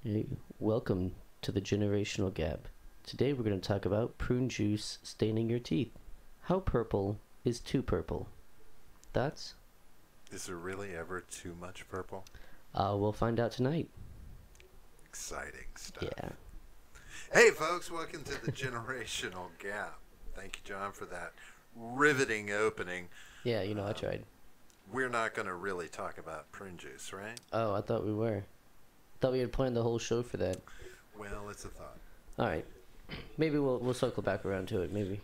Hey, welcome to the generational gap. Today we're going to talk about prune juice staining your teeth. How purple is too purple? Thoughts? Is there really ever too much purple? We'll find out tonight. Exciting stuff. Yeah. Hey, folks, welcome to the generational gap. Thank you, John, for that riveting opening. Yeah, I tried. We're not going to really talk about prune juice, right? Oh, I thought we were. Thought we had planned the whole show for that. Well, it's a thought. All right. Maybe we'll circle back around to it, maybe.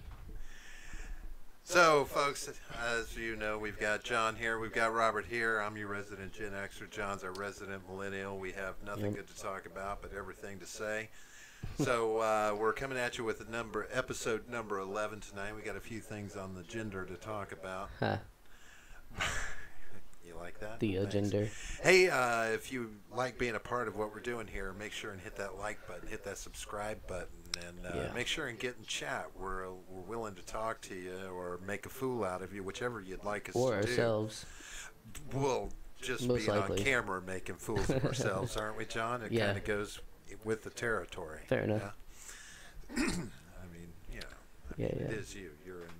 So, folks, as you know, we've got John here. We've got Robert here. I'm your resident Gen Xer. John's our resident millennial. We have nothing good to talk about, but everything to say. So we're coming at you with episode number 11 tonight. We got a few things on the gender to talk about. Huh. You like that? The gender. Hey, if you like being a part of what we're doing here, make sure and hit that like button, hit that subscribe button, and make sure and get in chat. We're willing to talk to you or make a fool out of you, whichever you'd like us to do. Or ourselves. We'll just Most be likely. On camera making fools of ourselves, aren't we, John? It kind of goes with the territory. Fair enough. Yeah? I mean, it is you. You're in,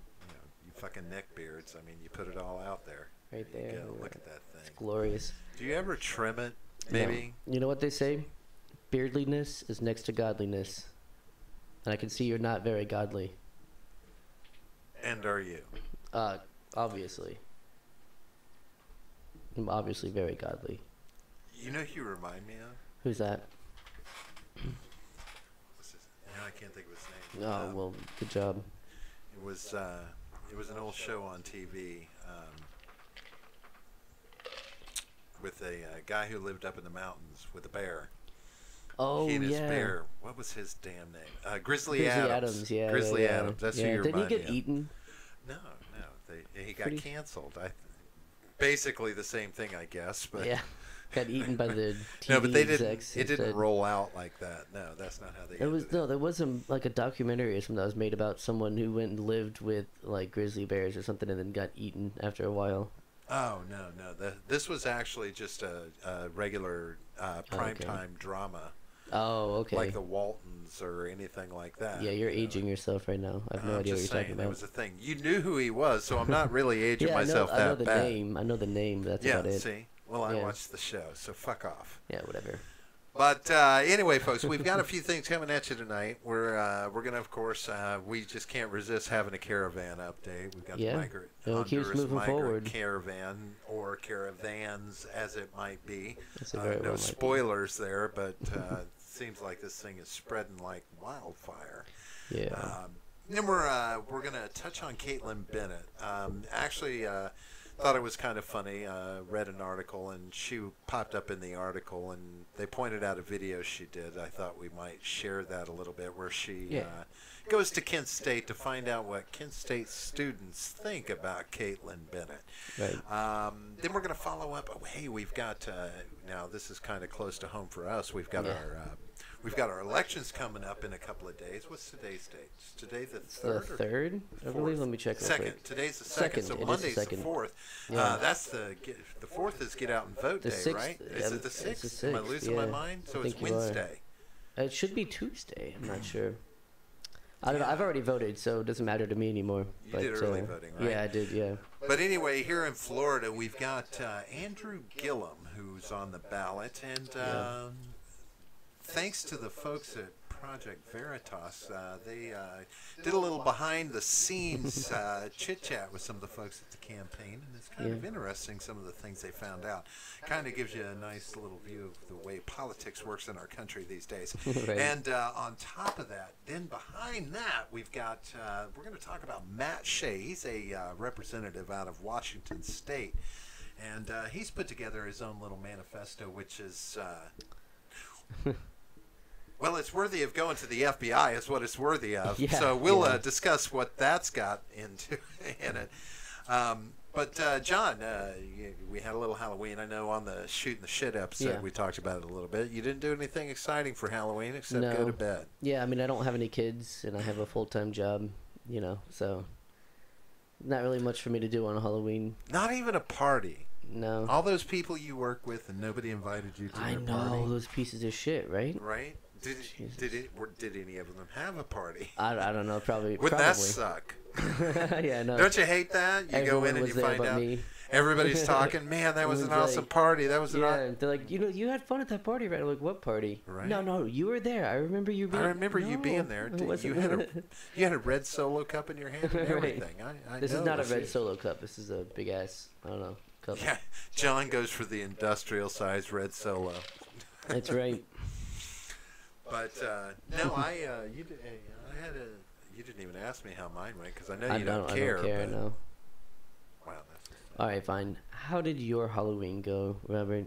you fucking neckbeards. I mean, you put it all out there. Right There there. you go. Look at that thing. It's glorious. Do you ever trim it, maybe? No. You know what they say? Beardliness is next to godliness. And I can see you're not very godly. And are you? Obviously. I'm obviously very godly. You know who you remind me of? Who's that? What's his, now I can't think of his name. Oh, well, good job. It was an old show on TV with a guy who lived up in the mountains with a bear. Oh, he and his yeah. bear. What was his damn name? Grizzly Grizzly Adams. Adams, yeah. Grizzly yeah, Adams. That's who you Didn't remind he me get of. eaten? No. He got canceled. Basically the same thing, I guess. But Yeah. Got eaten by the TV no, but they execs. It didn't instead. roll out like that. No, that's not how they. There was like a documentary or something that was made about someone who went and lived with like grizzly bears or something and then got eaten after a while. Oh no! This was actually just a regular primetime drama. Oh, okay. Like the Waltons or anything like that. Yeah, you're aging yourself right now. I have no I'm idea what just you're saying, talking about. That was a thing. You knew who he was, so I'm not really aging myself I know that the bad. name. I know the name. That's Yeah, about it. see? Well, I Yeah. watched the show, so fuck off. Yeah, whatever. But anyway, folks, we've got a few things coming at you tonight. We're gonna, of course, we just can't resist having a caravan update. We've got the it keeps moving Migrant forward. Caravan, or caravans, as it might be. No spoilers there, but seems like this thing is spreading like wildfire. Yeah. Then we're gonna touch on Kaitlin Bennett. Actually. Thought it was kind of funny. Read an article, and she popped up in the article, and they pointed out a video she did. I thought we might share that a little bit, where she goes to Kent State to find out what Kent State students think about Kaitlin Bennett. Right. Then we're going to follow up. Oh, hey, we've got now. This is kind of close to home for us. We've got our elections coming up in a couple of days. What's today's date? Is today the third? The third? I believe. Let me check. Real Second. quick. Today's the second. So Monday's the fourth. Yeah. That's the fourth is Get Out and Vote The Day, 6th, right? Is it the sixth? It's the Am I 6th, losing my mind? So it's Wednesday. It should be Tuesday. I'm not sure. I don't know. I've already voted, so it doesn't matter to me anymore. You did early voting, right? Yeah, I did. Yeah. But anyway, here in Florida, we've got Andrew Gillum, who's on the ballot, and thanks to the folks at Project Veritas, they did a little behind-the-scenes chit-chat with some of the folks at the campaign, and it's kind of interesting, some of the things they found out. Kind of gives you a nice little view of the way politics works in our country these days. Right. And on top of that, then behind that, we've got, we're going to talk about Matt Shea. He's a representative out of Washington State, and he's put together his own little manifesto, which is... Well, it's worthy of going to the FBI is what it's worthy of. Yeah, so we'll discuss what that's got into in it. But John, we had a little Halloween. I know on the Shooting the Shit episode we talked about it a little bit. You didn't do anything exciting for Halloween except go to bed. Yeah, I mean, I don't have any kids, and I have a full-time job, so not really much for me to do on Halloween. Not even a party. No. All those people you work with and nobody invited you to I their know, party. those pieces of shit, right? Right? Did any of them have a party? I don't know, probably. Wouldn't that suck? Yeah, no. Don't you hate that? You go Everyone in and was you there find but out me. everybody's talking. Man, that was It an was awesome like- party. That was Yeah, they're like, you had fun at that party, right? I'm like, what party? Right. No, you were there. I remember you being. I remember you No, being there. it wasn't. You had a red Solo cup in your hand and Right. everything. I This know is not a this red is- Solo cup. This is a big ass. I don't know. Cup. Yeah, John goes for the industrial size red Solo. That's right. But no, you didn't even ask me how mine went because I know you don't care. I don't care. But, No. wow, All right, fine. How did your Halloween go, Robert?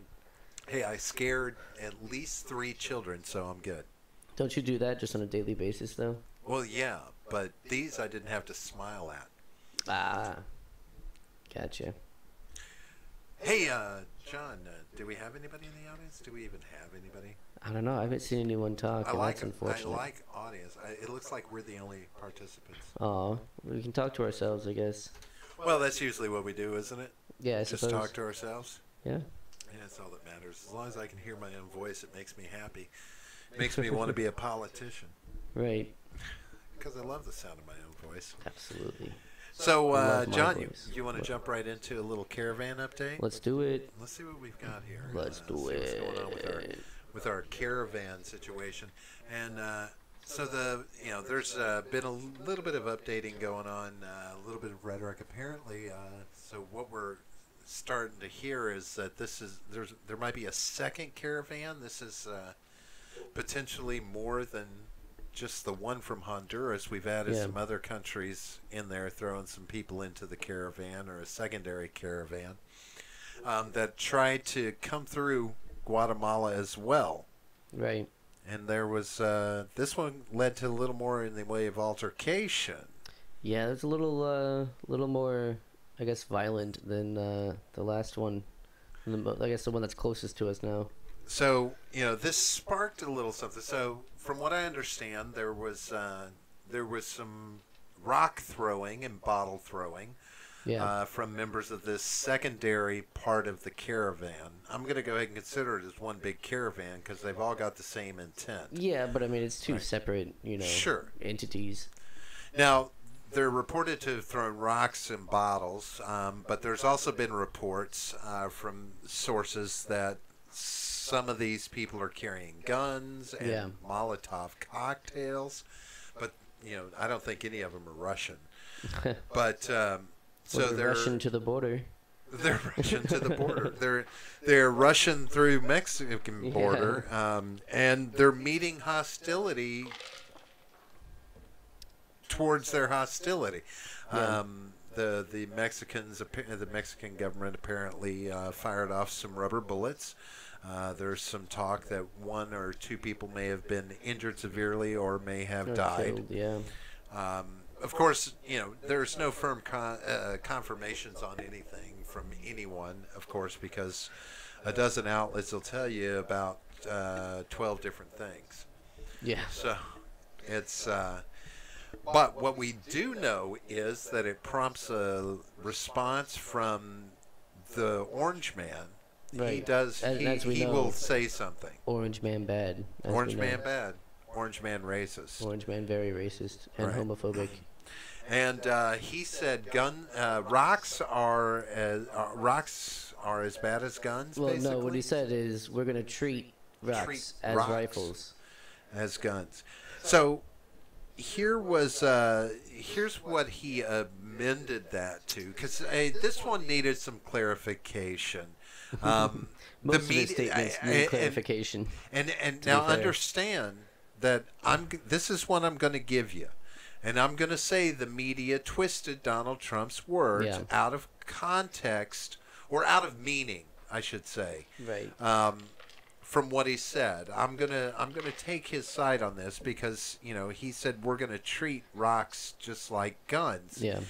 hey, I scared at least 3 children, so I'm good. Don't you do that just on a daily basis, though? Well, yeah, but these I didn't have to smile at. Ah, gotcha. Hey, John, do we have anybody in the audience? Do we even have anybody? I don't know. I haven't seen anyone talk, and that's I unfortunate. like audience. It looks like we're the only participants. Aw, we can talk to ourselves, I guess. Well, that's usually what we do, isn't it? Yeah, I Just suppose. talk to ourselves. Yeah. Yeah, that's all that matters. As long as I can hear my own voice, it makes me happy. It makes me want to be a politician Right. because I love the sound of my own voice. Absolutely. So, I love my John, voice. you want to What? jump right into a little caravan update? Let's do it. Let's see what we've got here. Let's do see it. What's going on with our caravan situation, and so there's been a little bit of updating going on, a little bit of rhetoric apparently. So what we're starting to hear is that there might be a second caravan. This is potentially more than just the one from Honduras. We've added Yeah. some other countries in there, throwing some people into the caravan or a secondary caravan that tried to come through Guatemala as well. Right. And there was this one led to a little more in the way of altercation. Yeah, it's a little more, I guess, violent than the last one. I guess the one that's closest to us now. So, this sparked a little something. So, from what I understand, there was some rock throwing and bottle throwing Yeah. from members of this secondary part of the caravan. I'm going to go ahead and consider it as one big caravan because they've all got the same intent. Yeah, but I mean, it's two Right. separate, Sure. entities. Now, they're reported to have thrown rocks and bottles, but there's also been reports from sources that some of these people are carrying guns and Yeah. Molotov cocktails, but I don't think any of them are Russian. But so Well, they're rushing to the border. they're Russian to the border. They're Russian through Mexican border, and they're meeting hostility towards their hostility. Yeah. The Mexican government apparently fired off some rubber bullets. There's some talk that 1 or 2 people may have been injured severely or may have Or died. killed, yeah. Of course, there's no firm confirmations on anything from anyone, of course, because a dozen outlets will tell you about 12 different things. Yeah. So it's but what we do know is that it prompts a response from the Orange Man. He Right. does. As we He know. will say something. Orange man bad. as Orange we know. Man bad. Orange Man racist. Orange man very racist and Right. homophobic. And he said rocks are as bad as guns. Well, basically, no, what he said is we're going to treat rocks as rocks rifles. as guns. So here's what he amended that to, because this one needed some clarification. Most of his statements need clarification. And be now fair. understand that this is what I'm going to give you. And I'm going to say the media twisted Donald Trump's words Yeah. out of context, or out of meaning, I should say, Right. from what he said. I'm gonna take his side on this because he said we're going to treat rocks just like guns. Yeah.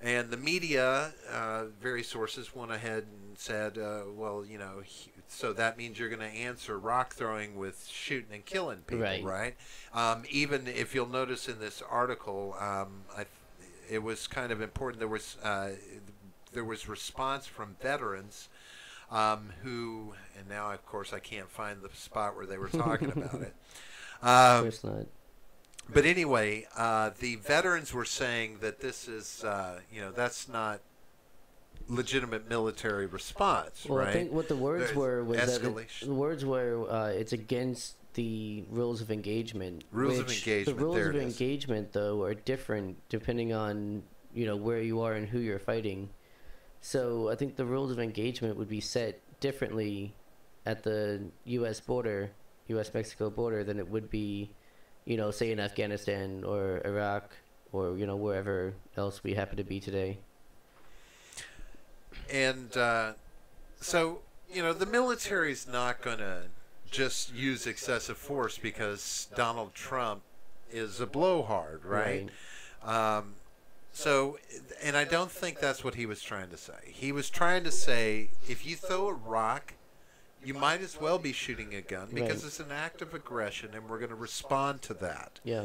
And the media, various sources went ahead and said, so that means you're going to answer rock throwing with shooting and killing people, right? Even if you'll notice in this article, it was kind of important. There was there was response from veterans who, and now of course I can't find the spot where they were talking about it. Of course not. But anyway, the veterans were saying that this is, that's not legitimate military response, well, right? I think what the words were was escalation. that the words were it's against the rules of engagement. Rules of engagement. The rules there of it is. engagement, though, are different depending on where you are and who you're fighting. So I think the rules of engagement would be set differently at the U.S. border, U.S.-Mexico border, than it would be, say in Afghanistan or Iraq or wherever else we happen to be today. And so, the military's not going to just use excessive force because Donald Trump is a blowhard, right? So, and I don't think that's what he was trying to say. He was trying to say, if you throw a rock, you might as well be shooting a gun because it's an act of aggression and we're going to respond to that. Yeah.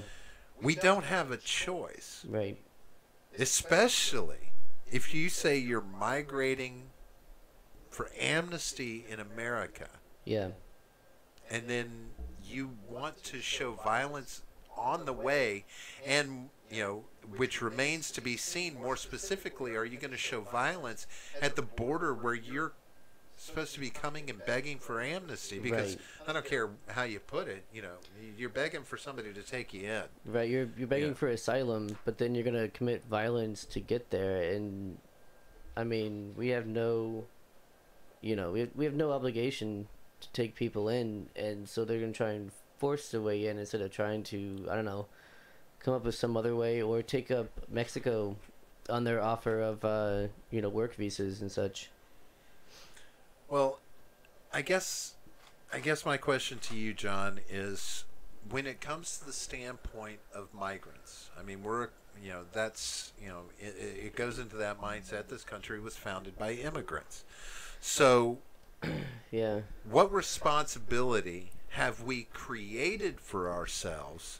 We don't have a choice. Right. Especially if you say you're migrating for amnesty in America. Yeah. And then you want to show violence on the way, and which remains to be seen. More specifically, are you going to show violence at the border where you're supposed to be coming and begging for amnesty? Because I don't care how you put it, you're begging for somebody to take you in. Right, you're begging for asylum, but then you're going to commit violence to get there. And I mean, we have no we have no obligation to take people in, and so they're going to try and force their way in instead of trying to, I don't know, come up with some other way, or take up Mexico on their offer of work visas and such. Well, I guess my question to you, John, is when it comes to the standpoint of migrants, I mean, it goes into that mindset. This country was founded by immigrants. So, yeah, what responsibility have we created for ourselves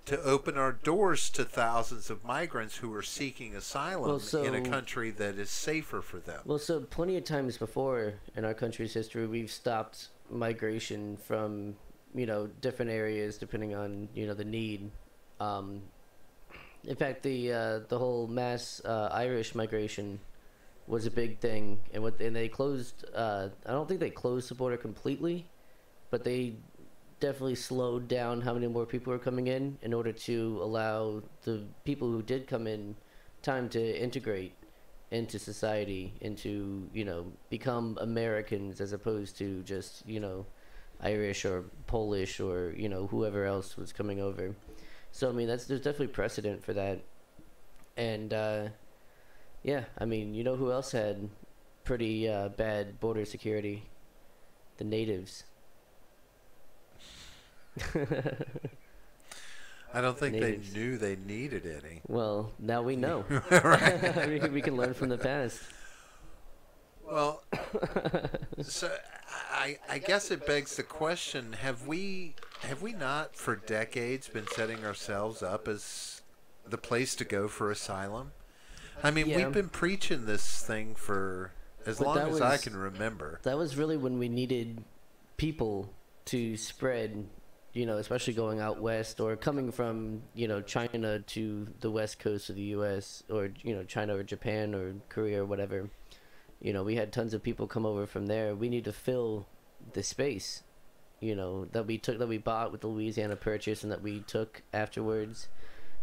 to open our doors to thousands of migrants who are seeking asylum in a country that is safer for them? Well, so plenty of times before in our country's history, we've stopped migration from, different areas depending on, the need. In fact, the whole mass Irish migration was a big thing, and they closed. I don't think they closed the border completely, but they definitely slowed down how many more people were coming in order to allow the people who did come in time to integrate into society and to become Americans as opposed to just Irish or Polish or whoever else was coming over. So I mean there's definitely precedent for that. And yeah, I mean, who else had pretty bad border security? The natives. I don't think natives. They knew they needed any. Well, now we know. Right. we can learn from the past. Well, so I guess it begs the question: Have we not for decades been setting ourselves up as the place to go for asylum? I mean, we've been preaching this thing for as long as I can remember. That was really when we needed people to spread, especially going out west or coming from, China to the west coast of the U.S. or, China or Japan or Korea or whatever. We had tons of people come over from there. We need to fill the space, that we bought with the Louisiana Purchase and that we took afterwards.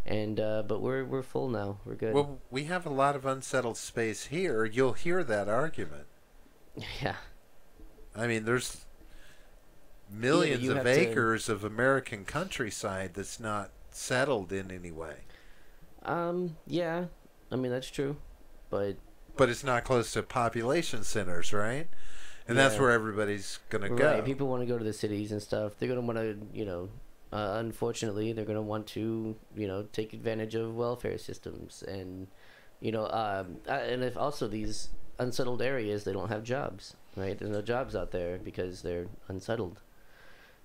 And but we're full now. We're good. Well, we have a lot of unsettled space here. You'll hear that argument. Yeah. I mean, there's millions of acres of American countryside that's not settled in any way. Yeah. I mean, that's true. But it's not close to population centers, right? And that's where everybody's going to go. Right. People want to go to the cities and stuff. They're going to want to, unfortunately, they're going to want to, take advantage of welfare systems and, and if also these unsettled areas, they don't have jobs, right? There's no jobs out there because they're unsettled.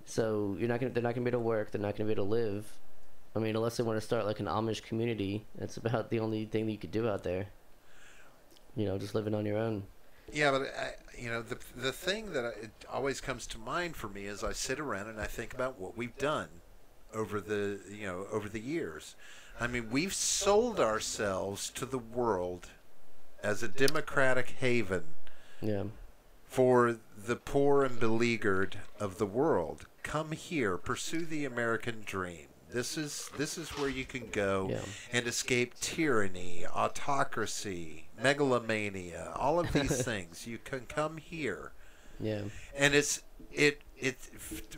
So they're not going to be able to work. They're not going to be able to live. I mean, unless they want to start like an Amish community, that's about the only thing that you could do out there. just living on your own. Yeah, but the thing that it always comes to mind for me is I sit around and I think about what we've done over the years. I mean, we've sold ourselves to the world as a democratic haven Yeah. for the poor and beleaguered of the world. Come here, pursue the American dream. This is where you can go Yeah. and escape tyranny, autocracy, megalomania, all of these things. You can come here, Yeah. and it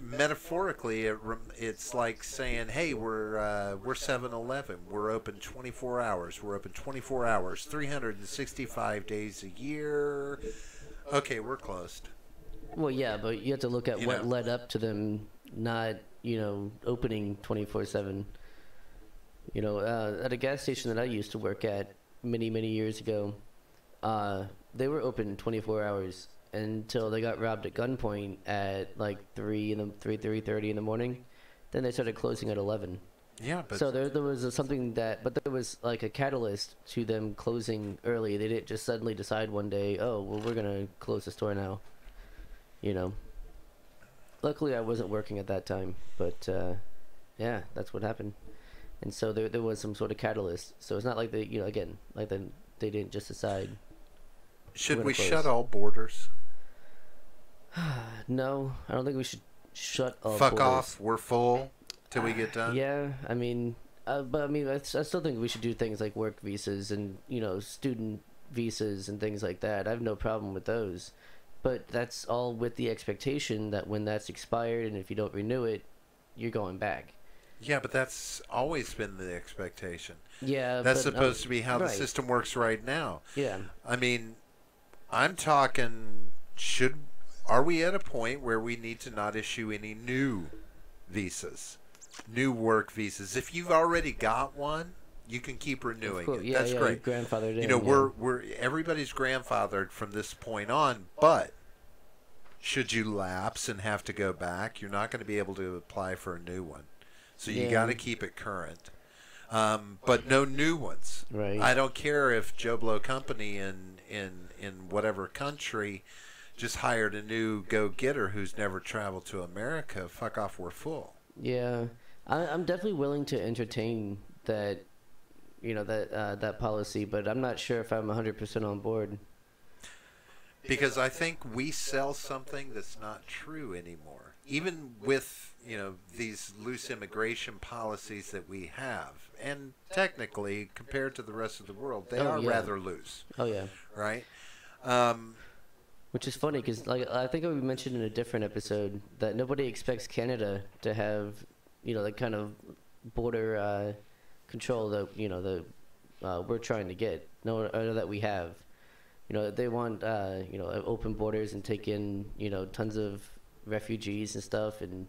metaphorically it's like saying, hey, we're 7-Eleven. We're open 24 hours. We're open 24 hours, 365 days a year. Okay, we're closed. Well, yeah, but you have to look at You what know. led up to them not, opening 24/7. At a gas station that I used to work at many, many years ago, they were open 24 hours until they got robbed at gunpoint at like 3:30 in the morning. Then they started closing at 11. Yeah, but So there was but there was like a catalyst to them closing early. They didn't just suddenly decide one day, oh, well, we're gonna close the store now. Luckily, I wasn't working at that time, but yeah, that's what happened. And so there was some sort of catalyst. So it's not like they didn't just decide. should we're we gonna shut close. all borders? No, I don't think we should shut all Fuck borders. off. We're full till we get done. Yeah, I mean, I still think we should do things like work visas and student visas and things like that. I have no problem with those, but that's all with the expectation that when that's expired and if you don't renew it, you're going back. Yeah, but that's always been the expectation. Yeah, That's but, supposed to be how the right. system works right now. Yeah, I mean, I'm talking, are we at a point where we need to not issue any new visas, new work visas? If you've already got one, you can keep renewing it. Yeah, That's yeah, great. Grandfathered in. You know, yeah. we're everybody's grandfathered from this point on, but should you lapse and have to go back, you're not going to be able to apply for a new one. So you Yeah. got to keep it current. But no new ones. Right. I don't care if Joe Blow Company in whatever country just hired a new go-getter who's never traveled to America. Fuck off, we're full. Yeah, I'm definitely willing to entertain that, that policy, but I'm not sure if I'm 100% on board. Because I think we sell something that's not true anymore. Even with, these loose immigration policies that we have. And technically, compared to the rest of the world, they are yeah. rather loose, Oh yeah, right? which is funny because I think we mentioned in a different episode that nobody expects Canada to have the kind of border control that we're trying to get. No, or that we have. They want open borders and take in tons of refugees and stuff, and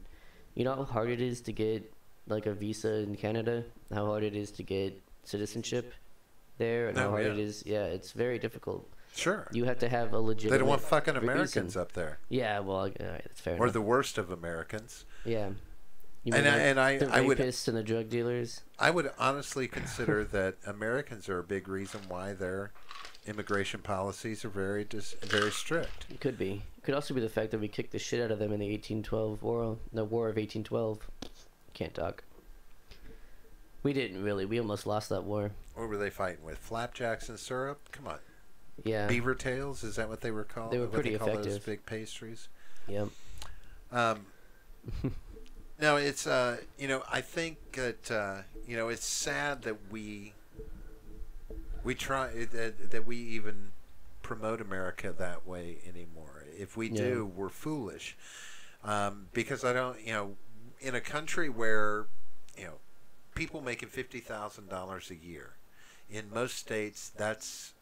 how hard it is to get like a visa in Canada, how hard it is to get citizenship there, and how hard it is. Yeah, it's very difficult. Sure. You have to have a legitimate. They don't want fucking reason. Americans up there. Yeah, well, all right, that's fair. Or enough. the worst of Americans. Yeah. You And mean I the would rapists and the drug dealers. I would honestly consider that Americans are a big reason why their immigration policies are very strict. It could be. It could also be the fact that we kicked the shit out of them in the 1812 war, the War of 1812. Can't talk. We didn't really. We almost lost that war. What were they fighting with? Flapjacks and syrup? Come on. Yeah. Beaver tails? Is that what they were called? They were What pretty they call those effective. big pastries? Yep. No, it's I think that it's sad that we try that we even promote America that way anymore. If we do, we're foolish. Because I don't, in a country where people making $50,000 a year, in most states that's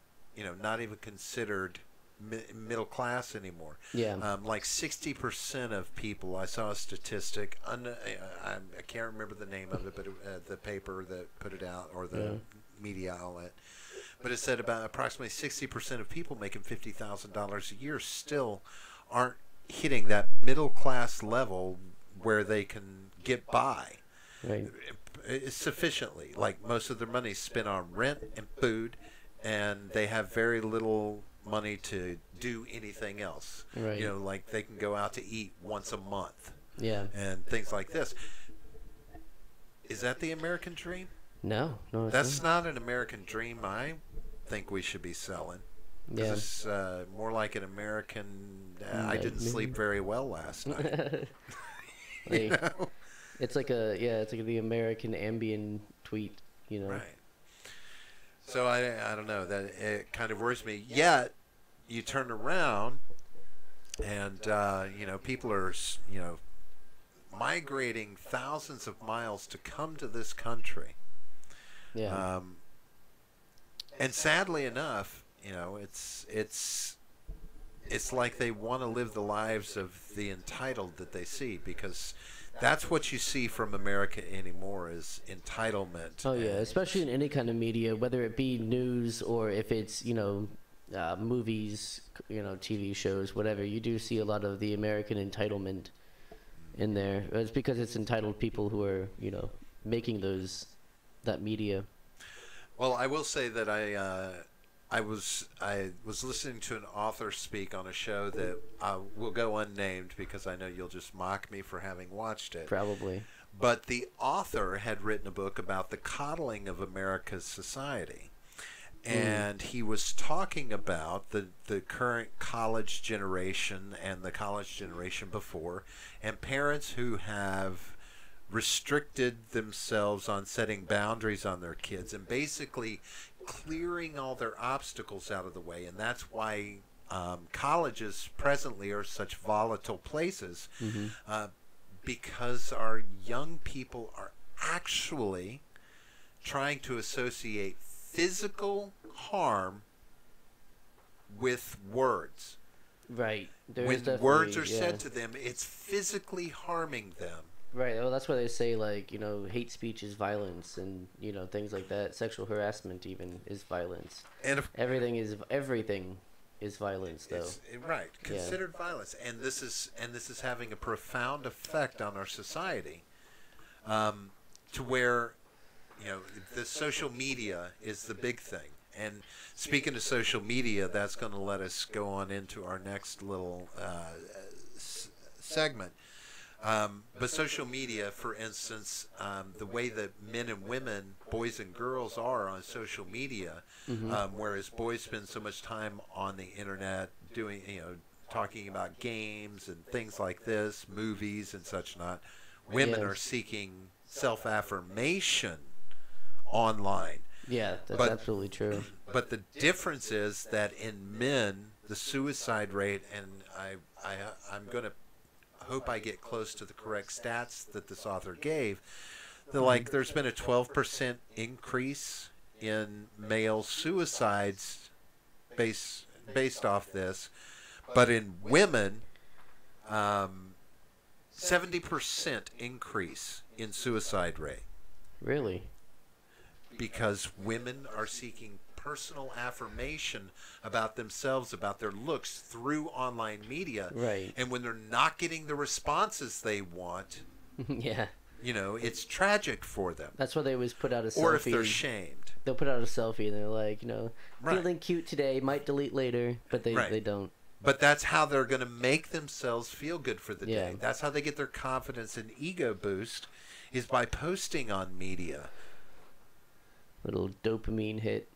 not even considered middle class anymore. Yeah. Like 60% of people, I saw a statistic, I can't remember the name of it, but the paper that put it out, or the media outlet, but it said about approximately 60% of people making $50,000 a year still aren't hitting that middle class level where they can get by. Right. Sufficiently. Like most of their money is spent on rent and food and they have very little money to do anything else. Right. You know, like they can go out to eat once a month. Yeah. And things like this. Is that the American dream? No, That's not an American dream I think we should be selling. Yeah. It's more like an American, I didn't sleep very well last night. Like, You know? it's like the American Ambien tweet, you know. Right. So I don't know, that it kind of worries me. Yet you turn around and you know, people are, you know, migrating thousands of miles to come to this country. Yeah. And sadly enough, you know, it's like they want to live the lives of the entitled that they see, because that's what you see from America anymore is entitlement. Oh yeah, especially in any kind of media, whether it be news or if it's, you know, movies, you know, TV shows, whatever. You do see a lot of the American entitlement in there. It's because it's entitled people who are, you know, making that media. Well, I will say that I was listening to an author speak on a show that will go unnamed because I know you'll just mock me for having watched it. Probably. But the author had written a book about the coddling of America's society. And he was talking about the current college generation and the college generation before, and parents who have restricted themselves on setting boundaries on their kids and basically clearing all their obstacles out of the way. And that's why colleges presently are such volatile places, because our young people are actually trying to associate physical harm with words. Right. When words are said to them, it's physically harming them. Right. Well, that's why they say, like, you know, hate speech is violence, and, you know, things like that. Sexual harassment even is violence. And if, everything is violence, though. Right. Considered violence, and this is having a profound effect on our society, to where, you know, the social media is the big thing. And speaking of social media, that's going to let us go on into our next little segment. But social media, for instance, the way that men and women, boys and girls are on social media, whereas boys spend so much time on the internet doing, you know, talking about games and things like this, movies and such not, women are seeking self-affirmation online. Yeah, that's absolutely true. But the difference is that in men, the suicide rate, and I'm going to hope I get close to the correct stats that this author gave, that there's been a 12% increase in male suicides based off this, but in women, 70% increase in suicide rate. Really? Because women are seeking personal affirmation about themselves, about their looks through online media. Right. And when they're not getting the responses they want, yeah, you know, it's tragic for them. That's why they always put out a selfie. Or if they're shamed. They'll put out a selfie and they're like, you know, feeling cute today, might delete later, but they don't. But that's how they're going to make themselves feel good for the day. That's how they get their confidence and ego boost, is by posting on media. Little dopamine hit.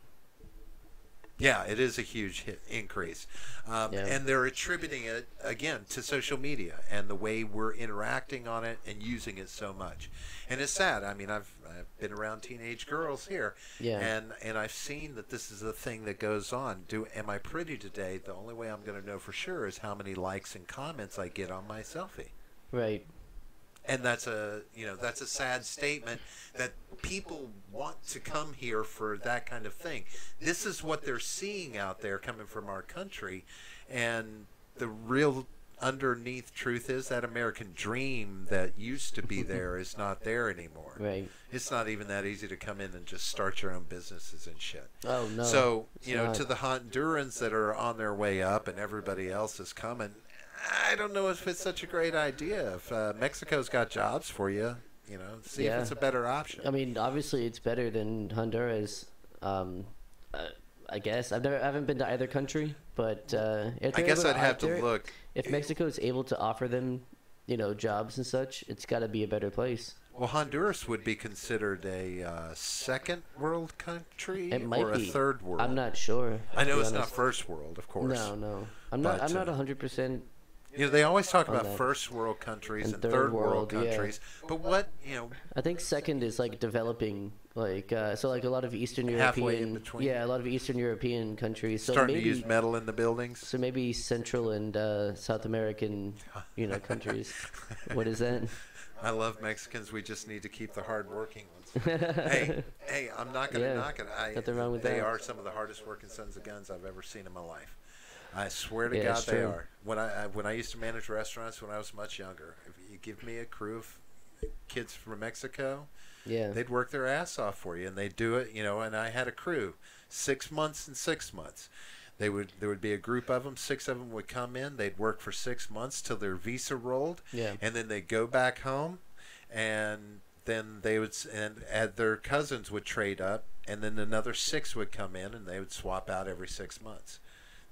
Yeah, it is a huge increase. And they're attributing it, again, to social media and the way we're interacting on it and using it so much. And it's sad. I mean, I've been around teenage girls here, and I've seen that this is a thing that goes on. Am I pretty today? The only way I'm going to know for sure is how many likes and comments I get on my selfie. Right. And that's a sad statement that people want to come here for that kind of thing. This is what they're seeing out there coming from our country, and the real underneath truth is that American dream that used to be there is not there anymore. Right. It's not even that easy to come in and just start your own businesses and shit. Oh no. So, you know, to the Hondurans that are on their way up and everybody else is coming, I don't know if it's such a great idea. If Mexico's got jobs for you, you know, see if it's a better option. I mean, obviously it's better than Honduras. I guess I haven't been to either country, but if I they're guess able I'd have to they're- look. If Mexico is able to offer them, jobs and such, it's got to be a better place. Well, Honduras would be considered a second world country It might or a be. third world. I'm not sure. I know to be it's not honest. first world, of course. No. I'm not. But, I'm not 100%. They always talk about that. first world countries And and third third world world, yeah. countries. But what, I think second is like developing, like so like a lot of Eastern Halfway in European. between. Yeah, a lot of Eastern European countries. So starting maybe to use metal in the buildings? so maybe Central and South American, countries. What is that? I love Mexicans. We just need to keep the hard-working ones. hey, I'm not going to Yeah, knock it. nothing wrong with they that. are some of the hardest working sons of guns I've ever seen in my life. I swear to Yeah, God it's they true. are. When I used to manage restaurants when I was much younger, if you give me a crew of kids from Mexico, Yeah. they'd work their ass off for you, and they'd do it, and I had a crew, 6 months and 6 months. There would be a group of them. 6 of them would come in. They'd work for 6 months till their visa rolled, Yeah. and then they'd go back home, and then they would and their cousins would trade up, and then another 6 would come in, and they would swap out every 6 months.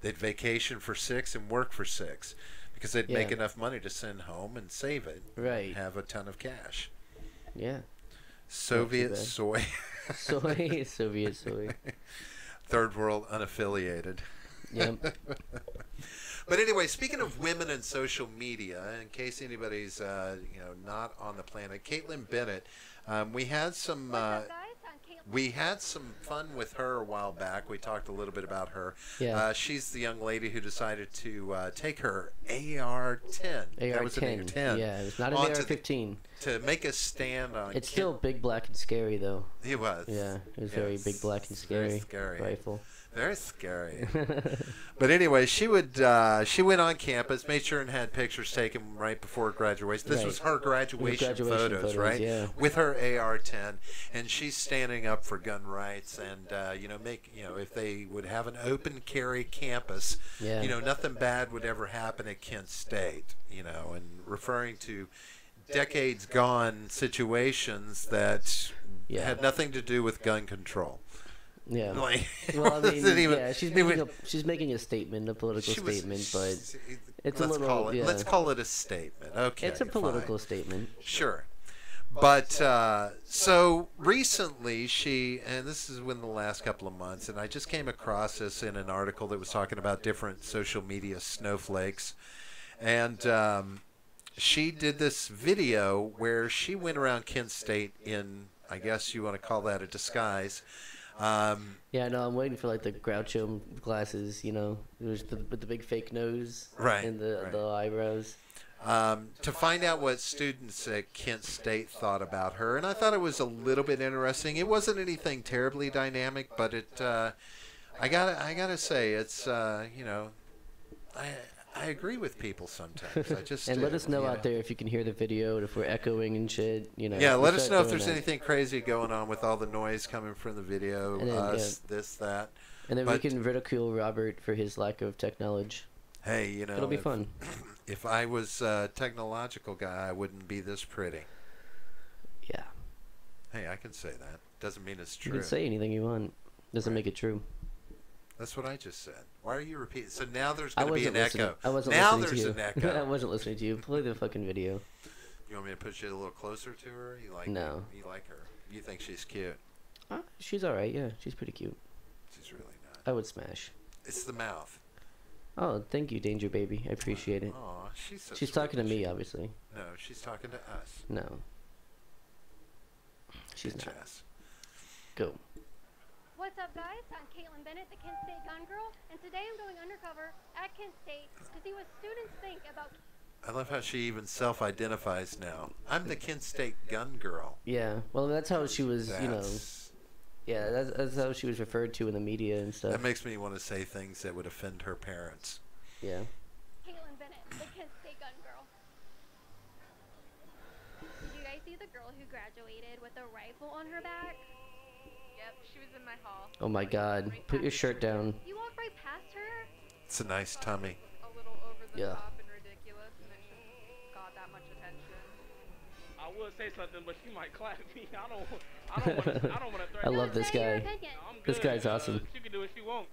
They'd vacation for 6 and work for 6 because they'd make Yeah. enough money to send home and save it, Right. and have a ton of cash. Yeah. Soviet bad. soy, Soviet soy. third world unaffiliated. Yep. But anyway, speaking of women and social media, in case anybody's not on the planet, Kaitlin Bennett, we had some fun with her a while back. We talked a little bit about her. Yeah. She's the young lady who decided to take her AR-10. That was an AR-10. AR-10. Yeah, it's not an onto AR-15. to make a stand on. It's still big, black, and scary, though. It was. Yeah, it was very Yes, big, black, and very scary. scary. Rifle. Very scary. But anyway, she went on campus, made sure and had pictures taken right before graduation. This Right. was her graduation photos, right? Yeah. With her AR-10, and she's standing up for gun rights, and if they would have an open carry campus, Yeah. nothing bad would ever happen at Kent State, and referring to decades gone situations that Yeah. had nothing to do with gun control. Yeah. Like, Well, I mean, wasn't even- yeah, she's making a statement, a political she was- statement, but it's let's a little. call it, yeah. let's call it a statement. Okay, It's a political fine. statement. Sure. But so recently and this is within the last couple of months, and I just came across this in an article that was talking about different social media snowflakes, and she did this video where she went around Kent State in, I guess you want to call that a disguise. Yeah, no, I'm waiting for like the Groucho glasses, with the big fake nose, Right, and the right. the eyebrows. To find out what students at Kent State thought about her, and I thought it was a little bit interesting. It wasn't anything terribly dynamic, but I gotta say, it's I agree with people sometimes. I just And let do, us know yeah. out there if you can hear the video, and if we're echoing and shit. Yeah, we let us start know if doing there's that. anything crazy going on with all the noise coming from the video, And then, us, this, that. And then but- we can ridicule Robert for his lack of tech knowledge. Hey, It'll be fun. If I was a technological guy, I wouldn't be this pretty. Yeah. Hey, I can say that. Doesn't mean it's You true. can say anything you want. Doesn't make it true. That's what I just said. Why are you repeating? So now there's I going to be wasn't an listening. echo. I wasn't Now listening there's to an you. echo. I wasn't listening to you. Play the fucking video. You want me to put you a little closer to her? You like No. You like her? You think she's cute? She's all right. Yeah, she's pretty cute. She's really not. I would smash. It's the mouth. Oh, thank you, Danger Baby. I appreciate it. Aw, she's so She's sweet, talking to isn't me, she? obviously. No, she's talking to us. No. She's Bitch not. ass. Go. What's up, guys? I'm Kaitlin Bennett, the Kent State gun girl, and today I'm going undercover at Kent State to see what students think about. I love how she even self-identifies now. I'm the Kent State gun girl. Yeah. Well, that's how she was, That's, Yeah, that's how she was referred to in the media and stuff. that makes me want to say things that would offend her parents. Yeah. Kaitlin Bennett, the Kent State gun girl. Did you guys see the girl who graduated with a rifle on her back? Yep, she was in my hall. Oh my God. Put your shirt down. You walked right past her? It's a nice tummy. A little over the Yeah. top and ridiculous, and it just got that much attention. I would say something, but she might clap me. I don't want to I threaten. love this Say your guy. opinion. No, I'm This good. guy's awesome. She can do what she wants.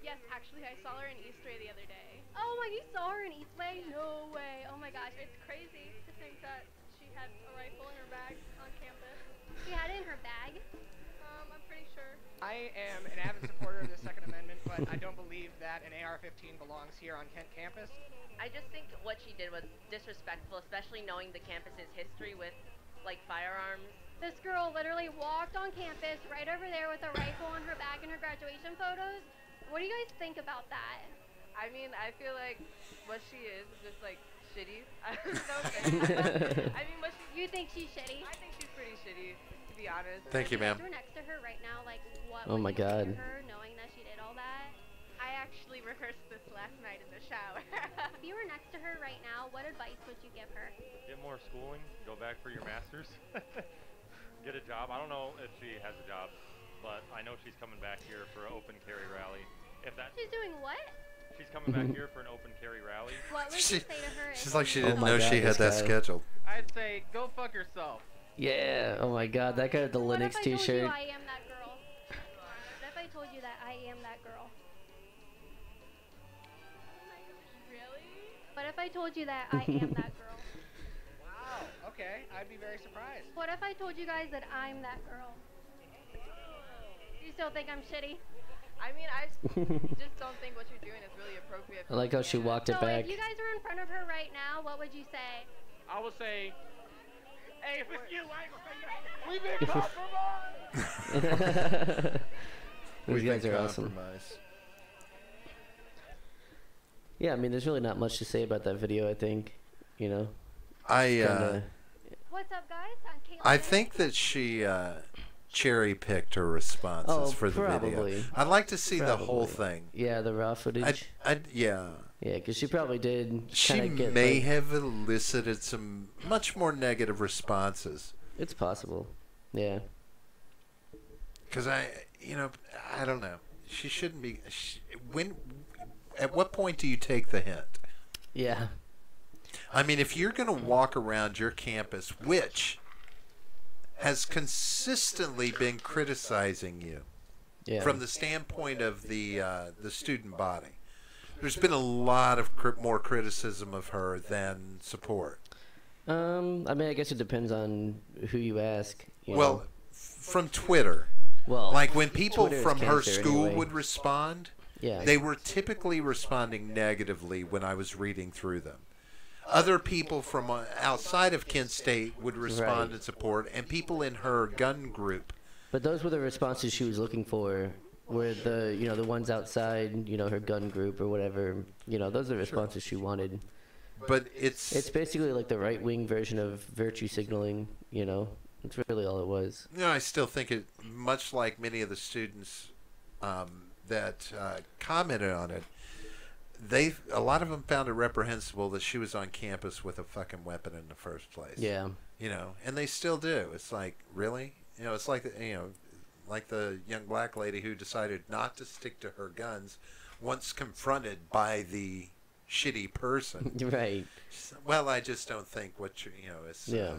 Yes, actually, I saw her in Eastray the other day. Oh my, you saw her in Eastway? No way. Oh my gosh. It's crazy to think that she had a rifle in her bag on campus. She had it in her bag. I'm pretty sure. I am an avid supporter of the Second Amendment, but I don't believe that an AR-15 belongs here on Kent campus. I just think what she did was disrespectful, especially knowing the campus's history with, like, firearms. This girl literally walked on campus right over there with a rifle in her bag in her graduation photos. What do you guys think about that? I mean, I feel like what she is just like shitty. I don't know. I mean, what she. You think she's shitty? I think she's pretty shitty, to be honest. Thank you, If ma'am. you were next to her right now, like, what Oh would my you say to God. her knowing that she did all that? I actually rehearsed this last night in the shower. If you were next to her right now, what advice would you give her? Get more schooling. Go back for your master's. Get a job. I don't know if she has a job, but I know she's coming back here for an open carry rally. If that She's doing what? she's coming back here for an open carry rally. What would She- you say to her? She's if like she you- didn't my know God, she had this that guy. scheduled. I'd say go fuck yourself. Yeah. Oh my God, that guy with the What Linux if I told you T-shirt. I am that girl? What if I told you that I am that girl? Really? What if I told you that I am that girl? Wow. Okay, I'd be very surprised. What if I told you guys that I'm that girl? You still think I'm shitty? I mean, I just don't think what you're doing is really appropriate. I like how she walked it So back. if you guys were in front of her right now, what would you say? I would say, hey, if it's you, I ain't gonna say nothing. We've been compromised. These We've guys been are awesome. compromised. Yeah, I mean, there's really not much to say about that video. I think, you know. I What's up, guys? I'm Kaitlin I Bennett. think that she cherry picked her responses Oh, for the probably. video. I'd like to see the whole Probably. thing. Yeah, the raw footage. Yeah. Yeah, because she probably did. She kinda get, may like- have elicited some much more negative responses. It's possible. Yeah. Because I don't know. She shouldn't be. At what point do you take the hint? Yeah. I mean, if you're going to walk around your campus, which has consistently been criticizing you Yeah. from the standpoint of the student body, there's been a lot of more criticism of her than support. I mean, I guess it depends on who you ask. You Well, know? from Twitter, Well, like when people Twitter is from her cancer school anyway. would respond, yeah. they were typically responding negatively when I was reading through them. Other people from outside of Kent State would respond Right. in support, and people in her gun group. But those were the responses she was looking for. Were the ones outside, her gun group or whatever. Those are the responses she wanted. But it's It's basically like the right-wing version of virtue signaling. It's really all it was. I still think it, much like many of the students that commented on it, a lot of them found it reprehensible that she was on campus with a fucking weapon in the first place. Yeah. And they still do. It's like, really? It's like like the young black lady who decided not to stick to her guns once confronted by the shitty person. Right. Well, I just don't think what is Yeah.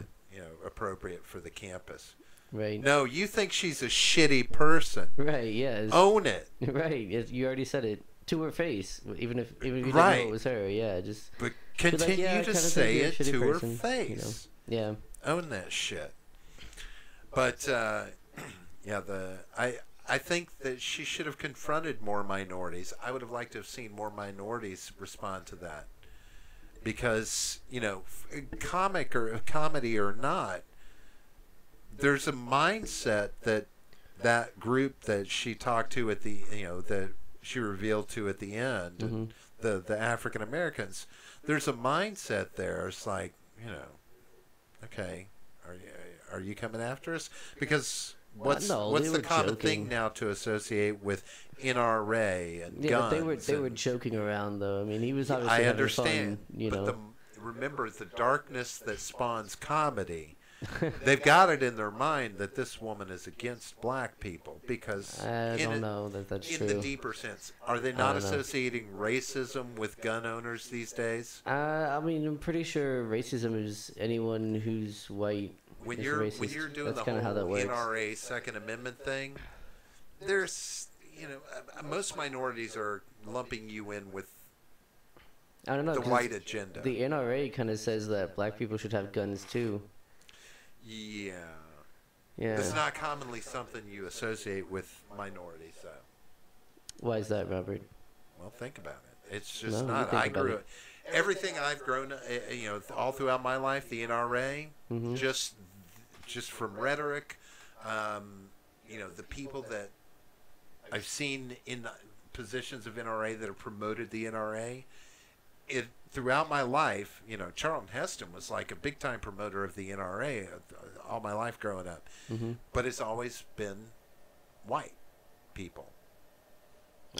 appropriate for the campus. Right. No, you think she's a shitty person. Right. Yeah. Own it. Right. You already said it to her face, even if you didn't know Right. it was her. Yeah. Just. But be like, continue yeah, I to kinda think say you're a it shitty to her person, face. Yeah. Own that shit. But I think that she should have confronted more minorities. I would have liked to have seen more minorities respond to that, because comedy or not, there's a mindset that group that she talked to at the that she revealed to at the end, Mm-hmm. the African Americans. There's a mindset there. It's like, okay, are you coming after us? Because what's no, what's they the were common joking. thing now to associate with NRA and Yeah, guns? but they were and- joking around though. I mean, he was obviously I having understand, fun. but remember the darkness that spawns comedy. They've got it in their mind that this woman is against black people. Because I don't know that that's in true. the deeper sense, are they I not don't know. associating racism with gun owners these days? I mean, I'm pretty sure racism is anyone who's white When is you're racist. doing That's the kind of how that whole works. NRA Second Amendment thing, there's most minorities are lumping you in with I don't know. the 'cause white agenda. The NRA kind of says that black people should have guns too. Yeah. Yeah. It's not commonly something you associate with minorities, though. Why is that, Robert? Well, think about it. It's just No, you not. think I about grew it. up. Everything I've grown, all throughout my life, the NRA, Mhm. just from rhetoric, the people that I've seen in positions of NRA that have promoted the NRA, throughout my life, Charlton Heston was like a big time promoter of the NRA all my life growing up, but it's always been white people.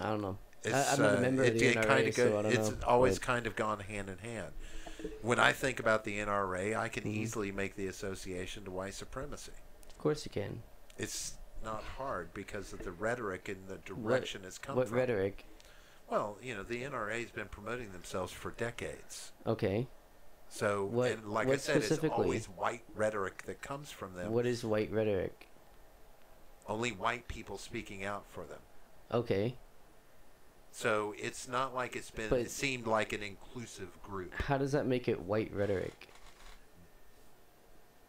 I don't know. It's, I'm not a member of the NRA, so I don't know. It's always but- kind of gone hand in hand. When I think about the NRA, I can easily make the association to white supremacy. Of course you can. It's not hard because of the rhetoric and the direction it's come What from. rhetoric? Well, the NRA's been promoting themselves for decades. Okay. So, What- and like what I said, it's specifically? always white rhetoric that comes from them. What is white rhetoric? Only white people speaking out for them. Okay. So it's not like But- it seemed like an inclusive group. How does that make it white rhetoric?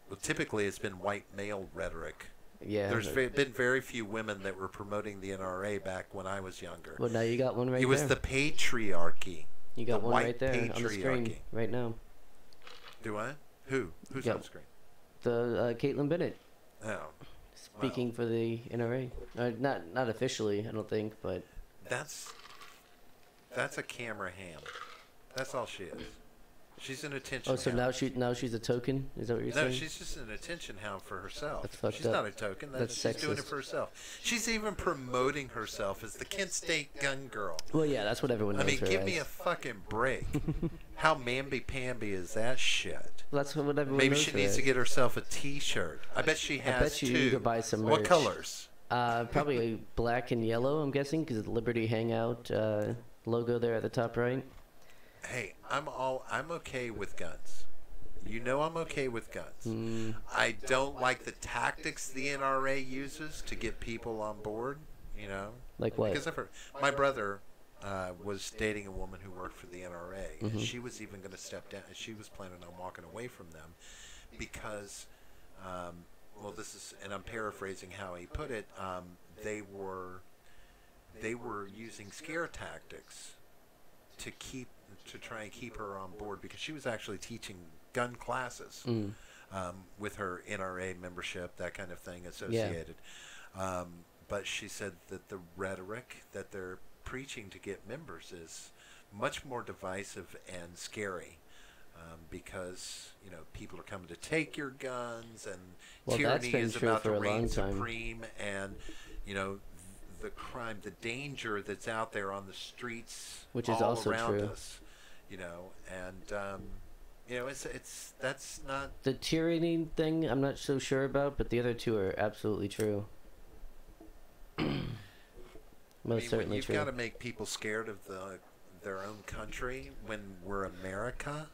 Well, typically it's been white male rhetoric. Yeah. There's been very few women that were promoting the NRA back when I was younger. Well, now you got one right It was there. the patriarchy. You got the one white right there on the screen patriarchy. right now. Do I? Who? Who's Yep. on the screen? The Kaitlin Bennett Oh, speaking for the NRA. Not officially, I don't think, but that's a camera ham. That's all she is. She's an attention. oh, so hound. now she's a token. Is that what you're No, saying? she's just an attention hound for herself. That's fucked She's up. not a token. That's She's doing it sexist. for herself. She's even promoting herself as the Kent State gun girl. Well, yeah, that's what everyone knows I mean, her give as. me a fucking break. How mamby-pamby is that shit? Well, that's what everyone Maybe knows she her needs as. to get herself a T-shirt. I bet she has I bet you two. could buy some What merch. colors? Probably black and yellow, I'm guessing, because the Liberty Hangout logo there at the top right. Hey, I'm okay with guns. I'm okay with guns. I don't like the tactics the NRA uses to get people on board. Like what? Because my brother was dating a woman who worked for the NRA, and she was even going to step down. She was planning on walking away from them because, and I'm paraphrasing how he put it. They were using scare tactics to try and keep her on board because she was actually teaching gun classes with her NRA membership, that kind of thing associated. But she said that the rhetoric that they're preaching to get members is much more divisive and scary because people are coming to take your guns and Well, that's tyranny been is true about for to a reign long time. supreme, and the crime, the danger that's out there on the streets, Which is all also around true. us, that's not. The tyranny thing, I'm not so sure about, but the other two are absolutely true. Most certainly You've true. got to make people scared of their own country when we're America.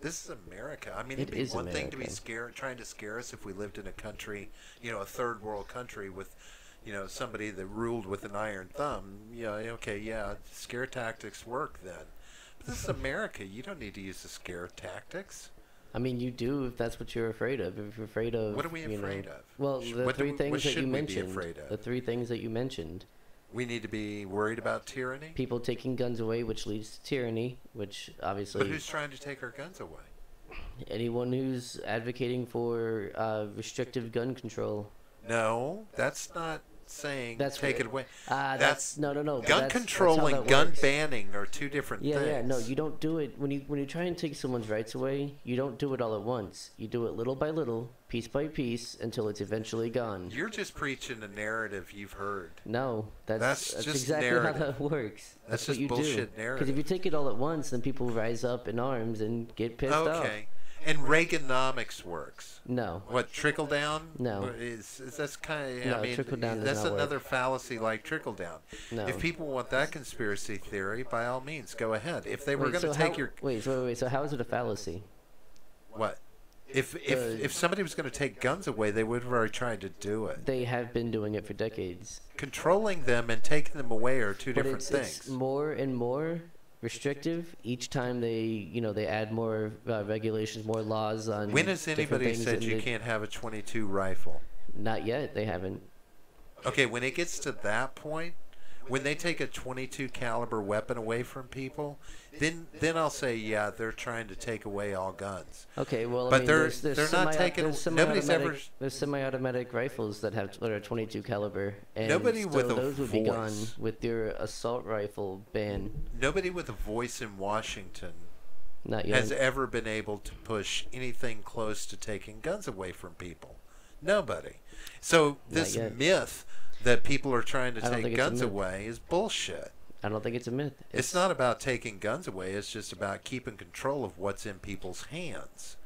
This is America. I mean, It it'd be is one thing to be America. trying to scare us if we lived in a country, a third world country with, somebody that ruled with an iron thumb. Scare tactics work then. But this is America. You don't need to use the scare tactics. I mean, you do if that's what you're afraid of. If you're afraid of, What are we afraid of? Well, the What three things that should you we be mentioned. afraid of? The three things that you mentioned. We need to be worried about tyranny. People taking guns away, which leads to tyranny, which obviously But who's trying to take our guns away? anyone who's advocating for restrictive gun control. No, that's not saying That's take what- it away. That's no. Gun that's control how and that gun works. banning are two different things. Yeah, no, you don't do it when you try and take someone's rights away. You don't do it all at once. You do it little by little, piece by piece, until it's eventually gone. You're just preaching a narrative you've heard. No, that's just exactly narrative. how that works. That's what just you bullshit do. narrative. Because if you take it all at once, then people rise up in arms and get pissed off. Okay. And Reaganomics works. No. What, trickle down? No. That's kind of, No, I mean, trickle down does that's not another work. fallacy like trickle down. No. If people want that conspiracy theory, by all means, go ahead. If they were Wait, going to so take how- your... Wait, so how is it a fallacy? What? If somebody was going to take guns away, they would have already tried to do it. They have been doing it for decades. Controlling them and taking them away are two But different it's things. more and more restrictive each time they add more regulations, more laws on. When has different anybody things, said and you they- can't have a .22 rifle? Not yet. They haven't. Okay, when it gets to that point, when they take a .22 caliber weapon away from people, then I'll say, yeah, they're trying to take away all guns. Okay, well, But I mean, they're there's not taking. Nobody's ever. There's semi-automatic rifles that are 22 caliber, and Nobody still with a those would be gone voice. with your assault rifle ban. Nobody with a voice in Washington Not yet. has ever been able to push anything close to taking guns away from people. Nobody. So this yet. myth that people are trying to I don't take think it's a guns myth. away is bullshit. I don't think it's a myth. It's not about taking guns away. It's just about keeping control of what's in people's hands.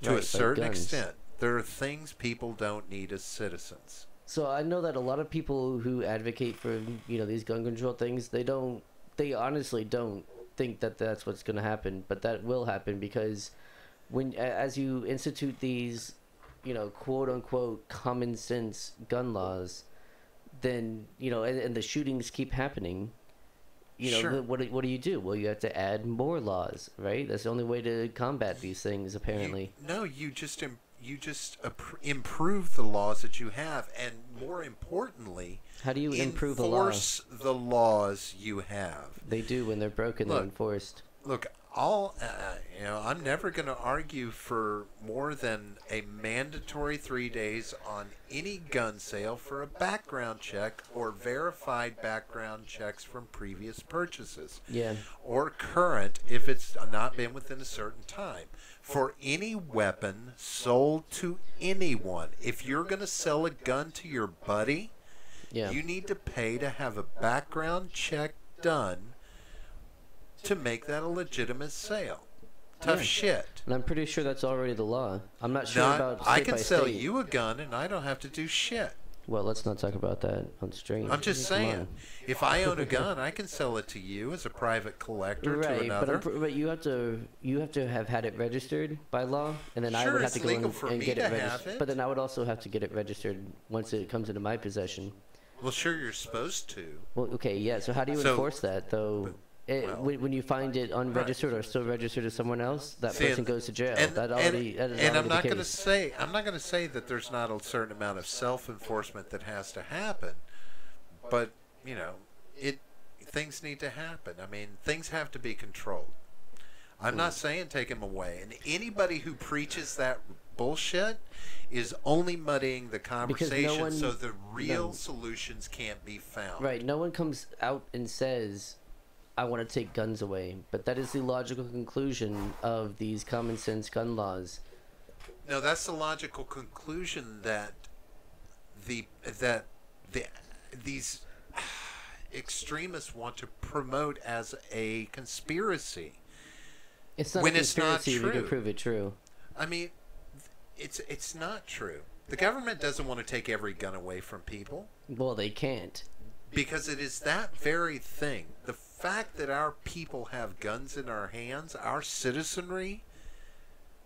To Right, a like certain guns. extent, there are things people don't need as citizens. So I know that a lot of people who advocate for these gun control things, they honestly don't think that that's what's going to happen, but that will happen because as you institute these quote unquote common sense gun laws, then and the shootings keep happening. Sure. What do you do? Well, you have to add more laws, right? That's the only way to combat these things, apparently. You just improve the laws that you have, and more importantly, How do you improve a law? enforce the laws you have. They do when they're broken. They're Look, enforced. Look, I'm never going to argue for more than a mandatory 3 days on any gun sale for a background check or verified background checks from previous purchases. Yeah. Or current if it's not been within a certain time. For any weapon sold to anyone, if you're going to sell a gun to your buddy, Yeah. you need to pay to have a background check done to make that a legitimate sale. Tough Yeah. shit. And I'm pretty sure that's already the law. I'm not sure about I state can by sell state. you a gun and I don't have to do shit. Well, let's not talk about that on stream. I'm just Come saying, on. if I own a gun, I can sell it to you as a private collector to Right, another. but you have to have had it registered by law, and then I Sure, would have it's to go legal and, for and me get to it have registered. it. But then I would also have to get it registered once it comes into my possession. Well, sure, you're supposed to. Well, okay, yeah. So how do you So- enforce that though? When you find it unregistered or still registered to someone else, that See, person goes to jail. And, that and is I'm already not the going to case. say that there's not a certain amount of self-enforcement that has to happen, but things need to happen. I mean, things have to be controlled. I'm not saying take them away, and anybody who preaches that bullshit is only muddying the conversation, so the real solutions can't be found. Right. No one comes out and says, I want to take guns away. But that is the logical conclusion of these common sense gun laws. No, that's the logical conclusion that these extremists want to promote as a conspiracy. It's not When a it's not conspiracy if you can true. prove it true. I mean, it's not true. The government doesn't want to take every gun away from people Well, they can't. because it is that very thing. The fact that our people have guns in our hands, our citizenry,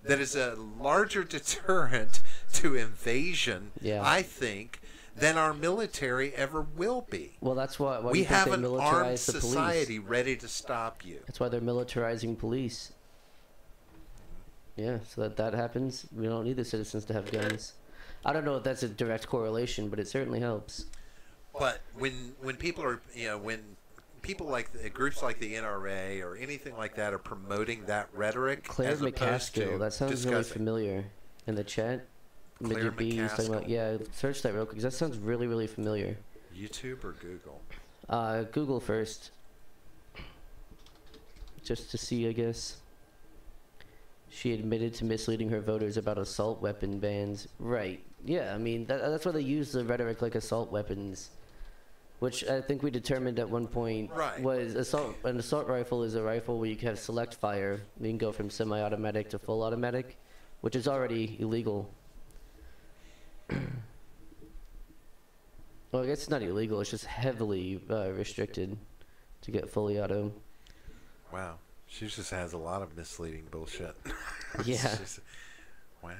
that is a larger deterrent to invasion, Yeah. I think, than our military ever will be. Well, that's why We you think have they an armed militarize the society police. ready to stop you. That's why they're militarizing police. Yeah, so that happens. We don't need the citizens to have guns. I don't know if that's a direct correlation, but it certainly helps. But when people are, when people like groups like the NRA or anything like that are promoting that rhetoric, Claire as opposed to McCaskill, that sounds really discussing. familiar. In the chat, Claire Midget B is talking about, McCaskill. yeah, search that real quick, 'cause that sounds really, really familiar. YouTube or Google? Google first. Just to see, I guess. She admitted to misleading her voters about assault weapon bans. Right. Yeah, I mean, that's why they use the rhetoric like assault weapons. Which I think we determined at one point Right. was an assault rifle is a rifle where you can have select fire. You can go from semi-automatic to full automatic. which is already illegal. Well, I guess it's not illegal. It's just heavily restricted to get fully auto. Wow. She just has a lot of misleading bullshit. Yeah. Wow.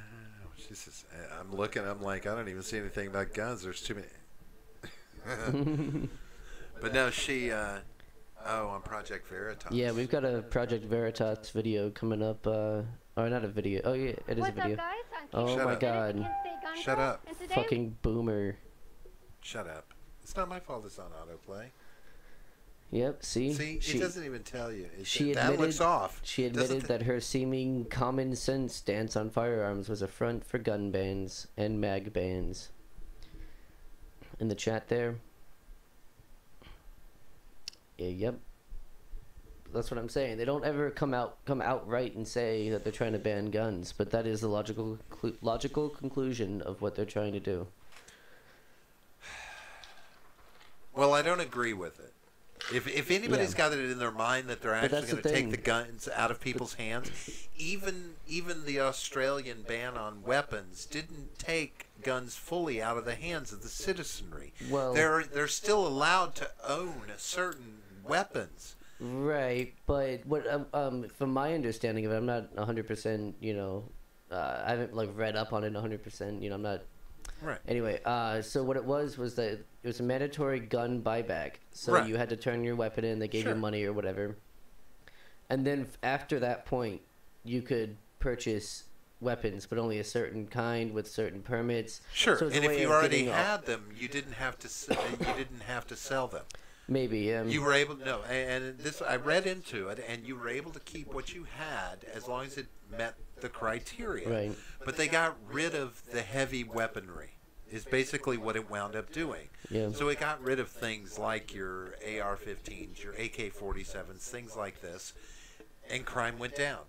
She's just, I'm looking, I'm like, I don't even see anything about guns. There's too many. But no, she, on Project Veritas. Yeah, we've got a Project Veritas video coming up, or not a video. Oh yeah, it is What's a video. up, guys? I'm Oh Kaitlin my up. god. Bennett, the Kent State Gun Shut Girl, up. and today Fucking boomer. Shut up. It's not my fault it's on autoplay. Yep, see? See, it doesn't even tell you. She that admitted, looks off. She admitted that her seeming common sense stance on firearms was a front for gun bans and mag bans. In the chat there. Yeah, yep. That's what I'm saying. They don't ever come outright and say that they're trying to ban guns, but that is the logical conclusion of what they're trying to do. Well, I don't agree with it. If anybody's got it in their mind that they're actually going to take the guns out of people's hands, even the Australian ban on weapons didn't take guns fully out of the hands of the citizenry. Well, they're still allowed to own certain weapons. Right, but what from my understanding of it, I'm not 100%. I haven't read up on it 100%. I'm not. Right. Anyway, so what it was that it was a mandatory gun buyback. So Right. you had to turn your weapon in. They gave you money or whatever. And then after that point, you could purchase weapons, but only a certain kind with certain permits. Sure. So it's a And if way you of already getting had them, you didn't have to. You didn't have to sell them. Maybe. You were able to no, and this I read into it, and you were able to keep what you had as long as it met the criteria. Right. But they got rid of the heavy weaponry. Is basically what it wound up doing. Yeah. So it got rid of things like your AR-15s, your AK-47s, things like this, and crime went down.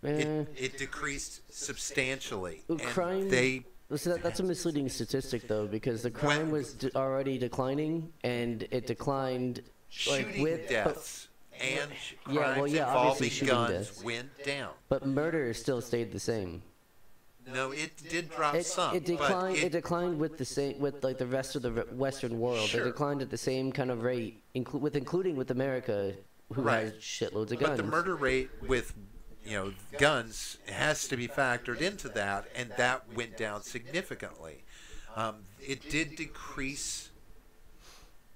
It decreased substantially. Crime. And That's a misleading statistic, though, because the crime was already declining, and it declined shooting deaths and crimes obviously involving shooting guns deaths went down. But murder still stayed the same. No, it did drop some. It declined. It declined with the rest of the Western world. Sure. It declined at the same kind of rate, including with America, who has shitloads of guns. But the murder rate with guns has to be factored into that, and that went down significantly. It did decrease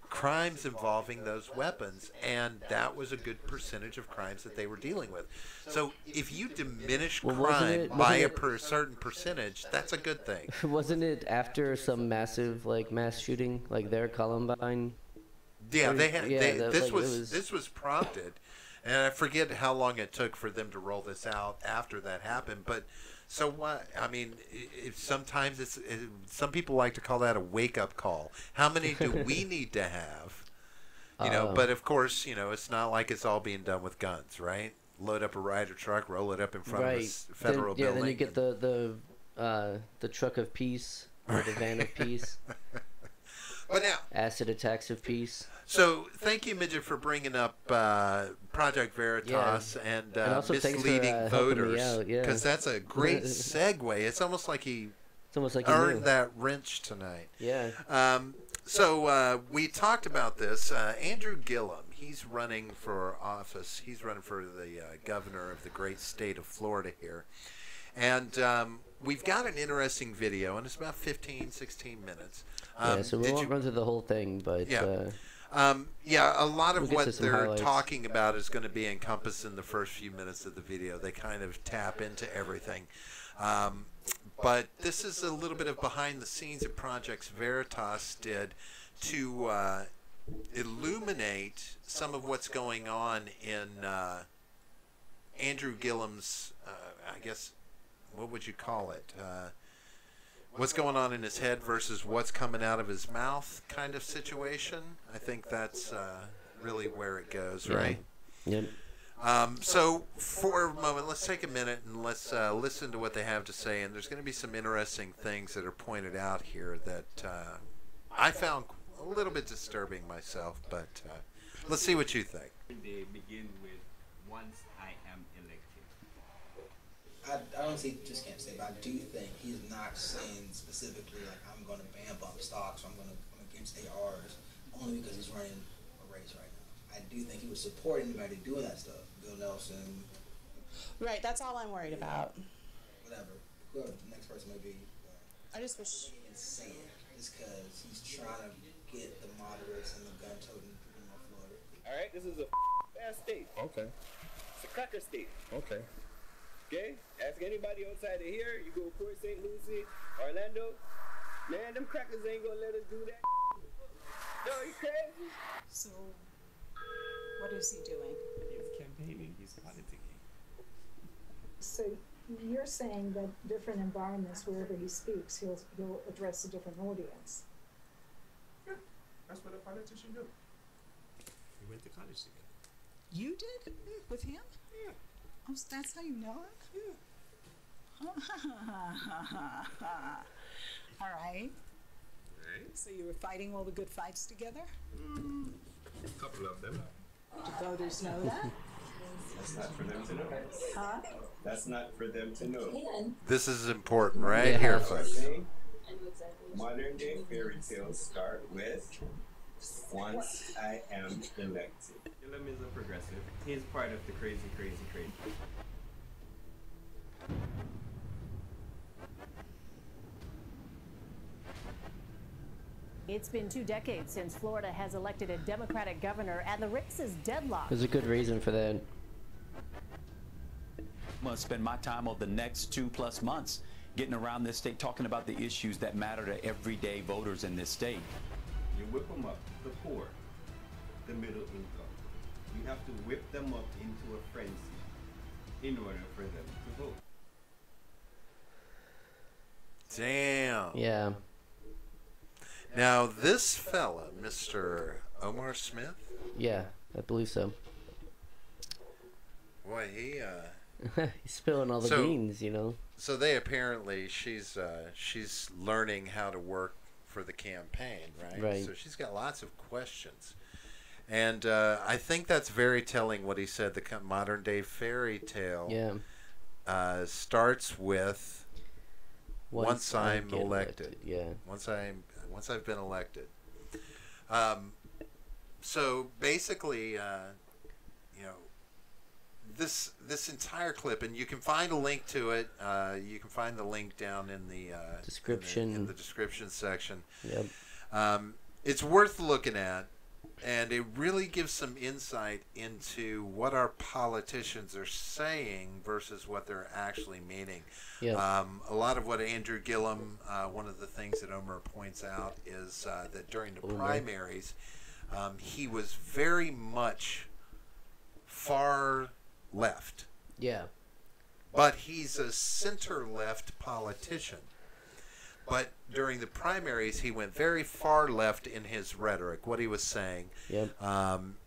crimes involving those weapons, and that was a good percentage of crimes that they were dealing with. So if you diminish crime by a certain percentage, that's a good thing. Wasn't it after some massive mass shooting, like their Columbine? Yeah, they had. This was prompted. And I forget how long it took for them to roll this out after that happened. But so what? I mean, sometimes some people like to call that a wake-up call. How many do we need to have? But of course, it's not like it's all being done with guns, right? Load up a Ryder truck, roll it up in front of a federal building. Then you get the truck of peace or the van of peace. But now, acid attacks of peace. So thank you, Midget, for bringing up Project Veritas and misleading voters, because that's a great segue. It's almost like he earned that wrench tonight. Yeah. So we talked about this. Andrew Gillum, he's running for office. He's running for the governor of the great state of Florida here. And we've got an interesting video, and it's about 15, 16 minutes. So we won't run through the whole thing, but... a lot of what they're talking about is going to be encompassed in the first few minutes of the video. They kind of tap into everything. But this is a little bit of behind the scenes that Project Veritas did to illuminate some of what's going on in Andrew Gillum's, I guess, what would you call it? What's going on in his head versus what's coming out of his mouth kind of situation. I think that's really where it goes, right? Yep. So for a moment, let's take a minute and let's listen to what they have to say. And there's going to be some interesting things that are pointed out here that I found a little bit disturbing myself, but let's see what you think. They begin with once I am elected. I honestly just can't say, but I do think he's not saying specifically like I'm going to ban bump stocks, or I'm against ARs, only because he's running a race right now. I do think he would support anybody doing that stuff. Bill Nelson. Right, that's all I'm worried about. Whatever, whoever the next person may be. I just wish. Insane, just because he's trying to get the moderates and the gun-toting people in Florida. All right, this is a ass state. Okay. It's a cracker state. Okay. Okay? Ask anybody outside of here. You go to Port St. Lucie, Orlando. Man, them crackers ain't gonna let us do that. No, you crazy? So, what is he doing? He's campaigning. He's politicking. So you're saying that different environments, wherever he speaks, he'll address a different audience. Yeah, that's what a politician do. We went to college together. You did? With him? Yeah. Oh, so that's how you know him? Yeah. All right. Right. So you were fighting all the good fights together? A couple of them. Do voters know that? That's not for them to know. Huh? That's not for them to know. This is important right here, folks. Modern day fairy tales start with once I am elected. Gillum is a progressive. He's part of the crazy. It's been 2 decades since Florida has elected a Democratic governor, and the race is deadlocked. There's a good reason for that. I'm going to spend my time over the next 2+ months getting around this state, talking about the issues that matter to everyday voters in this state. You whip them up, the poor, the middle income. You have to whip them up into a frenzy in order for them to vote. Damn. Yeah. Now this fella, Mr. Omar Smith. Yeah, I believe so. Boy, he he's spilling all the beans, you know. So they apparently she's learning how to work for the campaign, right? Right. So she's got lots of questions, and I think that's very telling what he said. The modern day fairy tale, starts with once I'm elected. Yeah. Once I've been elected. So basically, you know, this entire clip, and you can find a link to it. You can find the link down in the description in the description section. Yep. It's worth looking at, and it really gives some insight into what our politicians are saying versus what they're actually meaning. Yep. A lot of what Andrew Gillum, one of the things that Omar points out is that during the primaries, he was very much far left. Yeah. But he's a center-left politician. But during the primaries, he went very far left in his rhetoric, what he was saying,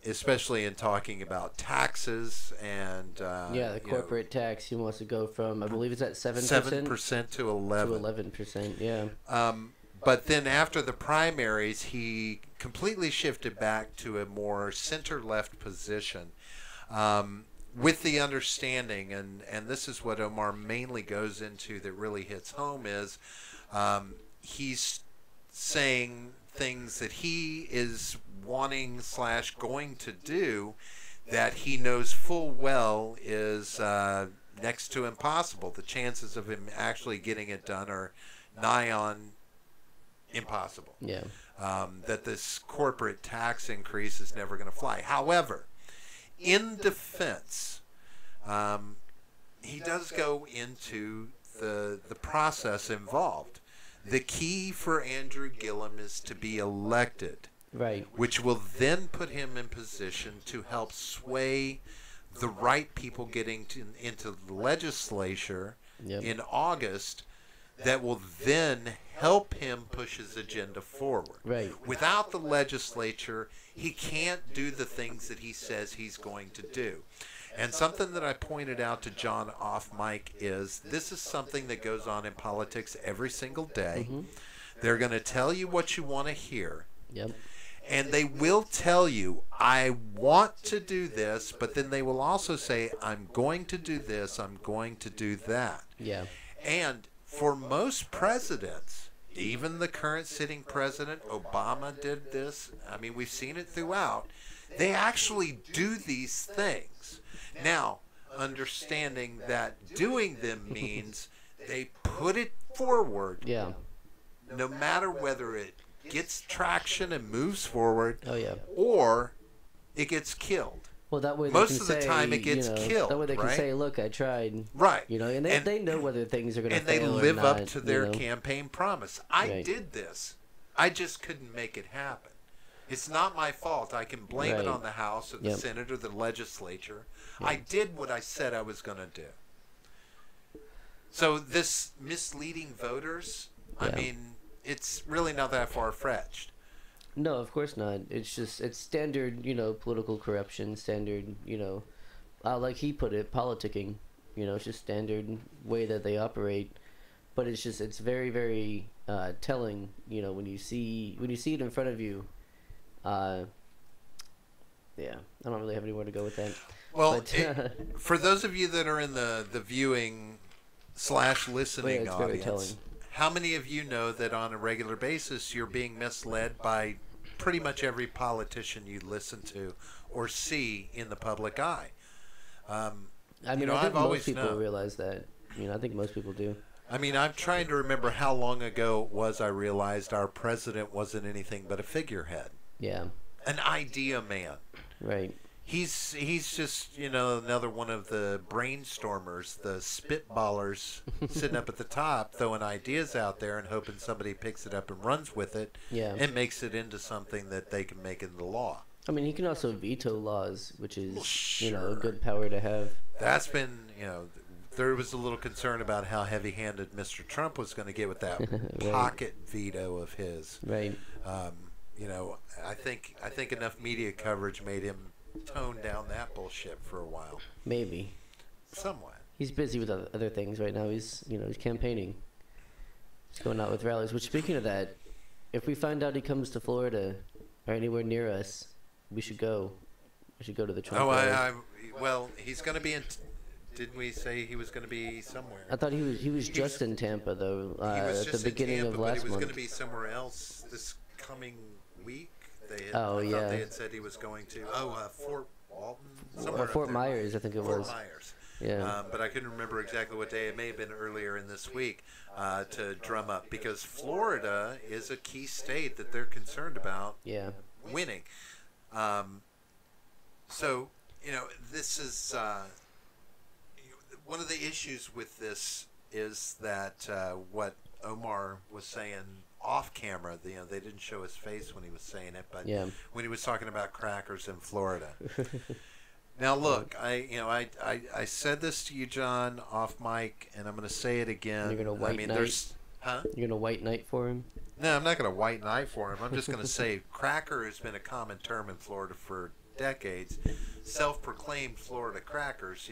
especially in talking about taxes and the corporate tax. He wants to go from, I believe it's at 7%. 7% to 11%. To 11%, yeah. But then after the primaries, he completely shifted back to a more center-left position. With the understanding, and this is what Omar mainly goes into that really hits home, is he's saying things that he is wanting / going to do that he knows full well is next to impossible. The chances of him actually getting it done are nigh on impossible. Yeah. That this corporate tax increase is never going to fly. However, in defense, he does go into the process involved. The key for Andrew Gillum is to be elected, right? Which will then put him in position to help sway the right people getting into the legislature in August. That will then help him push his agenda forward. Right. Without the legislature, he can't do the things that he says he's going to do. And something that I pointed out to John off mic is this is something that goes on in politics every single day. Mm-hmm. They're going to tell you what you want to hear. Yep. And they will tell you, I want to do this, but then they will also say, I'm going to do this, I'm going to do that. Yeah. And for most presidents, even the current sitting president, Obama did this. I mean, we've seen it throughout. They actually do these things. Now, understanding that doing them means they put it forward. Yeah. No matter whether it gets traction and moves forward, Oh yeah. or it gets killed. Well, that way Most they can of the say, time it gets killed. That way they can right? say, "Look, I tried." Right. You know, and they know whether things are going to and they fail live or not, up to their you know? campaign promise. I Right. did this. I just couldn't make it happen. It's not my fault. I can blame it Right. on the House or the Yep. Senate or the legislature. Yep. I did what I said I was going to do. So this misleading voters, I Yeah. mean, it's really not that far-fetched. No, of course not. It's just it's standard, political corruption, standard, like he put it, politicking. It's just standard way that they operate. But it's very, very telling. When you see it in front of you. Yeah, I don't really have anywhere to go with that. Well, but, for those of you that are in the viewing / listening it's very audience, telling. how many of you know that on a regular basis you're being misled by pretty much every politician you listen to or see in the public eye? I mean, I think I've always most people known. realize that. I think most people do. I mean, I'm trying to remember how long ago it was I realized our president wasn't anything but a figurehead. Yeah. An idea man. Right. He's just, another one of the brainstormers, the spitballers sitting up at the top, throwing ideas out there and hoping somebody picks it up and runs with it Yeah. and makes it into something that they can make into law. I mean, he can also veto laws, which is, a sure. good power to have. That's been, there was a little concern about how heavy-handed Mr. Trump was going to get with that Right. pocket veto of his. Right. I think enough media coverage made him tone down that bullshit for a while. Maybe. Somewhat. He's busy with other things right now. He's campaigning. He's going out with rallies. Which, speaking of that, if we find out he comes to Florida or anywhere near us, we should go. We should go to the Trump rally. Well, he's going to be in. Didn't we say he was going to be somewhere? I thought he was just in Tampa though. He was at just the beginning in Tampa, of last but he was month. going to be somewhere else this coming week. I Oh, yeah. thought they had said he was going to. Fort Walton, somewhere up Fort there. Myers, I think it Fort was. Myers. Yeah. But I couldn't remember exactly what day. It may have been earlier in this week to drum up, because Florida is a key state that they're concerned about Yeah. winning. So, this is one of the issues with this is that what Omar was saying off camera, they didn't show his face when he was saying it, but Yeah. when he was talking about crackers in Florida. Now look, I said this to you, John, off mic, and I'm going to say it again. You're gonna white knight? there's, huh? You're gonna white knight for him? No, I'm not going to white knight for him. I'm just going to say cracker has been a common term in Florida for decades. Self-proclaimed Florida crackers,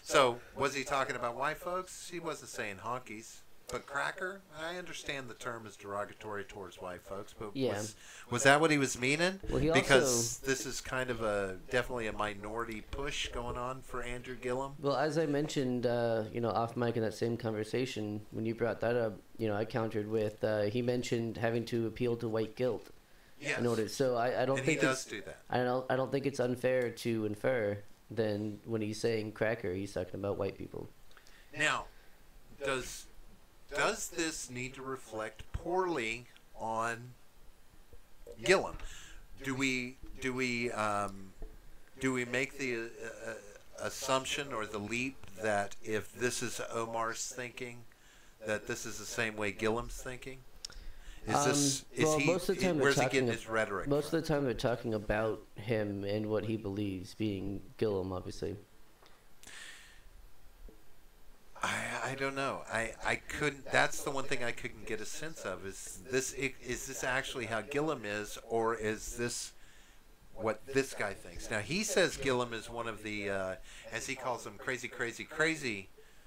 So was he talking about white folks? He wasn't saying honkies. But cracker, I understand the term is derogatory towards white folks, but Yeah. was that what he was meaning? Well, he because this is kind of definitely a minority push going on for Andrew Gillum. Well, as I mentioned, off mic in that same conversation, when you brought that up, I countered with he mentioned having to appeal to white guilt. Yes. In order, so I don't And think he does it's, do that. I don't think it's unfair to infer then when he's saying cracker, he's talking about white people. Now, does this need to reflect poorly on Gillum? Do we make the assumption or the leap that if this is Omar's thinking, that this is the same way Gillum's thinking? Most of the time where's he getting his rhetoric? Most of the time they're talking about him and what he believes, being Gillum, obviously. I don't know. I couldn't. That's the one thing I couldn't get a sense of. Is this actually how Gillum is, or is this what this guy thinks? Now he says Gillum is one of the, as he calls them, crazy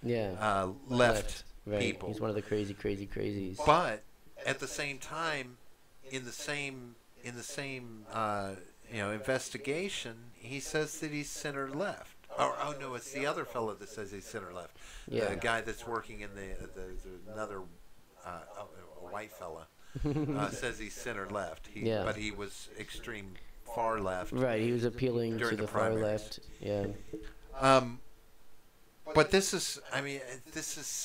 left right. people. He's one of the crazies. But at the same time, in the same in the same investigation, he says that he's center left. Oh no, it's the other fellow that says he's center left. Yeah. The guy that's working in there's another a white fella says he's center left. But he was extreme far left. Right, he was appealing to the far left. Yeah. But this is,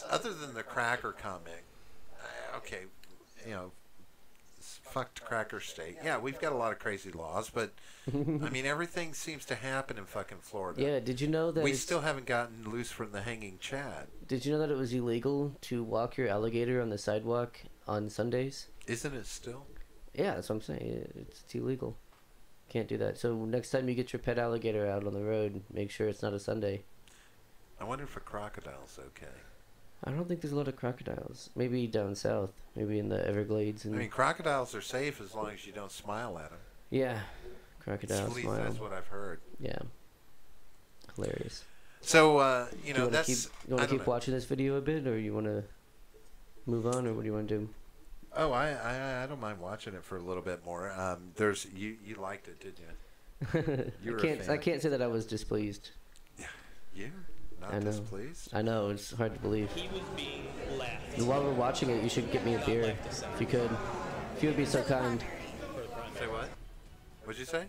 other than the cracker comment, okay, fucked cracker state. Yeah, we've got a lot of crazy laws, but everything seems to happen in fucking Florida. Yeah, did you know that we still haven't gotten loose from the hanging Chad? Did you know that it was illegal to walk your alligator on the sidewalk on Sundays? Isn't it still? Yeah, that's what I'm saying. It's illegal. Can't do that. So next time you get your pet alligator out on the road, make sure it's not a Sunday. I wonder if a crocodile's okay. I don't think there's a lot of crocodiles. Maybe down south. Maybe in the Everglades. And crocodiles are safe as long as you don't smile at them. Yeah. Crocodiles At least smile. that's what I've heard. Yeah. Hilarious. So, you want to keep watching this video a bit, or you want to move on, or what do you want to do? Oh, I don't mind watching it for a little bit more. You liked it, did you? I can't say that I was displeased. You? Not displeased? I know, it's hard to believe. He was being left. And while we're watching it, you should get me a beer, if you could. If you would be so kind. Say what? What'd you say?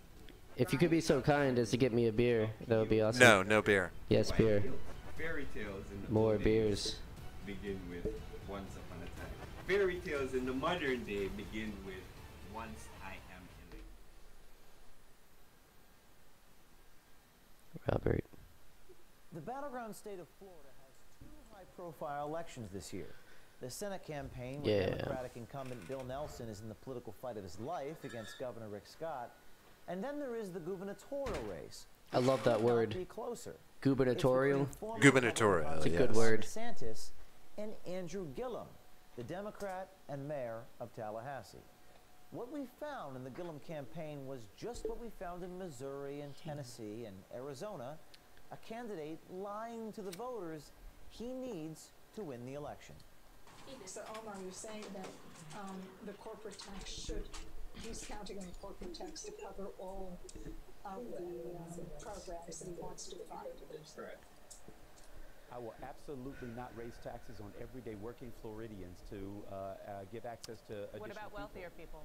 If you could be so kind as to get me a beer, that would be awesome. No beer. Yes, beer. Fairy tales in the More beers. begin with once upon a time. Fairy tales in the modern day begin with once I am elected. Robert. The battleground state of Florida has two high-profile elections this year. The Senate campaign, where Democratic incumbent Bill Nelson is in the political fight of his life against Governor Rick Scott. And then there is the gubernatorial race. I love that word. Be closer. Gubernatorial? Gubernatorial, It's a good word. DeSantis and Andrew Gillum, the Democrat and mayor of Tallahassee. What we found in the Gillum campaign was just what we found in Missouri and Tennessee and Arizona, a candidate lying to the voters he needs to win the election. So Omar, you're saying that the corporate tax he's counting on the corporate tax to cover all of the programs that he wants to fund. Correct. I will absolutely not raise taxes on everyday working Floridians to give access to additional What about wealthier people?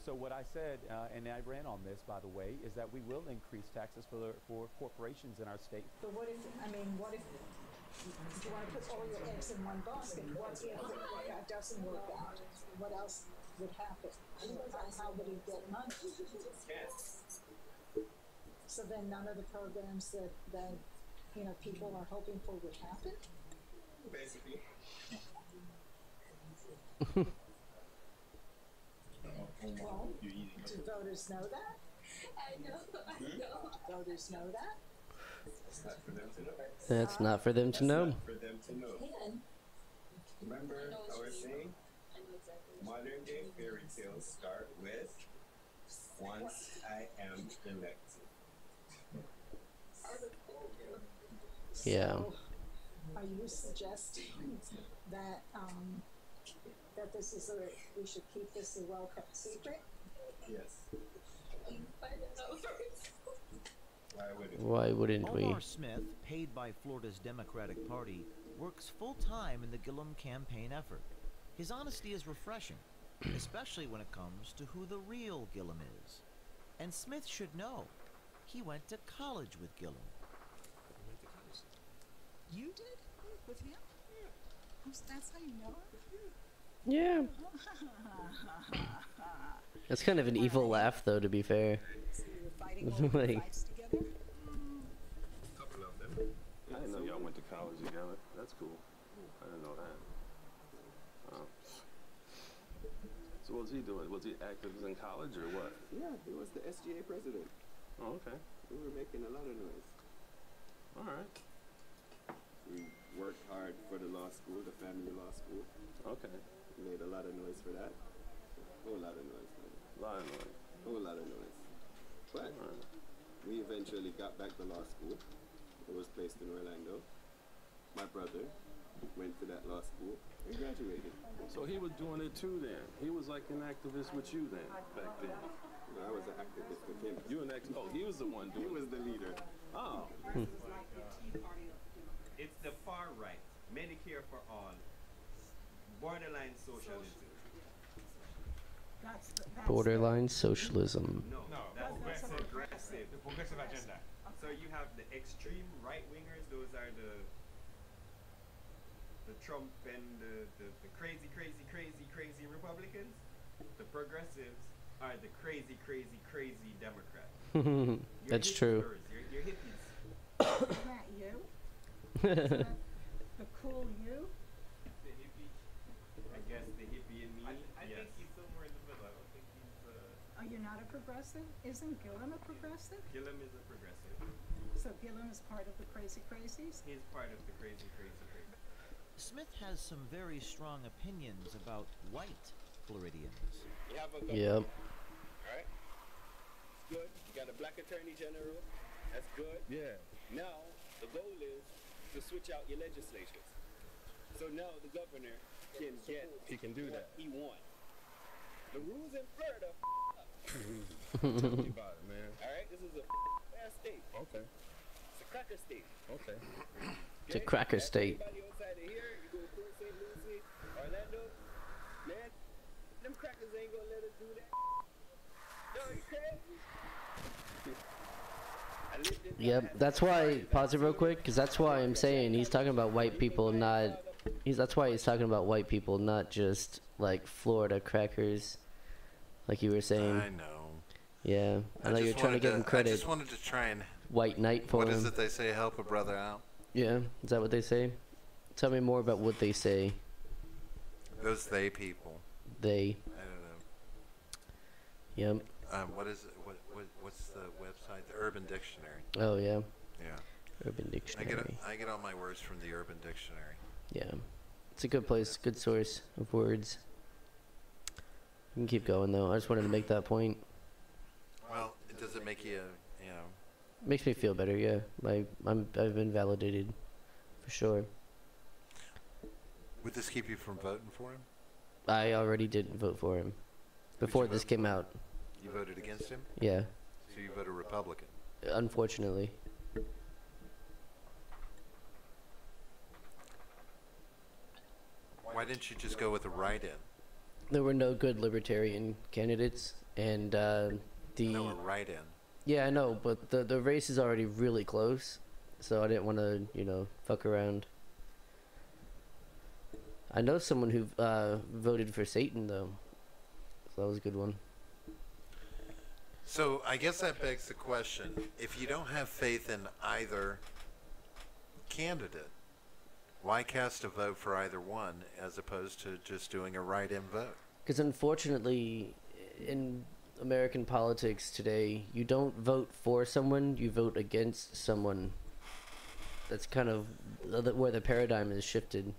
So what I said, and I ran on this, by the way, is that we will increase taxes for corporations in our state. But what if you want to put all your eggs in one basket? What if that doesn't work out? What else would happen? How would he get money? So then none of the programs that people are hoping for would happen? Basically. Well, do voters know that? I know. Voters know that? That's not for them to know. That's not for them to know. For them to know. Remember our saying? Modern day fairy tales start with once I am elected. Yeah. So, are you suggesting that that we should keep this a well-kept secret? Yes. Why wouldn't we? Omar Smith, paid by Florida's Democratic Party, works full-time in the Gillum campaign effort. His honesty is refreshing, especially when it comes to who the real Gillum is. And Smith should know. He went to college with Gillum. You did? With him? Yeah. That's how you know Yeah. him? That's kind of an evil laugh, though, to be fair. So you were fighting all the Like, fights together? Couple of them. I didn't know y'all went to college together. That's cool. I didn't know that. So what was he doing? Was he active in college or what? Yeah, he was the SGA president. Oh, okay. We were making a lot of noise. All right. We worked hard for the law school, the family law school. Okay. Made a lot of noise for that. A whole lot of noise. A lot of noise. Whole lot of noise. But we eventually got back to law school. It was placed in Orlando. My brother went to that law school and graduated. So he was doing it too then. He was like an activist with you then, back then. No, I was an activist with him. You an oh, he was the one doing He was the leader. Oh. It's the far right. Medicare for all. Borderline socialism. Borderline socialism. No, that's progressive. The progressive agenda. So you have the extreme right wingers. Those are the Trump and the crazy Republicans. The progressives are the crazy Democrats. That's true. You're hippies. Is that you? The cool you? The hippie. I guess the hippie in me. I think he's somewhere in the middle. I don't think he's. Are you not a progressive? Isn't Gillum a progressive? Gillum is a progressive. So Gillum is part of the crazy crazies? He's part of the crazy. Smith has some very strong opinions about white Floridians. You have a Yep. Alright? It's good. You got a black attorney general. That's good. Yeah. Now, the goal is to switch out your legislatures. So now the governor can get He can do what that. he wants. The rules in Florida up. Tell me about it, man. Alright? This is a fair state. Okay. It's a cracker state. Okay. It's a cracker state. Everybody outside of here, you go to Port St. Lucie, Orlando, man, them crackers ain't gonna let us do that. No, you crazy? Yep, that's why, pause it real quick, because that's why I'm saying he's talking about white people, not, that's why he's talking about white people, not just, like, Florida crackers, like you were saying. I know. Yeah, I know you're trying to give him credit. I just wanted to try and... White knight for him. What is it they say, help a brother out? Yeah, is that what they say? Tell me more about what they say. Those they people. They. I don't know. Yep. What is it? What's the website? The Urban Dictionary. Oh yeah. Yeah. Urban Dictionary. I get all my words from the Urban Dictionary. Yeah, it's a good place, good source of words. You can keep going though. I just wanted to make that point. Well, does it make you, Makes me feel better. Yeah, I've been validated, for sure. Would this keep you from voting for him? I already didn't vote for him before this came out. You voted against him? Yeah. So you voted Republican? Unfortunately. Why didn't you just go with a write-in? There were no good libertarian candidates, and No, a write-in. Yeah, I know, but the race is already really close, so I didn't want to, fuck around. I know someone who voted for Satan, though. So that was a good one. So I guess that begs the question, if you don't have faith in either candidate, why cast a vote for either one as opposed to just doing a write-in vote? Because unfortunately, in American politics today, you don't vote for someone, you vote against someone. That's kind of where the paradigm is shifted.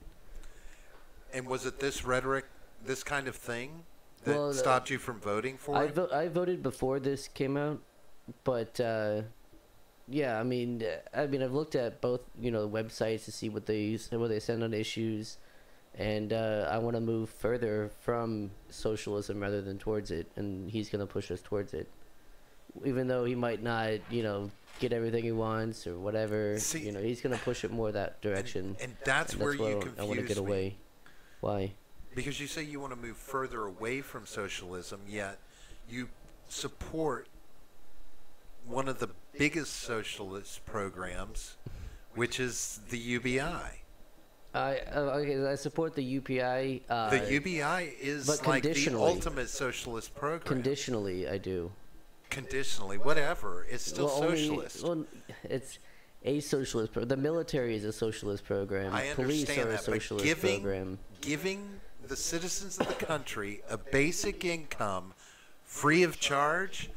And was it this rhetoric, this kind of thing, that stopped you from voting for it? I voted before this came out, but yeah, I mean, I've looked at both, websites to see what they send on issues, and I want to move further from socialism rather than towards it, and he's gonna push us towards it, even though he might not, get everything he wants or whatever. See, he's gonna push it more that direction. And that's where you confuse I want to get away. me. Why? Because you say you want to move further away from socialism, yet you support one of the biggest socialist programs, which is the UBI. I support the UPI. The UBI is like the ultimate socialist program. Conditionally, I do. Conditionally, whatever. It's still socialist. It's a socialist program. The military is a socialist program. I Police understand are that, a socialist but program. giving the citizens of the country a basic income free of charge,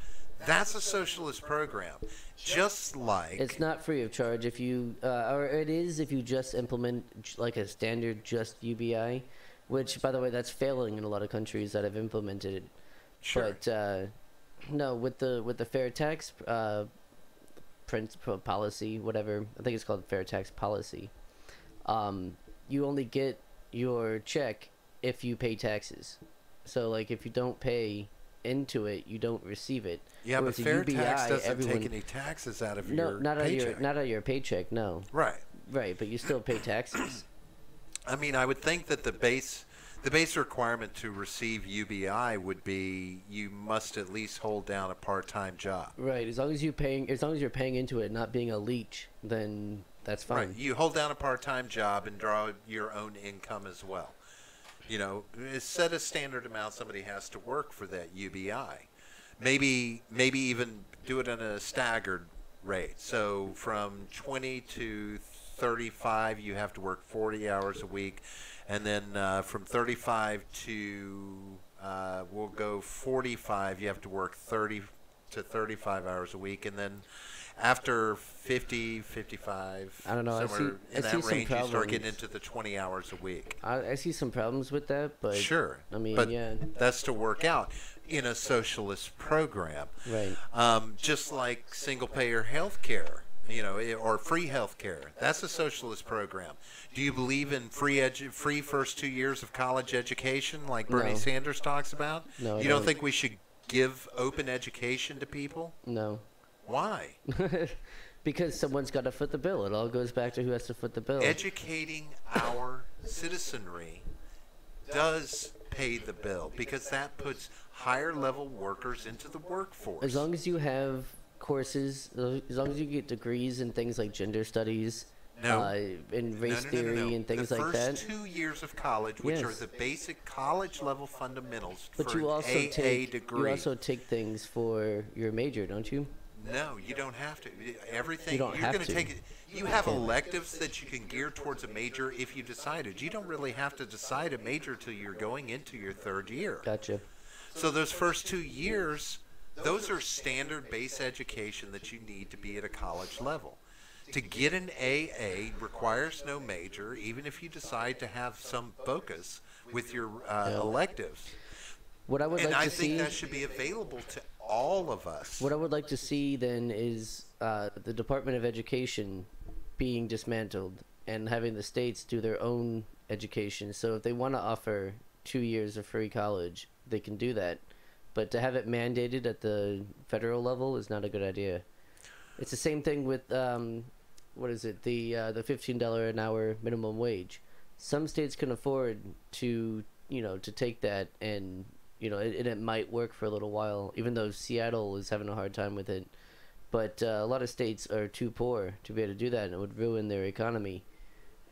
that's a socialist program. Just like... It's not free of charge if you... or it is if you just implement like a standard just UBI, which, by the way, that's failing in a lot of countries that have implemented it. Sure. But, no, with the fair tax policy, whatever, I think it's called fair tax policy, you only get your check if you pay taxes. So like if you don't pay into it, you don't receive it. Yeah, Whereas but a fair UBI, tax doesn't everyone, take any taxes out of no, your not out of paycheck. your not out of your paycheck. No. Right. Right, but you still pay taxes. I mean, I would think that the base requirement to receive UBI would be you must at least hold down a part-time job. Right, as long as you're paying into it, not being a leech, then that's fine. Right, you hold down a part-time job and draw your own income as well. You know, set a standard amount somebody has to work for that UBI. Maybe even do it on a staggered rate. So from 20 to 35, you have to work 40 hours a week. And then from 35 to, we'll go 45, you have to work 30 to 35 hours a week. And then after 50, 55, I don't know. somewhere in that range, you start getting into the 20 hours a week. I see some problems with that, but sure. I mean, but yeah, that's to work out in a socialist program, right? Just like single-payer health care, you know, or free health care. That's a socialist program. Do you believe in free first 2 years of college education, like Bernie Sanders talks about? No. You don't think we should give open education to people? No. Why? Because someone's got to foot the bill. It all goes back to who has to foot the bill. Educating our citizenry does pay the bill because that puts higher level workers into the workforce. As long as you have courses, as long as you get degrees in things like gender studies, in race theory and things like that. The first 2 years of college, which are the basic college level fundamentals but for you also an AA degree. You also take things for your major, don't you? No, you don't have to. Everything You don't you're have going to to. take it. You have electives that you can gear towards a major if you decided. You don't really have to decide a major till you're going into your third year. Gotcha. So those first 2 years, those are standard base education that you need to be at a college level. To get an AA requires no major, even if you decide to have some focus with your electives. What I would like to see, think that should be available to all of us. What I would like to see then is the Department of Education being dismantled and having the states do their own education. So if they want to offer 2 years of free college, they can do that. But to have it mandated at the federal level is not a good idea. It's the same thing with what is it? The $15 an hour minimum wage. Some states can afford to to take that, and it might work for a little while, even though Seattle is having a hard time with it. But a lot of states are too poor to be able to do that, and it would ruin their economy.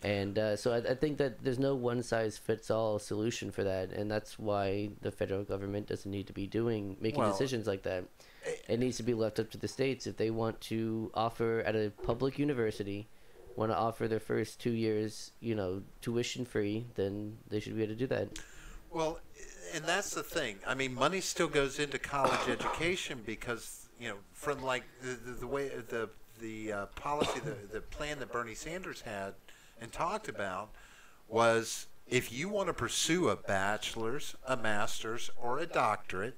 And so I think that there's no one-size-fits-all solution for that, and that's why the federal government doesn't need to be making decisions like that. It needs to be left up to the states. If they want to offer at a public university, want to offer their first 2 years, tuition-free, then they should be able to do that. Well, and that's the thing. I mean, money still goes into college education because, from like the way the policy, the plan that Bernie Sanders had and talked about was if you want to pursue a bachelor's, a master's, or a doctorate,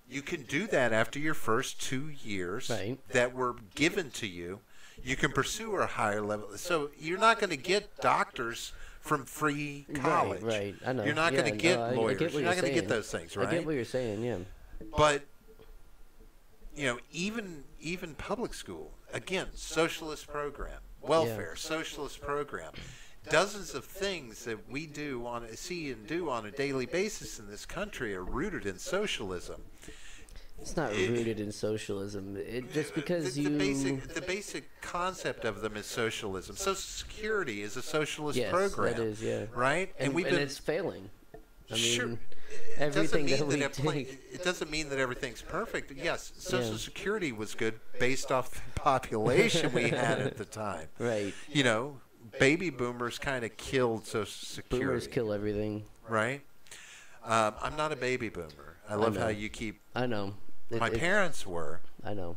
you can do that after your first 2 years that were given to you. You can pursue a higher level. So you're not going to get doctors from free college. Right. I know. You're not going to get lawyers. You're not going to get those things, right? I get what you're saying, yeah. But even public school, again, socialist program, welfare, socialist program, dozens of things that we see and do on a daily basis in this country are rooted in socialism. It's not rooted in socialism. Just because the basic concept of them is socialism. Social Security is a socialist program. Yes, that is, yeah. Right? And it's failing. I mean, sure. everything that we it doesn't mean that everything's perfect. Yes, Social Security was good based off the population we had at the time. Right. Baby boomers kind of killed Social Security. Boomers kill everything. Right? I'm not a baby boomer. I love how you keep... I know. My parents were. I know.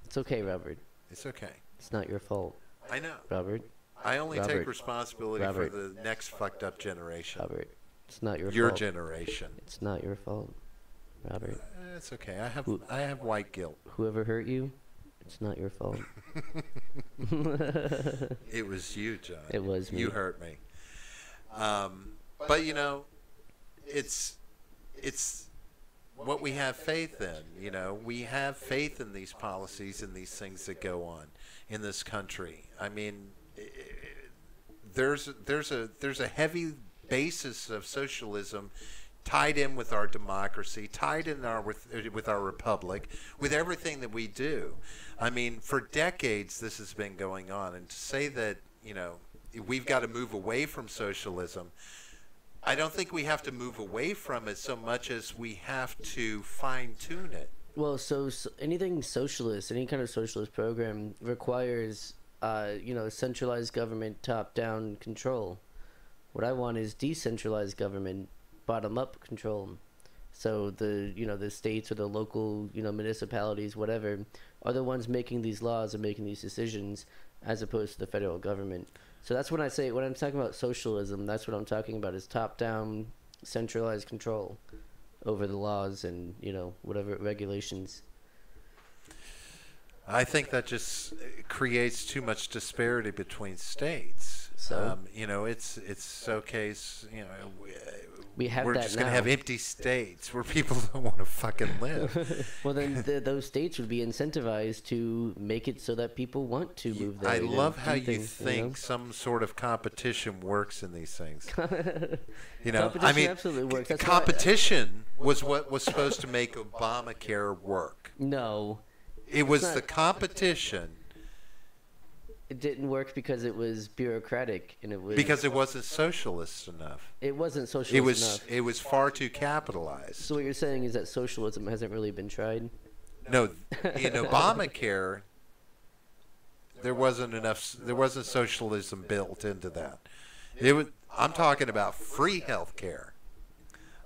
It's okay, Robert. It's okay. It's not your fault. I know. Robert. I only take responsibility for the next fucked up generation. Robert. It's not your fault. Your generation. It's not your fault, Robert. It's okay. I have white guilt. Whoever hurt you, It's not your fault. It was you, John. It was me. You hurt me. But you know, it's what we have faith in. You know, we have faith in these policies and these things that go on in this country. I mean, there's a heavy basis of socialism tied in with our democracy, tied in with our republic, with everything that we do. I mean, for decades this has been going on, and to say that, you know, we've got to move away from socialism, I don't think we have to move away from it so much as we have to fine-tune it. Well, so anything socialist, any kind of socialist program requires, you know, centralized government, top-down control. What I want is decentralized government, bottom-up control. So the, you know, the states or the local, you know, municipalities, whatever, are the ones making these laws and making these decisions, as opposed to the federal government. So that's when I say, when I'm talking about socialism, that's what I'm talking about, is top-down, centralized control over the laws and, you know, whatever regulations. I think that just creates too much disparity between states. So you know, it's okay. You know, we're that just going to now. have empty states where people don't want to fucking live. Well, then those states would be incentivized to make it so that people want to move there. I love how do you things, think know? some sort of competition works in these things. You know, Competition I mean, absolutely works. That's competition was what was supposed to make Obamacare work. No. It was not. the competition. It didn't work because it was bureaucratic and it was Because it wasn't socialist enough. It wasn't socialist enough. It was far too capitalized. So what you're saying is that socialism hasn't really been tried? No, in Obamacare, there wasn't socialism built into that. I'm talking about free health care.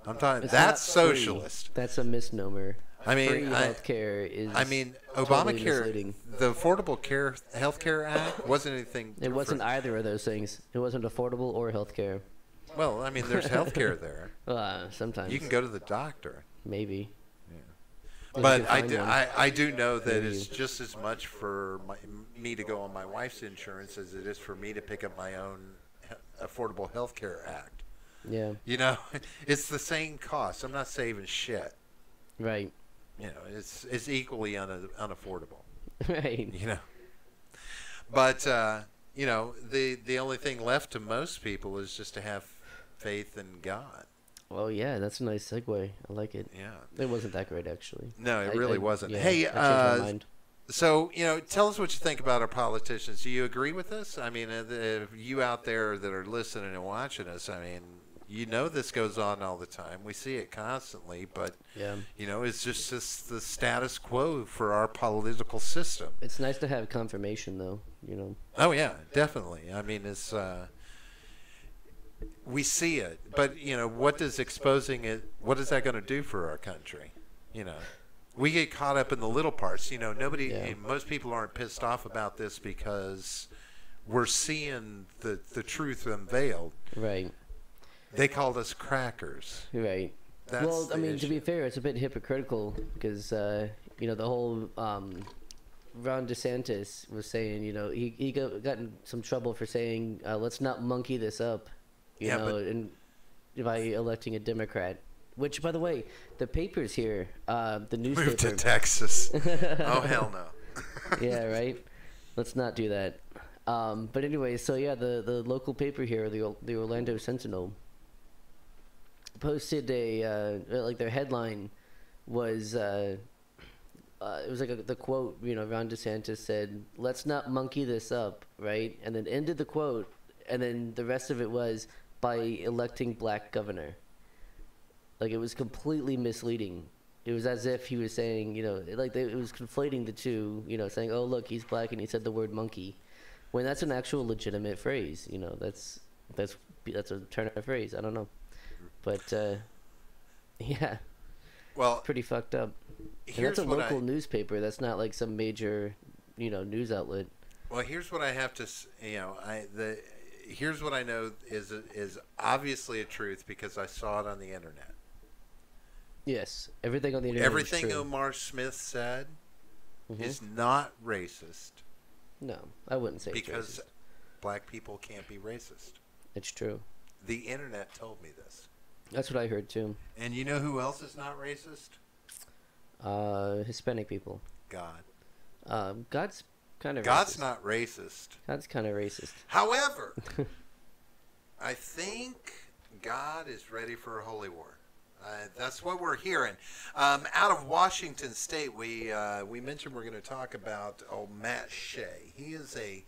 That's socialist. That's a misnomer. I mean, free healthcare is. I mean, totally Obamacare, misleading. the Affordable Health Care Act wasn't anything. It wasn't either of those things. It wasn't affordable or healthcare. Well, I mean, there's health care there. Sometimes you can go to the doctor. Maybe. Yeah. But I do know that it's just as much for me to go on my wife's insurance as it is for me to pick up my own Affordable Health Care Act. Yeah. You know, it's the same cost. I'm not saving shit. Right. You know, it's equally unaffordable. Right. You know. But you know, the only thing left to most people is just to have faith in God. Well, yeah, that's a nice segue. I like it. Yeah. It wasn't that great, actually. No, it really wasn't. Yeah, hey, I changed my mind. So, you know, tell us what you think about our politicians. Do you agree with us? I mean, you out there that are listening and watching us, I mean, you know this goes on all the time. We see it constantly, but, yeah, you know, it's just the status quo for our political system. It's nice to have confirmation, though, you know. Oh, yeah, definitely. I mean, it's we see it, but, you know, what is exposing it, what is that going to do for our country? You know, we get caught up in the little parts. You know, most people aren't pissed off about this because we're seeing the truth unveiled. Right. They called us crackers. Right. That's well, I mean, issue. to be fair, it's a bit hypocritical because, you know, the whole Ron DeSantis was saying, you know, he got in some trouble for saying, let's not monkey this up, you know, and by electing a Democrat. Which, by the way, the papers here, the newspaper. Move to Texas. Oh, hell no. Yeah, right? Let's not do that. But anyway, so yeah, the local paper here, the Orlando Sentinel, posted like their headline was it was like the quote, you know, Ron DeSantis said, "Let's not monkey this up," right? And then ended the quote, and then the rest of it was by electing black governor. Like, it was completely misleading. It was as if he was saying, you know, like it was conflating the two, you know, saying, "Oh, look, he's black," and he said the word monkey, when that's an actual legitimate phrase. You know, that's a turn of phrase. I don't know. But, yeah. Well, it's pretty fucked up. And that's a local newspaper. That's not like some major, you know, news outlet. Well, here's what I have to, you know, here's what I know is obviously a truth because I saw it on the internet. Yes, everything on the internet. Everything is true. Omar Smith said is not racist. No, I wouldn't say because it's racist. Black people can't be racist. It's true. The internet told me this. That's what I heard too. And you know who else is not racist? Hispanic people. God. God's kind of God's racist. not racist. God's kind of racist. However, I think God is ready for a holy war. That's what we're hearing. Out of Washington State, we mentioned we're going to talk about Matt Shea. He is a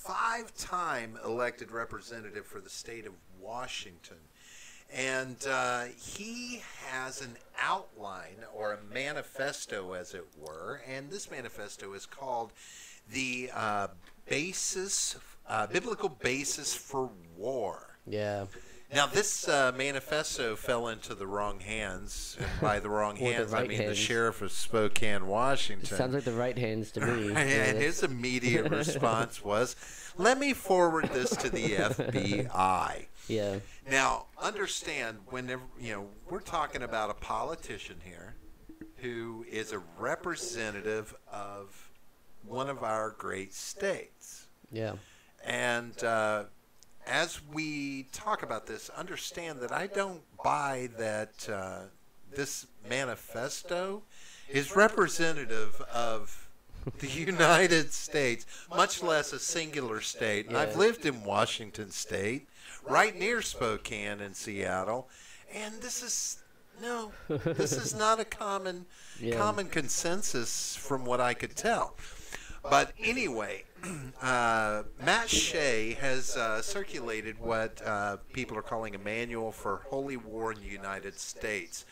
5-time elected representative for the state of Washington. And he has an outline or a manifesto, as it were. And this manifesto is called the Biblical Basis for War. Yeah. Now, this manifesto fell into the wrong hands. And by the wrong hands, I mean the sheriff of Spokane, Washington. It sounds like the right hands to me. And his immediate response was, let me forward this to the FBI. Yeah. Now, understand, whenever we're talking about a politician here who is a representative of one of our great states. Yeah. And as we talk about this, understand that I don't buy that this manifesto is representative of the United States, much less a singular state. Yeah. I've lived in Washington State, right near Spokane in Seattle, and this is not a common consensus from what I could tell. But anyway, Matt Shea has circulated what people are calling a manual for holy war in the United States.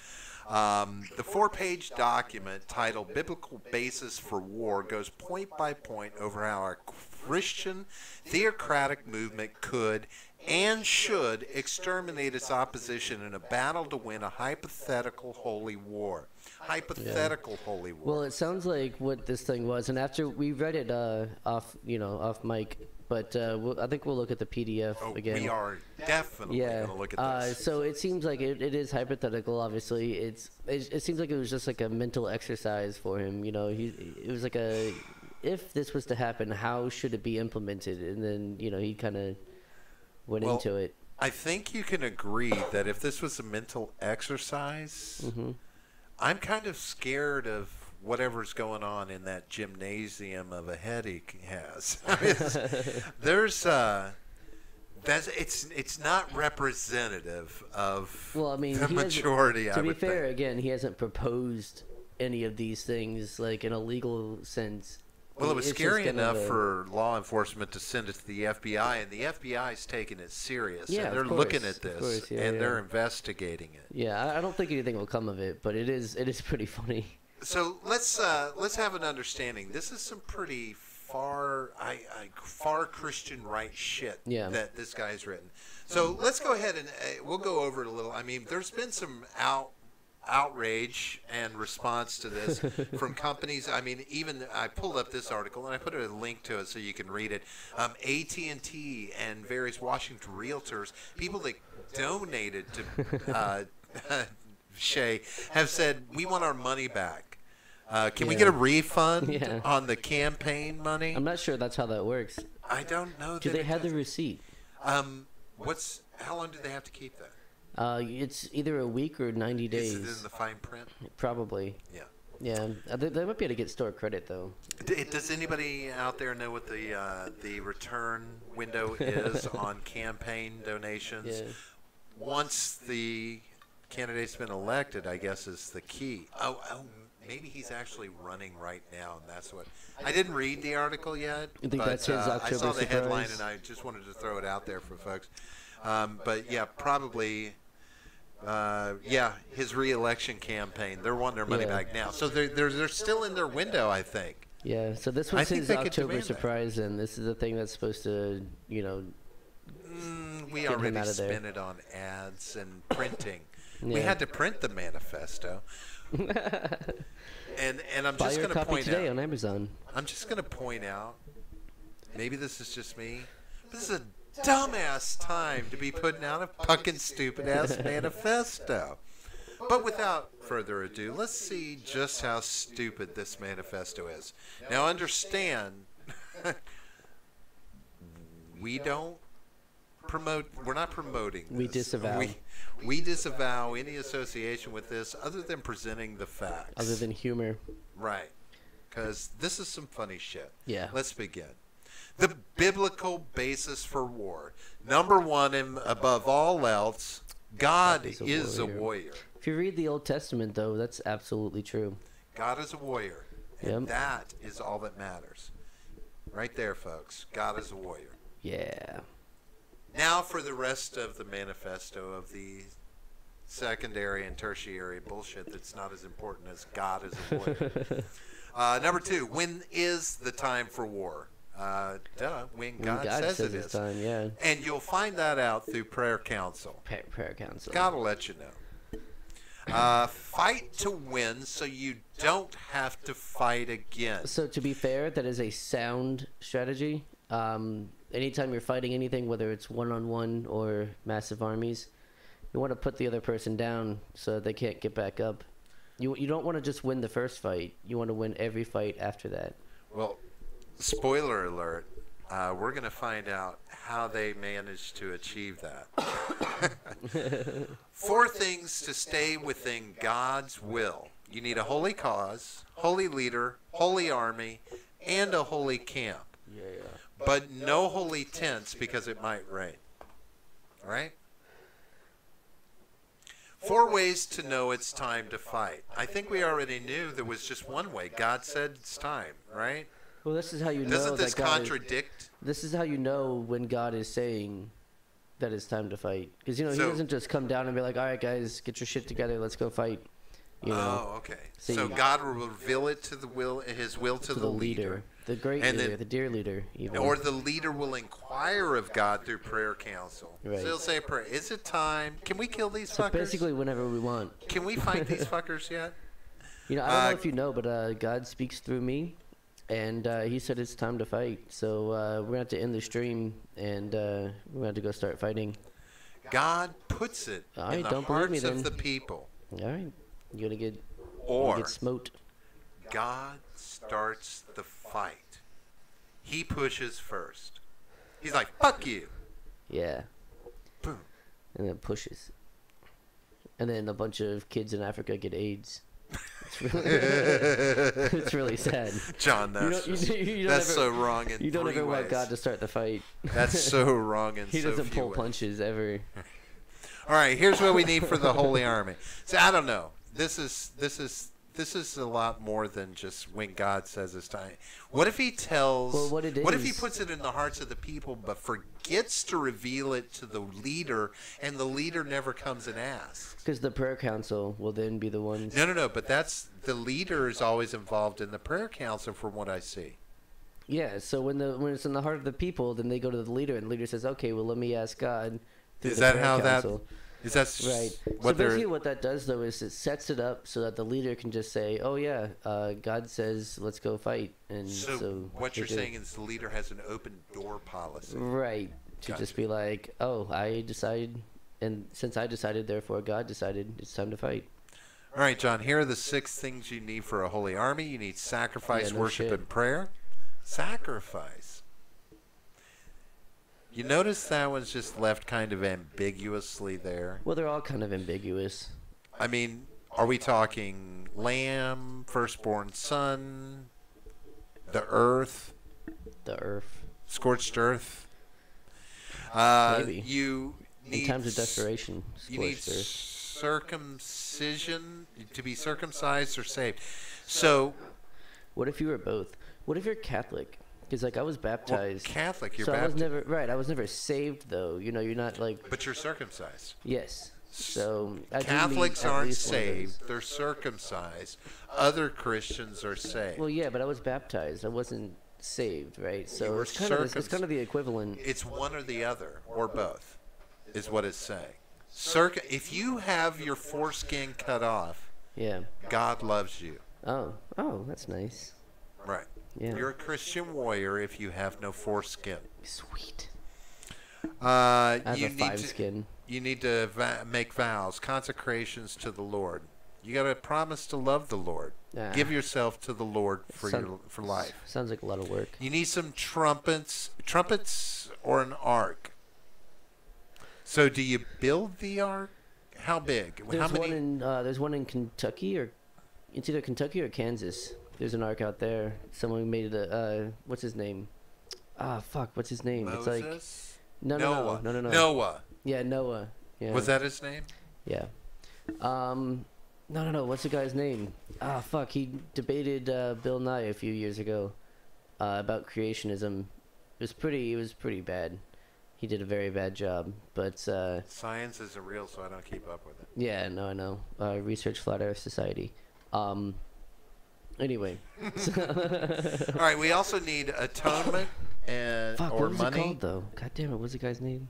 The 4-page document titled Biblical Basis for War goes point by point over how our Christian theocratic movement could and should exterminate its opposition in a battle to win a hypothetical holy war. Hypothetical holy war. Well, it sounds like what this thing was, and after we read it off mic, but I think we'll look at the PDF again. We are definitely going to look at this. So it seems like it is hypothetical. Obviously, it seems like it was just like a mental exercise for him. It was like if this was to happen, how should it be implemented? And then he kind of went into it. I think you can agree that if this was a mental exercise, I'm kind of scared of whatever's going on in that gymnasium of a head he has. I mean, it's not representative of the majority. To be fair, again, he hasn't proposed any of these things like in a legal sense. Well, it was scary enough for law enforcement to send it to the FBI, and the FBI's taking it serious. Yeah, and they're looking at this, and they're investigating it. Yeah, I don't think anything will come of it, but it is pretty funny. So let's have an understanding. This is some pretty far Christian right shit that this guy's written. So let's go ahead and we'll go over it a little. I mean, there's been some outrage and response to this from companies. I mean, even I pulled up this article and I put a link to it so you can read it. AT&T and various Washington realtors, people that donated to Shea, have said, we want our money back. Can we get a refund on the campaign money? I'm not sure that's how that works. I don't know. Do they have the receipt? How long do they have to keep that? It's either a week or 90 days. Is it in the fine print? Probably. Yeah. Yeah. They might be able to get store credit though. Does anybody out there know what the return window is on campaign donations? Yeah. Once the candidate's been elected, I guess is the key. Oh, maybe he's actually running right now, and that's what. I didn't read the article yet, You think but that's his October I saw the headline, surprise? and I just wanted to throw it out there for folks. But yeah, probably. His re-election campaign. They're wanting their money back now, so they're still in their window, I think. Yeah. So this was his October surprise, and this is the thing that's supposed to, we get already him out of there. spent it on ads and printing. We Yeah. had to print the manifesto. and I'm Buy just your going to copy point today out. on Amazon. I'm just going to point out. Maybe this is just me. This is a dumbass time to be putting out a fucking stupid ass manifesto. But without further ado, let's see just how stupid this manifesto is. Now understand, we're not promoting this. We disavow. We disavow any association with this other than presenting the facts. Other than humor. Right. Because this is some funny shit. Yeah. Let's begin. The biblical basis for war. Number one, and above all else, God is a warrior. If you read the Old Testament, though, that's absolutely true. God is a warrior. And that is all that matters. Right there, folks. God is a warrior. Yeah. Now for the rest of the manifesto of the secondary and tertiary bullshit that's not as important as God is a warrior. Number two, when is the time for war? When God says it is. Time, yeah. And you'll find that out through prayer council. Prayer council. God will let you know. Fight to win so you don't have to fight again. So to be fair, that is a sound strategy. Anytime you're fighting anything, whether it's one-on-one or massive armies, you want to put the other person down so they can't get back up. You don't want to just win the first fight. You want to win every fight after that. Well, spoiler alert, we're going to find out how they managed to achieve that. 4 things to stay within God's will. You need a holy cause, holy leader, holy army, and a holy camp. Yeah. But no holy tents because it might rain. All right? 4 ways to know it's time to fight. I think we already knew there was just one way. God said it's time, right? Well, this is how you know. Doesn't this that God contradict? This is how you know when God is saying that it's time to fight. Because, He doesn't just come down and be like, all right, guys, get your shit together. Let's go fight. Oh, okay. So God will reveal it to His will to the leader. The great leader, the dear leader. Even. Or the leader will inquire of God through prayer council. Right. So he'll say a prayer. Is it time? Can we kill these so fuckers? Basically, whenever we want. Can we fight these fuckers yet? I don't know if you know, but God speaks through me. And He said it's time to fight. So we're going to have to end the stream. And we're going to have to go start fighting. God puts it in the hearts of the people. All right. You're going to get smote. God starts the fight. He pushes first. He's like, fuck you. Yeah. Boom. And then pushes. And then a bunch of kids in Africa get AIDS. It's really sad. John, that's so wrong in 3 ways. You don't ever want God to start the fight. That's so wrong in He so doesn't few pull ways. punches ever. All right, here's what we need for the Holy Army. So I don't know. This is a lot more than just when God says it's time. What if He tells? Well, what if He puts it in the hearts of the people, but forgets to reveal it to the leader, and the leader never comes and asks? Because the prayer council will then be the ones. No. But that's the leader is always involved in the prayer council, from what I see. Yeah. So when it's in the heart of the people, then they go to the leader, and the leader says, "Okay, well, let me ask God." Is that how council. Is that right? So basically, what that does, though, is it sets it up so that the leader can just say, "Oh yeah, God says let's go fight." And so what you're saying is the leader has an open door policy, right? To just be like, "Oh, I decide, and since I decided, therefore God decided, it's time to fight." All right, John. Here are the 6 things you need for a holy army. You need sacrifice, worship, and prayer. Sacrifice. You notice that one's just left kind of ambiguously there. Well, they're all kind of ambiguous. I mean, are we talking lamb, firstborn son, the earth? The earth. Scorched earth? Maybe. You need, in times of desperation, you need circumcision to be circumcised or saved. So, what if you were both? What if you're Catholic? Because I was baptized. Well, Catholic, you're baptized. baptized. I was never saved though. You're not like. But you're circumcised. Yes. So Catholics aren't saved; they're circumcised. Other Christians are saved. Well, yeah, but I was baptized. I wasn't saved, right? So it's kind of the equivalent. It's one or the other, or both, is what it's saying. If you have your foreskin cut off, yeah, God loves you. Oh, that's nice. Right. Yeah. You're a Christian warrior if you have no foreskin. Sweet. I have a 5 skin. you need to make vows, consecrations to the Lord. You got to promise to love the Lord. Give yourself to the Lord for life. Sounds like a lot of work. You need some trumpets or an ark. So do you build the ark? How big? There's How many? there's one in Kentucky, or it's either Kentucky or Kansas. There's an ark out there. Someone made a what's his name? Fuck, what's his name? Moses? It's like Noah. No. Noah. Yeah, Noah. Yeah. Was that his name? Yeah. No. What's the guy's name? Fuck. He debated Bill Nye a few years ago about creationism. It was pretty bad. He did a very bad job. But Science isn't real, so I don't keep up with it. yeah, no, I know. Research Flat Earth Society. Anyway. All right. We also need atonement and Fuck, or what was money. it called though? God damn it! What's the guy's name?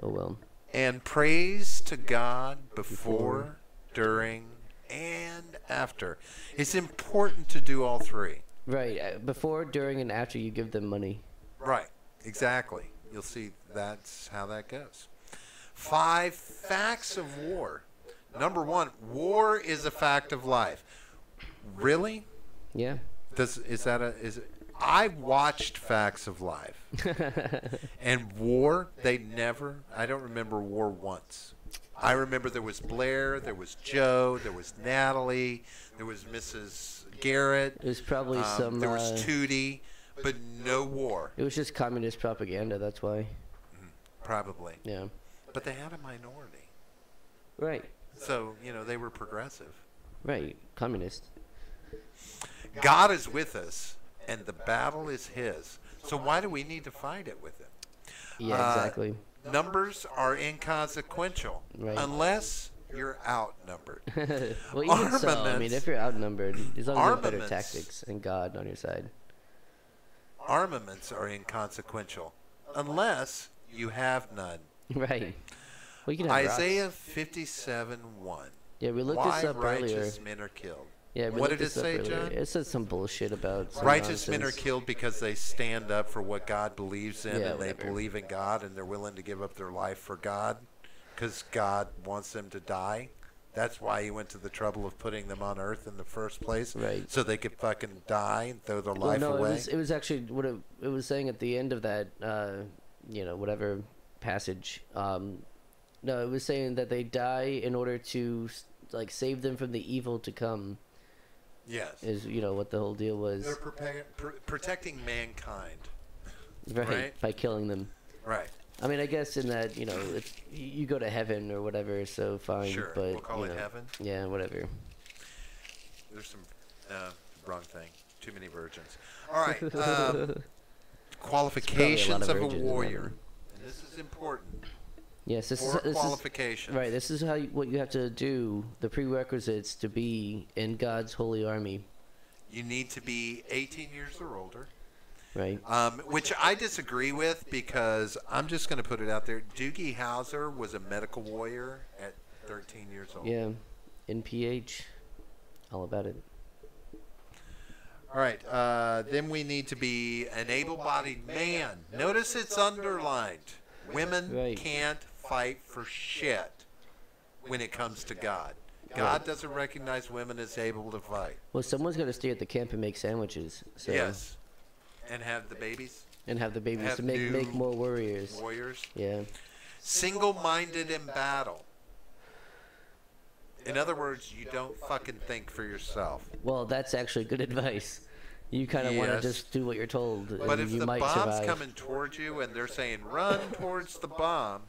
Oh well. And praise to God before, during, and after. It's important to do all three. Right. Before, during, and after you give them money. Right. Exactly. You'll see that's how that goes. 5 facts of war. Number 1, war is a fact of life. Really? Yeah. I watched Facts of Life. And war, I don't remember war once. I remember there was Blair, there was Joe, there was Natalie, there was Mrs. Garrett. It was probably there was Tootie, but no war. It was just communist propaganda, that's why. Probably. Yeah. But they had a minority. Right. So, they were progressive. Right. Communist. God is with us, and the battle is his. So why do we need to fight it with him? Yeah, exactly. Numbers are inconsequential unless you're outnumbered. Well, even so, I mean, if you're outnumbered, as long as you have better tactics and God on your side. Armaments are inconsequential unless you have none. Right. Well, you can have Isaiah rocks. 57:1. Yeah, we looked this up earlier. Righteous men are killed. Yeah, what did it say, John? It said some bullshit about some righteous nonsense. men are killed because they stand up for what God believes in, Yeah, and they whatever. believe in God, and they're willing to give up their life for God because God wants them to die. That's why he went to the trouble of putting them on earth in the first place, right? So they could fucking die and throw their life away. It was actually what it was saying at the end of that, whatever passage. No, it was saying that they die in order to save them from the evil to come. Yes. Is what the whole deal was. They're protecting mankind. Right. By killing them. Right. I mean, I guess in that, it's, you go to heaven or whatever, so fine. Sure. But, We'll call it heaven. Yeah, whatever. There's some wrong thing. Too many virgins. All right. Qualifications of a warrior. And this is important. Yes, this Four is qualifications. Right. This is what you have to do. The prerequisites to be in God's holy army. You need to be 18 years or older. Right. Which I disagree with because I'm just going to put it out there. Doogie Howser was a medical warrior at 13 years old. Yeah. NPH. All about it. All right. Then we need to be an able-bodied man. Notice it's underlined. Women can't fight for shit when it comes to God. God doesn't recognize women as able to fight. Well, someone's got to stay at the camp and make sandwiches. So. Yes. And have the babies. And have the babies to make more warriors. Warriors. Yeah. Single-minded in battle. In other words, you don't fucking think for yourself. Well, that's actually good advice. You kind of want to just do what you're told. But and if you the might bomb's survive. coming towards you and they're saying run towards the bomb,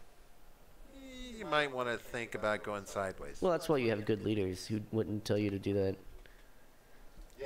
you might want to think about going sideways. Well, that's why you have good leaders who wouldn't tell you to do that.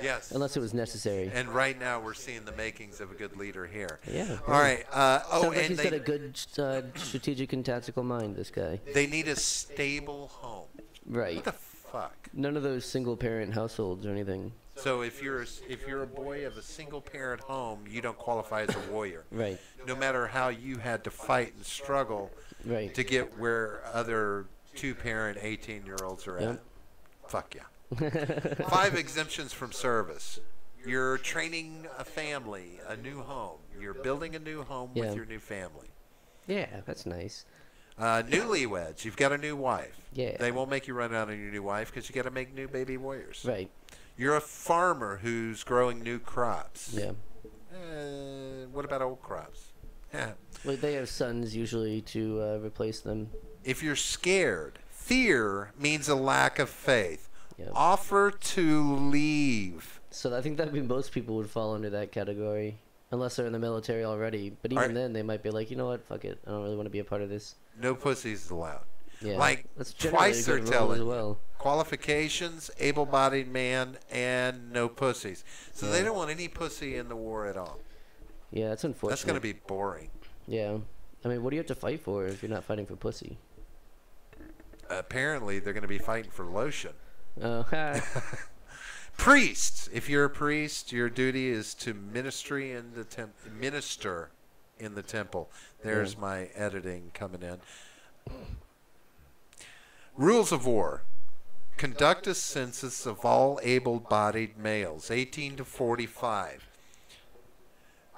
Yes. Unless it was necessary. And right now we're seeing the makings of a good leader here. Yeah. All right. Sounds like he's got a good strategic and tactical mind, this guy. They need a stable home. Right. What the fuck? None of those single-parent households or anything. So if you're a boy of a single-parent home, you don't qualify as a warrior. Right. No matter how you had to fight and struggle to get where other two-parent 18-year-olds are at. Fuck yeah. 5 exemptions from service. You're training a family, a new home. You're building a new home with your new family. Yeah, that's nice. Newlyweds, you've got a new wife. Yeah. They won't make you run out on your new wife because you got to make new baby warriors. Right. You're a farmer who's growing new crops. Yeah. What about old crops? Yeah. Well, they have sons usually to replace them. If you're scared, fear means a lack of faith. Yep. Offer to leave. So I think that most people would fall under that category, unless they're in the military already. But even then, they might be like, you know what, fuck it, I don't really want to be a part of this. No pussies allowed. Yeah. Like That's generally twice a they're good rule telling as well. qualifications, able-bodied man, and no pussies. So Yeah. they don't want any pussy in the war at all. Yeah, that's unfortunate. That's going to be boring. Yeah. I mean, what do you have to fight for if you're not fighting for pussy? Apparently, they're going to be fighting for lotion. Oh, Priests. If you're a priest, your duty is to minister in the temple. There's Yeah. my editing coming in. Rules of war. Conduct a census of all able-bodied males, 18 to 45.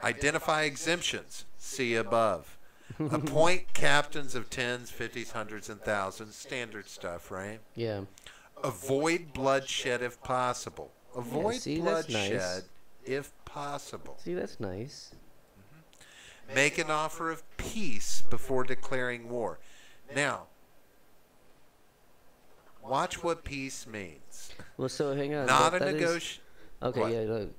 Identify exemptions. See above. Appoint captains of tens, 50s, hundreds, and thousands. Standard stuff, right? Yeah. Avoid bloodshed if possible. Avoid see, that's nice. bloodshed if possible. See, that's nice. Make an offer of peace before declaring war. Now, watch what peace means. Well, so hang on. Not a that is- negotiation. Okay, What? yeah. Look,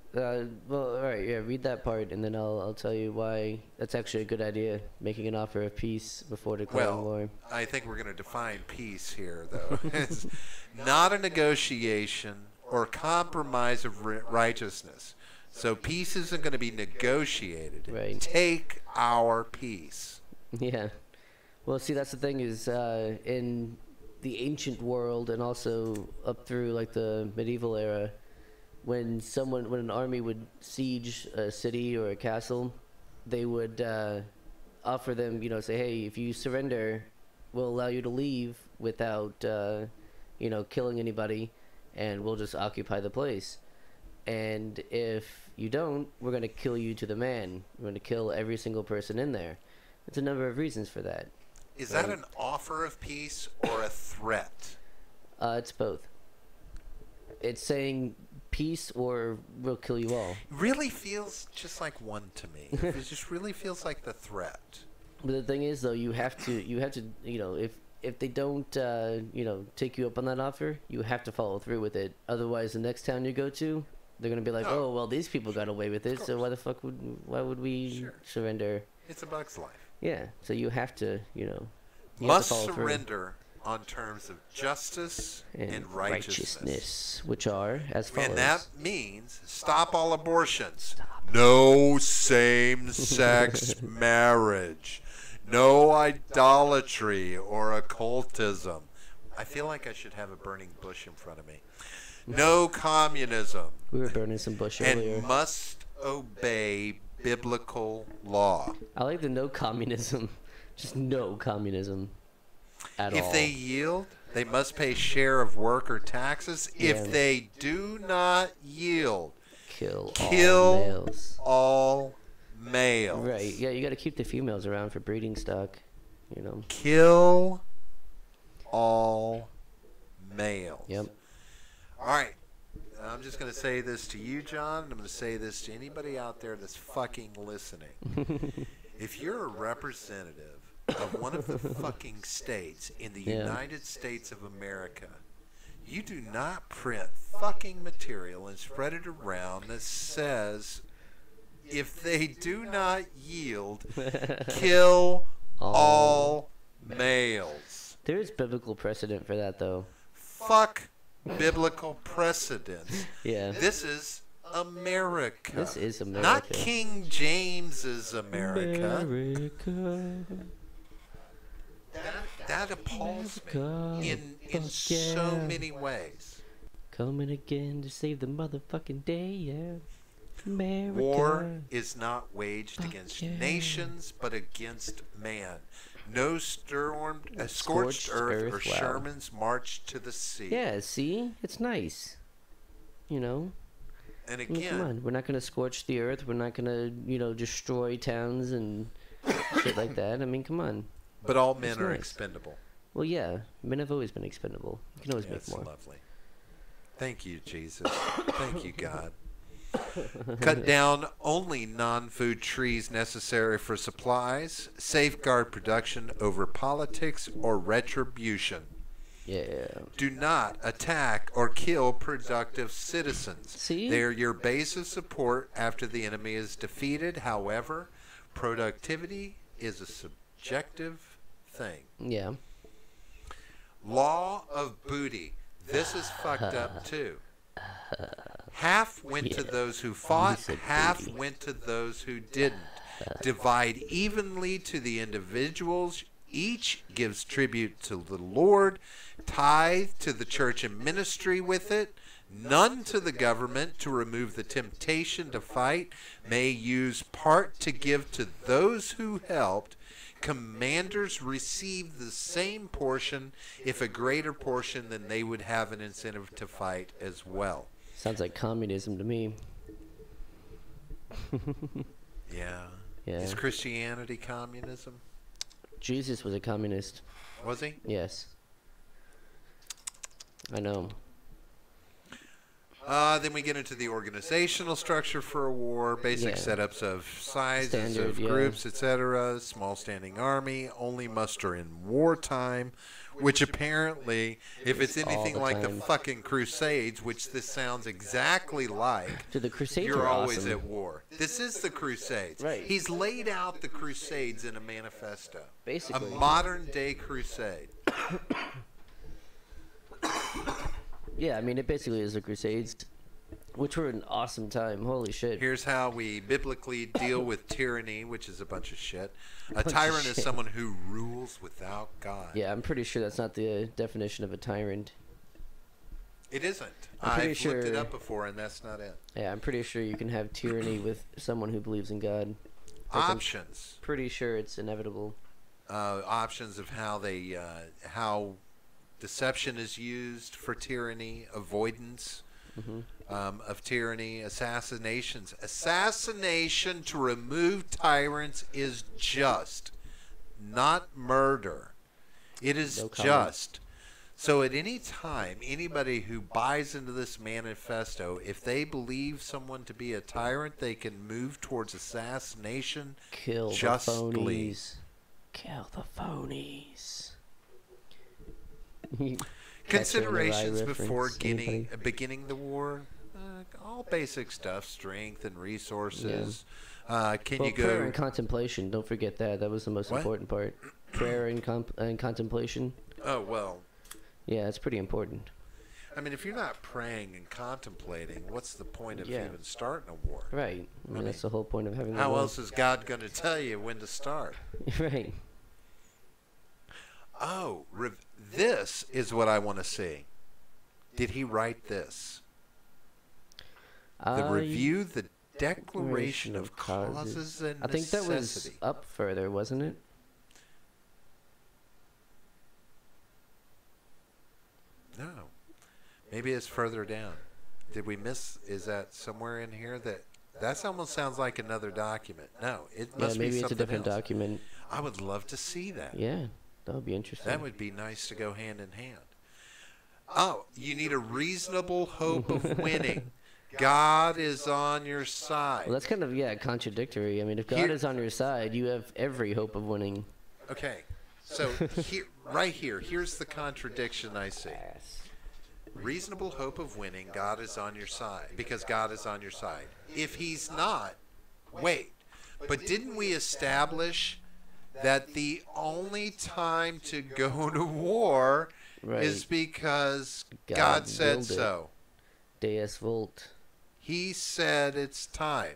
well, all right, yeah. Read that part, and then I'll tell you why that's actually a good idea. Making an offer of peace before declaring war. I think we're going to define peace here, though. It's not a negotiation or compromise of righteousness. So peace isn't going to be negotiated. Right. Take our peace. Yeah. Well, see, that's the thing is in the ancient world and also up through like the medieval era, when an army would siege a city or a castle, they would offer them, say, hey, if you surrender, we'll allow you to leave without, killing anybody, and we'll just occupy the place. And if you don't, we're going to kill you to the man. We're going to kill every single person in there. There's a number of reasons for that. Is that an offer of peace or a threat? It's both. It's saying peace or we'll kill you all. Really feels just like one to me. It just really feels like the threat. But the thing is, though, you have to, if they don't, take you up on that offer, you have to follow through with it. Otherwise, the next town you go to, they're gonna be like, oh, well, these people got away with it, so why would we surrender? It's a bug's life. Yeah, so you have to, you Must have to follow surrender on terms of justice and righteousness. which are as follows. And that means stop all abortions. No same-sex marriage. No idolatry or occultism. I feel like I should have a burning bush in front of me. No communism. We were burning some bush earlier. And must obey biblical law. I like the no communism. Just no communism at all. If they yield, they must pay share of work or taxes. Yeah. If they do not yield, kill all males. Right. Yeah, you got to keep the females around for breeding stock. Kill all males. Yep. All right. I'm just going to say this to you, John, and I'm going to say this to anybody out there that's fucking listening. If you're a representative of one of the fucking states in the United States of America, you do not print fucking material and spread it around that says, if they do not yield, kill all males. There is biblical precedent for that, though. Fuck biblical precedent. Yeah. This is America. This is America. Not King James's America. That appalls me in so many ways. Coming again to save the motherfucking day, yeah. America. War is not waged against nations, but against man. No scorched earth or wow. Sherman's march to the sea. Yeah, see? It's nice. And again, come on. We're not going to scorch the earth. We're not going to, destroy towns and shit like that. I mean, come on. But all men It's are nice. expendable. Well, yeah, men have always been expendable. You can always make That's more. lovely. Thank you, Jesus. Thank you, God. Cut down only non-food trees necessary for supplies. Safeguard production over politics or retribution. Yeah. Do not attack or kill productive citizens. See? They are your base of support after the enemy is defeated. However, productivity is a subjective thing. Yeah. Law of booty. This is fucked up too. Half went to those who fought, half went to those who didn't. Divide evenly to the individuals. Each gives tribute to the Lord. Tithe to the church and ministry with it. None to the government to remove the temptation to fight. May use part to give to those who helped. Commanders receive the same portion, if a greater portion, then they would have an incentive to fight as well. Sounds like communism to me. Yeah. Yeah. Is Christianity communism? Jesus was a communist. Was he? Yes. I know. Then we get into the organizational structure for a war, basic setups of sizes Standard, of groups, etc. Small standing army, only muster in wartime, which apparently, if it's anything like the fucking Crusades, which this sounds exactly like, Dude, the Crusades you're are always awesome. at war. This is the Crusades. Right. He's laid out the Crusades in a manifesto. Basically. A modern day crusade. Yeah, I mean, it basically is the Crusades, which were an awesome time. Holy shit. Here's how we biblically deal with tyranny, which is a bunch of shit. A Bunch of tyrant is shit. someone who rules without God. Yeah, I'm pretty sure that's not the definition of a tyrant. It isn't. I'm pretty I've looked it sure- up before, and that's not it. Yeah, I'm pretty sure you can have tyranny with someone who believes in God. Like, Options. I'm pretty sure it's inevitable. Options of how they, how deception is used for tyranny, avoidance of tyranny, assassinations. Assassination to remove tyrants is just, not murder. It is No comment. just. So at any time, anybody who buys into this manifesto, if they believe someone to be a tyrant, they can move towards assassination Kill justly. the phonies. Kill the phonies. Considerations Catcher in the Rye before reference. beginning the war, all basic stuff, strength and resources. Can Well, you prayer go? and contemplation. Don't forget that. That was the most What? important part. Prayer and contemplation. Oh well, Yeah, it's pretty important. I mean, if you're not praying and contemplating, what's the point of Yeah. even starting a war? Right. I mean, that's the whole point of having. How the war. else is God going to tell you when to start? Right. Oh, this is what I want to see. Did he write this? The review, the declaration of causes and I think that was necessity. up further, wasn't it? No. Maybe it's further down. Did we miss? Is that somewhere in here? That almost sounds like another document. No, it must Yeah, maybe be it's something a different else. document. I would love to see that. Yeah, that would be interesting. That would be nice to go hand in hand. Oh, you need a reasonable hope of winning. God is on your side. Well, that's kind of contradictory. I mean, if God Here- is on your side, you have every hope of winning. Okay, so right here, here's the contradiction I see. Reasonable hope of winning, God is on your side, because God is on your side. If he's not, wait, but didn't we establish that the only time to go to war is because God said willed it. so? Deus Vult. He said it's time.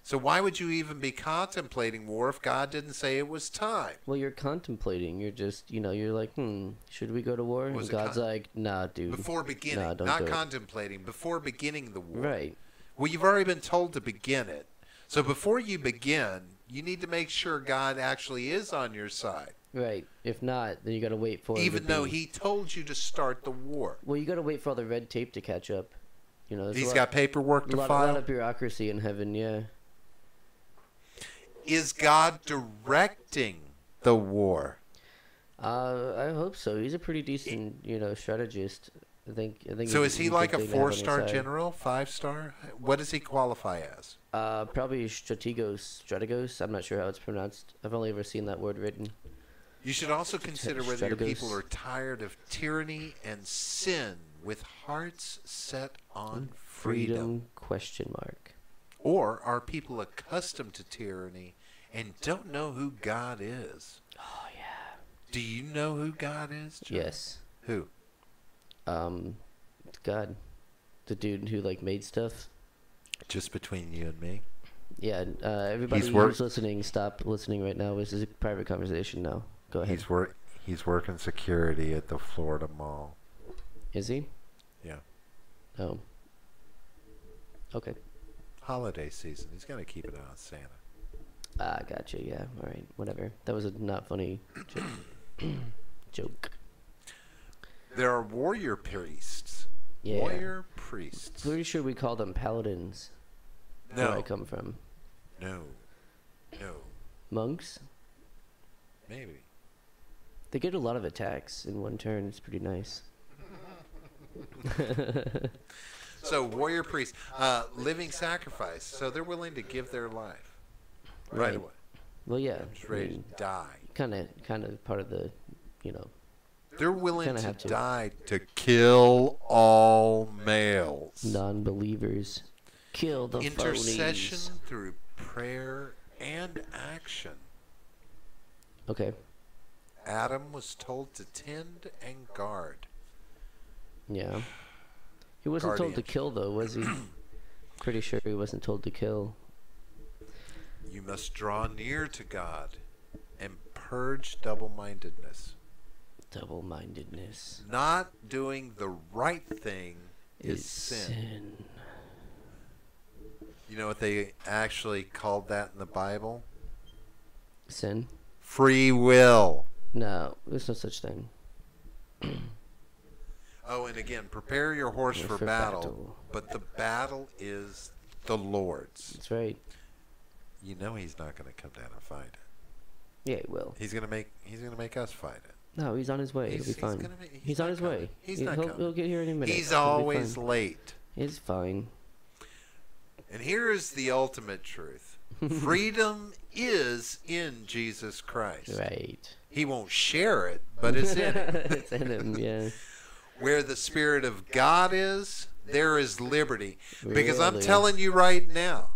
So why would you even be contemplating war if God didn't say it was time? Well, you're contemplating. You're just, you're like, should we go to war? Was And it God's like, nah, dude. Before beginning, nah, don't not do it. contemplating, before beginning the war. Right. Well, you've already been told to begin it. So before you begin, you need to make sure God actually is on your side. Right. If not, then you got to wait for him Even to though be- he told you to start the war. Well, you got to wait for all the red tape to catch up. There's a He's lot- got paperwork to a lot file? of bureaucracy in heaven, yeah. Is God directing the war? I hope so. He's a pretty decent, strategist. I think. So is he like a good thing to have on your 4-star side. general, 5-star? What does he qualify as? Probably strategos. I'm not sure how it's pronounced. I've only ever seen that word written. You should also consider whether your Strategos. people are tired of tyranny and sin with hearts set on freedom. Question mark. Or are people accustomed to tyranny and don't know who God is? Oh, yeah. Do you know who God is, John? Yes. Who? God. The dude who, made stuff. Just between you and me? Yeah, everybody who's listening, stop listening right now. This is a private conversation now. Go ahead. He's working security at the Florida Mall. Is he? Yeah. Oh. Okay. Holiday season. He's got to keep it on Santa. Ah, gotcha. Yeah. All right. Whatever. That was a not funny joke. There are warrior priests. Yeah. Warrior priests. Pretty sure we call them paladins. No. Where I come from. No. Monks? Maybe. They get a lot of attacks in one turn. It's pretty nice. So warrior priests, living sacrifice. So they're willing to give their life right away. Well, yeah. Just ready to die. Kind of part of the, They're willing kinda to have to. die to kill all males. Non-believers. Kill the Intercession phonies. through prayer and action. Okay. Adam was told to tend and guard. Yeah. He wasn't told to Guardian. kill, though, was he? Pretty sure he wasn't told to kill. You must draw near to God and purge double-mindedness. Double-mindedness. Not doing the right thing is sin. You know what they actually called that in the Bible? Sin? Free will. No, there's no such thing. Oh, and again, prepare your horse for battle, but the battle is the Lord's. That's right. You know he's not going to come down and fight it. Yeah, he will. He's going to make us fight it. No, he's on his way. He'll be fine. He's on his way. He'll get here in a minute. He's He'll be always fine. late. He's fine. And here is the ultimate truth. Freedom is in Jesus Christ. Right. He won't share it, but it's in him. It's in him, yeah. Where the Spirit of God is, there is liberty. Because I'm Really? telling you right now,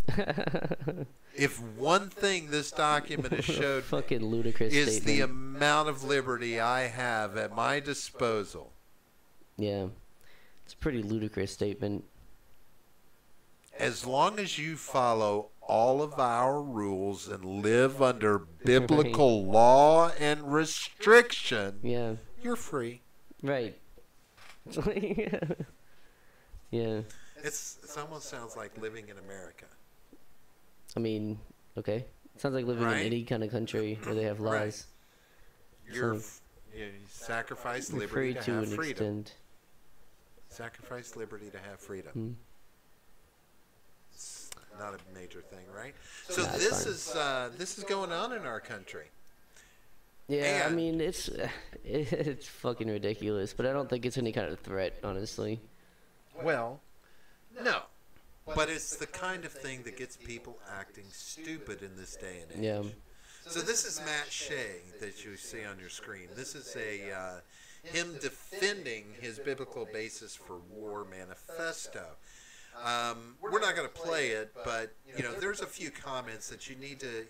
if one thing this document has showed Fucking ludicrous is statement. the amount of liberty I have at my disposal. Yeah. It's a pretty ludicrous statement. As long as you follow all of our rules and live under biblical law and restriction, Yeah. you're free. Right. Yeah. It almost sounds like living in America. I mean, okay. Sounds like living Right? in any kind of country where they have Right. laws. You So, sacrifice you're liberty free to to have an freedom. extent. Sacrifice liberty to have freedom. Hmm. It's not a major thing, right? So Nah, it's this is going on in our country. Yeah, I And- mean, it's fucking ridiculous, but I don't think it's any kind of threat, honestly. Well, no. But it's the kind of thing that gets people acting stupid in this day and age. Yeah. So this is Matt Shea that you see on your screen. This is him defending his biblical basis for war manifesto. We're not going to play it, but there's a few comments that you need to,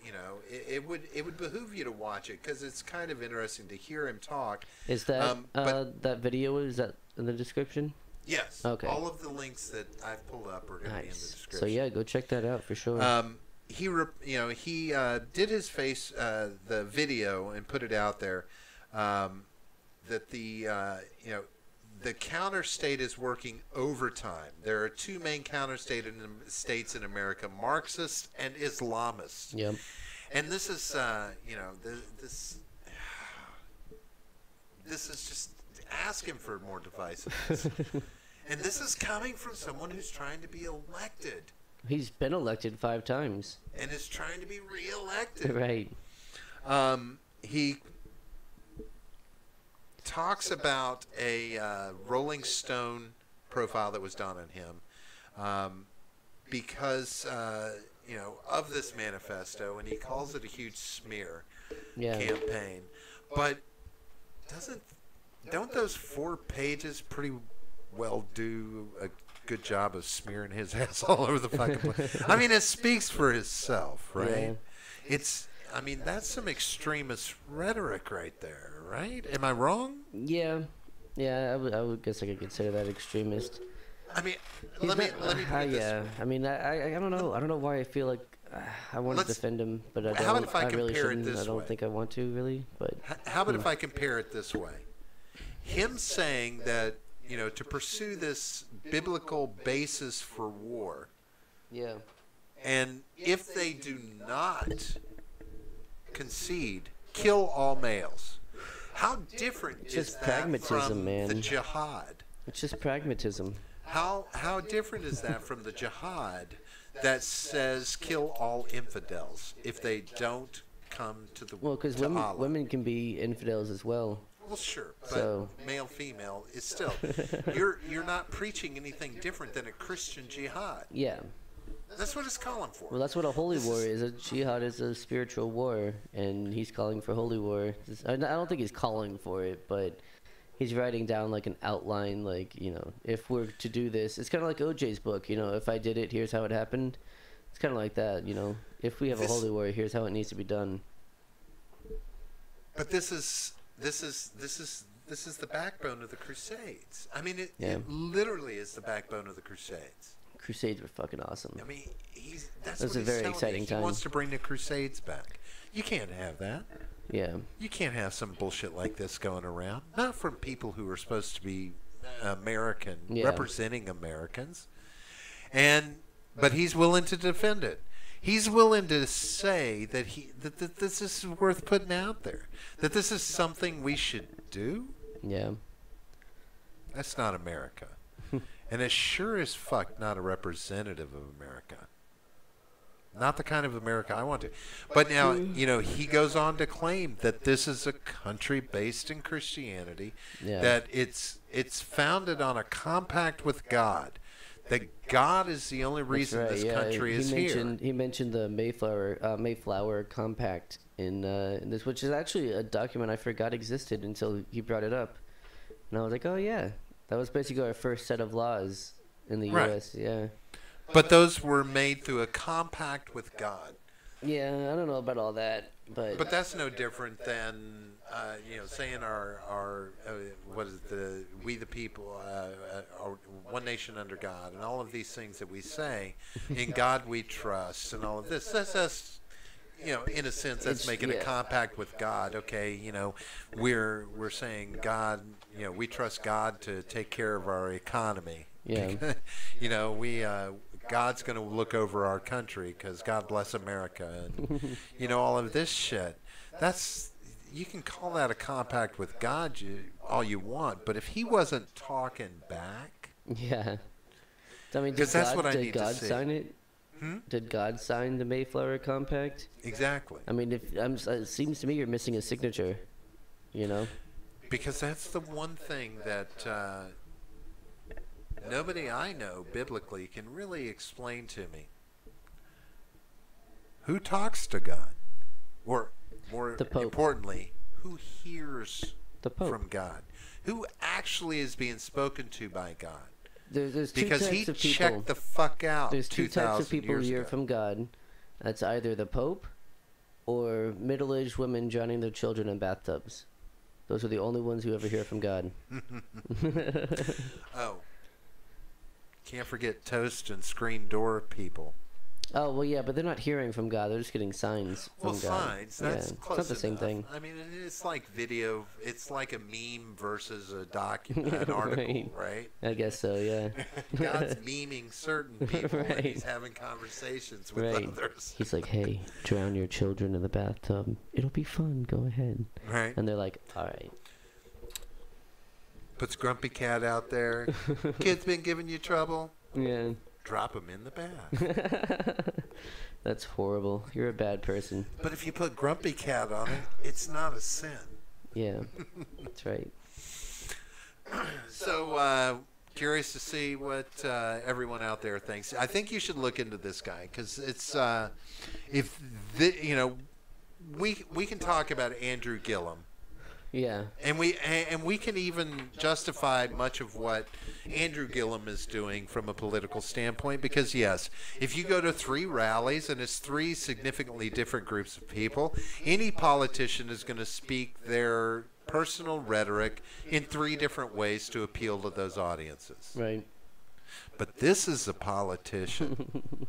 it would behoove you to watch it because it's kind of interesting to hear him talk. Is that but that video? Is that in the description? yes, Okay. all of the links that I've pulled up are going to be in the description. So yeah, go check that out for sure. He did his the video and put it out there that the counter state is working overtime. There are two main counter states in America: Marxists and Islamists. Yep. And this is this is just asking for more divisiveness. And this is coming from someone who's trying to be elected. He's been elected 5 times. And is trying to be reelected. Right. he talks about a Rolling Stone profile that was done on him because of this manifesto, and he calls it a huge smear campaign. But don't those 4 pages pretty well do a good job of smearing his ass all over the fucking place? I mean, it speaks for itself, right? Yeah. That's some extremist rhetoric right there, right? Am I wrong? Yeah, I would guess I could consider that extremist. I mean, let me put it this way. I mean, I don't know. I don't know why I feel like I want to defend him, but I don't. How about if I really compare it shouldn't. this I don't way? think I want to really, but. How about if I compare it this way? Him saying that, to pursue this biblical basis for war. Yeah. And if they do not concede, kill all males. How different is that from the jihad? It's just pragmatism. How different is that from the jihad that says kill all infidels if they don't come to the Well, because women can be infidels as well. Well, sure, but So- male, female is still. You're not preaching anything different than a Christian jihad. Yeah. That's what it's calling for. Well, that's what a holy war is. A jihad is a spiritual war, and he's calling for holy war. I don't think he's calling for it, but he's writing down like an outline, like, if we're to do this, it's kind of like OJ's book, if I did it, here's how it happened. It's kind of like that, if we have a holy war, here's how it needs to be done. But this is the backbone of the Crusades. I mean, it literally is the backbone of the Crusades. Crusades were fucking awesome. I mean, That was a very exciting time. He wants to bring the Crusades back. You can't have that. Yeah. You can't have some bullshit like this going around. Not from people who are supposed to be American, representing Americans. But he's willing to defend it. He's willing to say that that this is worth putting out there. That this is something we should do. Yeah. That's not America. And it's sure as fuck not a representative of America. Not the kind of America I want to. But now, he goes on to claim that this is a country based in Christianity, that it's founded on a compact with God, that God is the only reason this country is here. He mentioned the Mayflower Compact in this, which is actually a document I forgot existed until he brought it up. And I was like, oh yeah, that was basically our first set of laws in the U.S., yeah. But those were made through a compact with God. Yeah, I don't know about all that, but that's no different than saying our what is it, we the people, our one nation under God, and all of these things that we say, in God we trust, and all of this. That's in a sense, that's making a compact with God. Okay, we're saying God, we trust God to take care of our economy. Yeah. God's going to look over our country because God bless America, and all of this shit. You can call that a compact with God all you want, but if he wasn't talking back, yeah. I mean, because that's what I need did God to see. sign it? Did God sign the Mayflower Compact? Exactly. I mean, it seems to me you're missing a signature. Because that's the one thing that nobody I know biblically can really explain to me. Who talks to God? Or more importantly, who hears from God? Who actually is being spoken to by God? There's two because types he of people. checked the fuck out. There's two types of people who hear ago. from God. That's either the Pope or middle-aged women drowning their children in bathtubs. Those are the only ones who ever hear from God. Oh. Can't forget toast and screen door people. Oh, well, yeah, but they're not hearing from God. They're just getting signs from God. Signs. That's It's close not the same enough. thing. I mean, it's like video. It's like a meme versus a document, an article, right? I guess so, yeah. God's memeing certain people and he's having conversations with others. He's like, hey, drown your children in the bathtub. It'll be fun. Go ahead. Right. And they're like, all right. Puts Grumpy Cat out there. Kid's been giving you trouble. Yeah. drop them in the bath. That's horrible. You're a bad person. But if you put Grumpy Cat on it, it's not a sin. Yeah, that's right. So, curious to see what everyone out there thinks. I think you should look into this guy because it's we can talk about Andrew Gillum. Yeah. And we can even justify much of what Andrew Gillum is doing from a political standpoint because, yes, if you go to 3 rallies and it's 3 significantly different groups of people, any politician is going to speak their personal rhetoric in 3 different ways to appeal to those audiences. Right. But this is a politician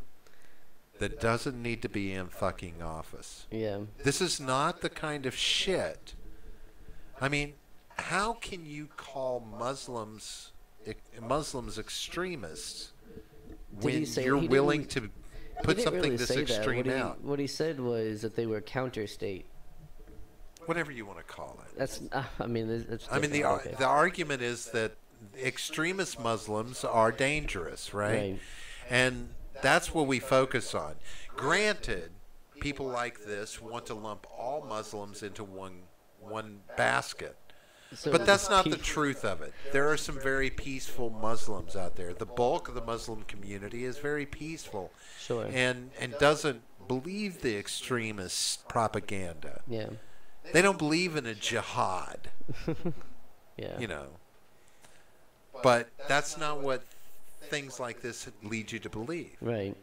that doesn't need to be in fucking office. Yeah. This is not the kind of shit. I mean, how can you call Muslims extremists when you're willing to put something this extreme out? What he said was that they were counter state. Whatever you want to call it. That's. I mean, it's. The argument is that extremist Muslims are dangerous, right? And that's what we focus on. Granted, people like this want to lump all Muslims into one basket. So but that's not the truth of it. There are some very peaceful Muslims out there. The bulk of the Muslim community is very peaceful. Sure. And doesn't believe the extremist propaganda. Yeah. They don't believe in a jihad. Yeah. You know. But that's not what things like this lead you to believe. Right.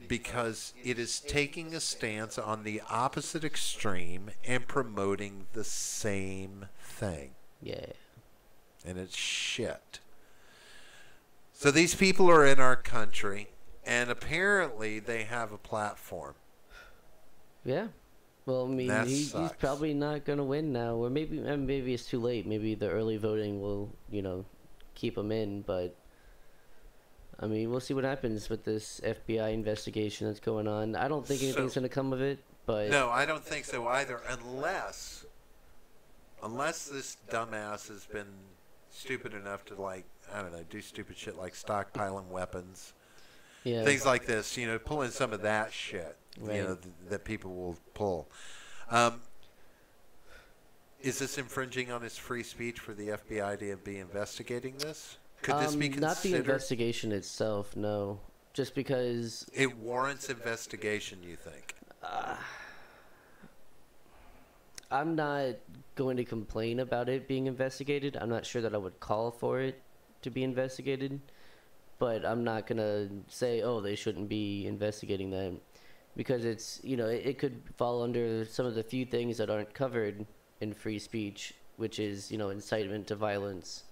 Because it is taking a stance on the opposite extreme and promoting the same thing. Yeah. And it's shit. So these people are in our country, and apparently they have a platform. Yeah. Well, I mean, he's probably not going to win now, or maybe it's too late. Maybe the early voting will, keep him in, but I mean, we'll see what happens with this FBI investigation that's going on. I don't think anything's going to come of it, but... No, I don't think so either, unless this dumbass has been stupid enough to, do stupid shit like stockpiling weapons. Yeah. Things like this, pull in some of that shit, right. that people will pull. Is this infringing on his free speech for the FBI to be investigating this? Could this be considered? Not the investigation itself, no. Just because... It warrants investigation, you think? I'm not going to complain about it being investigated. I'm not sure that I would call for it to be investigated. But I'm not going to say, oh, they shouldn't be investigating that. Because it's, it could fall under some of the few things that aren't covered in free speech, which is, incitement to violence.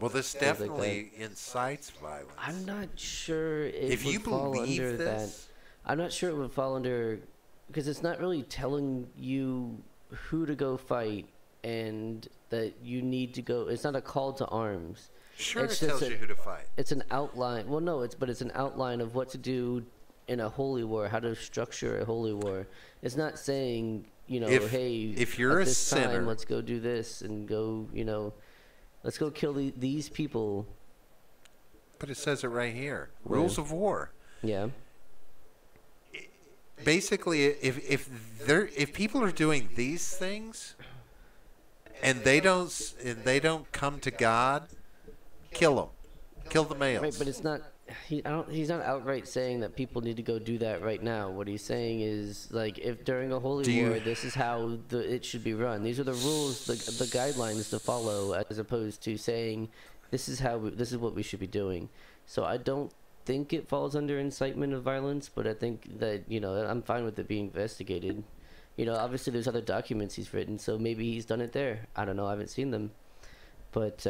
Well, this definitely incites violence. I'm not sure if you believe under this, that. I'm not sure it would fall under, because it's not really telling you who to go fight and that you need to go. It's not a call to arms. Sure, it tells you who to fight. It's an outline. Well, no, it's an outline of what to do in a holy war, how to structure a holy war. It's not saying, hey, if you're at a this sinner, time, let's go do this and go, let's go kill these people. But it says it right here. Rules of war. Yeah. Basically, if people are doing these things and they don't come to God, kill them. Kill the males. Right, but it's not. He's not outright saying that people need to go do that right now. What he's saying is, if during a holy war, this is how it should be run. These are the rules, the guidelines to follow, as opposed to saying, this is what we should be doing. So I don't think it falls under incitement of violence, but I think that, I'm fine with it being investigated. Obviously there's other documents he's written, so maybe he's done it there. I don't know. I haven't seen them. But,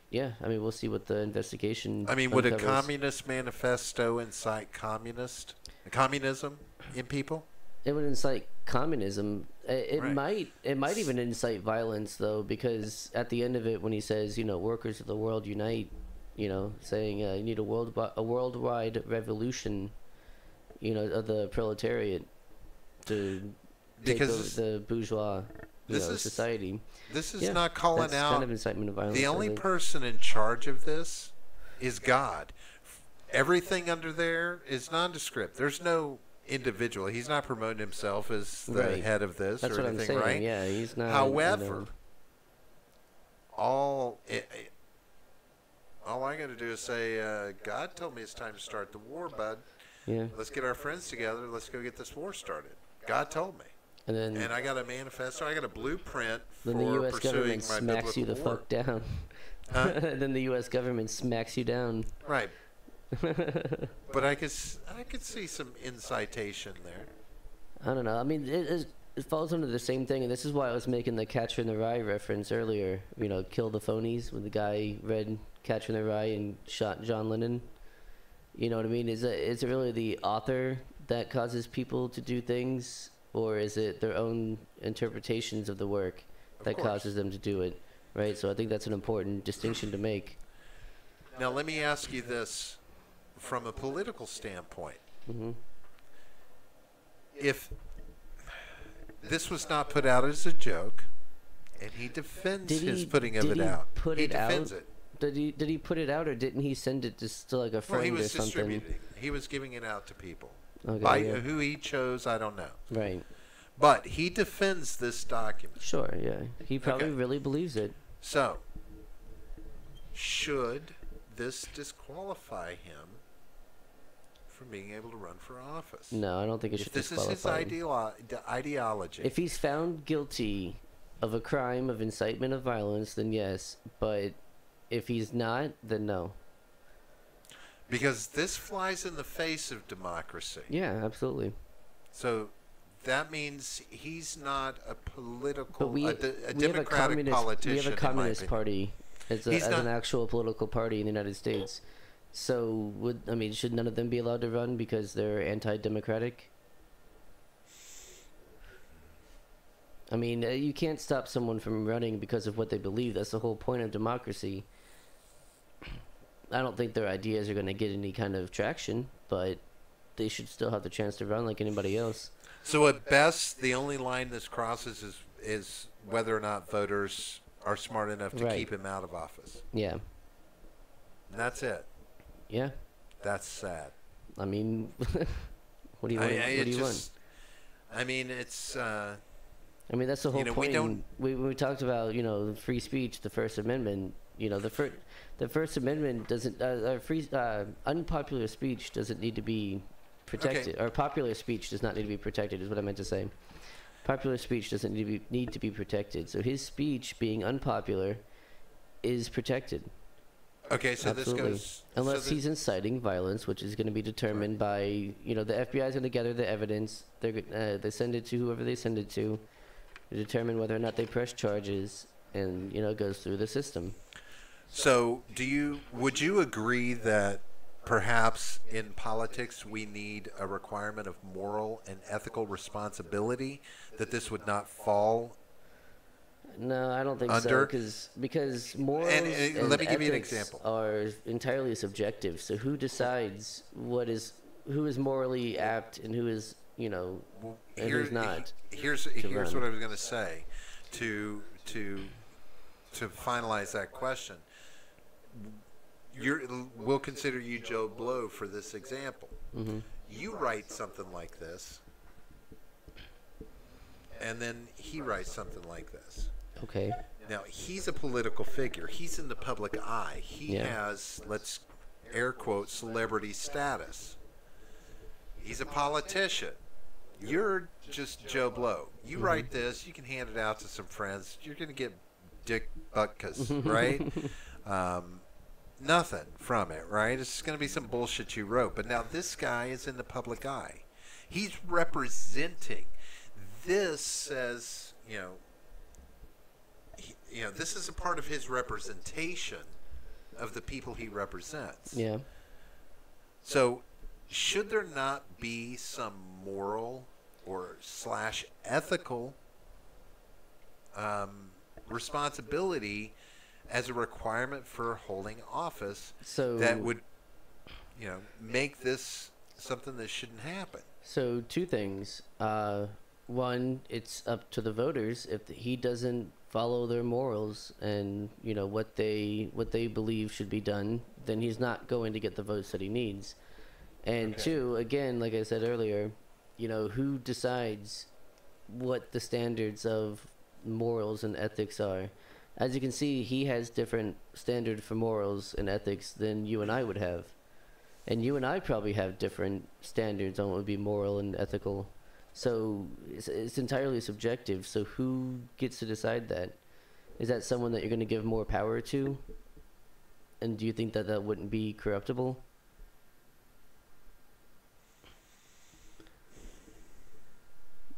yeah, I mean, we'll see what the investigation would a communist manifesto incite communism in people? It would incite communism. It Right. might even incite violence, though, because at the end of it, when he says, workers of the world unite, saying you need a worldwide revolution, of the proletariat to take over the bourgeois society. This is not calling that's out kind of incitement of violence. The only person in charge of this is God. everything under there is nondescript. There's no individual. He's not promoting himself as the head of this That's or what anything, I'm saying. right? Yeah, he's not. However, all I got to do is say, God told me it's time to start the war, bud. Yeah. Let's get our friends together. Let's go get this war started. God told me. And I got a manifesto. I got a blueprint for then the U.S. pursuing government my smacks you the biblical war. fuck down. Huh? Then the U.S. government smacks you down. Right. But I could see some incitation there. I don't know. I mean, it falls under the same thing, and this is why I was making the Catcher in the Rye reference earlier. You know, kill the phonies, when the guy read Catcher in the Rye and shot John Lennon. You know what I mean? Is it really the author that causes people to do things, or is it their own interpretations of the work that causes them to do it? Right? So I think that's an important distinction to make. Now, let me ask you this from a political standpoint. Mm-hmm. If this was not put out as a joke, and he defends his putting of it out, he defends it. Did he put it out, or didn't he send it just to like a friend he was or something? distributing. He was giving it out to people. Okay, By yeah. who he chose, I don't know. Right. But he defends this document. Sure, yeah. He probably really believes it. So, should this disqualify him from being able to run for office? No, I don't think it should disqualify This is his ideology. If he's found guilty of a crime of incitement of violence, then yes. But if he's not, then no. Because this flies in the face of democracy. Yeah, absolutely. So that means he's not a political, But a democratic politician. We have a communist party as He's not- an actual political party in the United States. So should none of them be allowed to run because they're anti-democratic? I mean, you can't stop someone from running because of what they believe. That's the whole point of democracy. I don't think their ideas are going to get any kind of traction, but they should still have the chance to run like anybody else. So at best, the only line this crosses is whether or not voters are smart enough to keep him out of office. Yeah. And that's it. Yeah. That's sad. I mean, what do you want? What do you want? I mean, it's. I mean, that's the whole point. When we talked about, free speech, the First Amendment. The First Amendment doesn't. Unpopular speech doesn't need to be protected, or popular speech does not need to be protected. Is what I meant to say. Popular speech doesn't need to be protected. So his speech being unpopular is protected. Okay, so Absolutely. this goes... Unless he's inciting violence, which is going to be determined by, the FBI is going to gather the evidence. They send it to whoever they send it to determine whether or not they press charges, and, it goes through the system. So would you agree that perhaps in politics we need a requirement of moral and ethical responsibility, that this would not fall? No, I don't think under? so. Because morals and let me give you an ethics example. are entirely subjective. So who decides who is morally apt and who is, and who's not? Here's what I was going to say to finalize that question. We'll consider you Joe Blow for this example. Mm-hmm. You write something like this, and then he writes something like this. Okay. Now, he's a political figure. He's in the public eye. He has, let's air quote, celebrity status. He's a politician. You're just Joe Blow. You write this, you can hand it out to some friends. You're going to get dick butkus, right? Nothing from it, right? It's going to be some bullshit you wrote. But now this guy is in the public eye. He's representing. This says, this is a part of his representation of the people he represents. Yeah. So, should there not be some moral or / ethical responsibility as a requirement for holding office that would, make this something that shouldn't happen? So two things. One, it's up to the voters. If he doesn't follow their morals and what they believe should be done, then he's not going to get the votes that he needs. And two, again, like I said earlier, you know, who decides what the standards of morals and ethics are? As you can see, he has different standard for morals and ethics than you and I would have. And you and I probably have different standards on what would be moral and ethical. So it's entirely subjective. So who gets to decide that? Is that someone that you're going to give more power to? And do you think that that wouldn't be corruptible?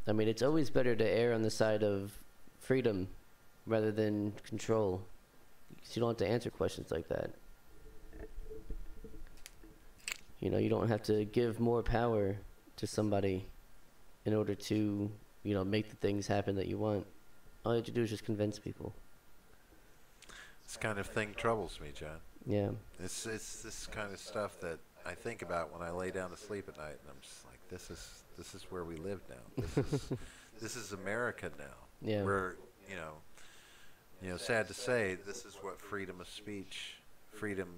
I mean, it's always better to err on the side of freedom rather than control. Because you don't have to answer questions like that. You know, you don't have to give more power to somebody in order to, you know, make the things happen that you want. All you have to do is just convince people. This kind of thing troubles me, John. Yeah. It's this kind of stuff that I think about when I lay down to sleep at night, and I'm just like, this is where we live now. This is America now. Yeah. Where, you know, sad to say, this is what freedom of speech, freedom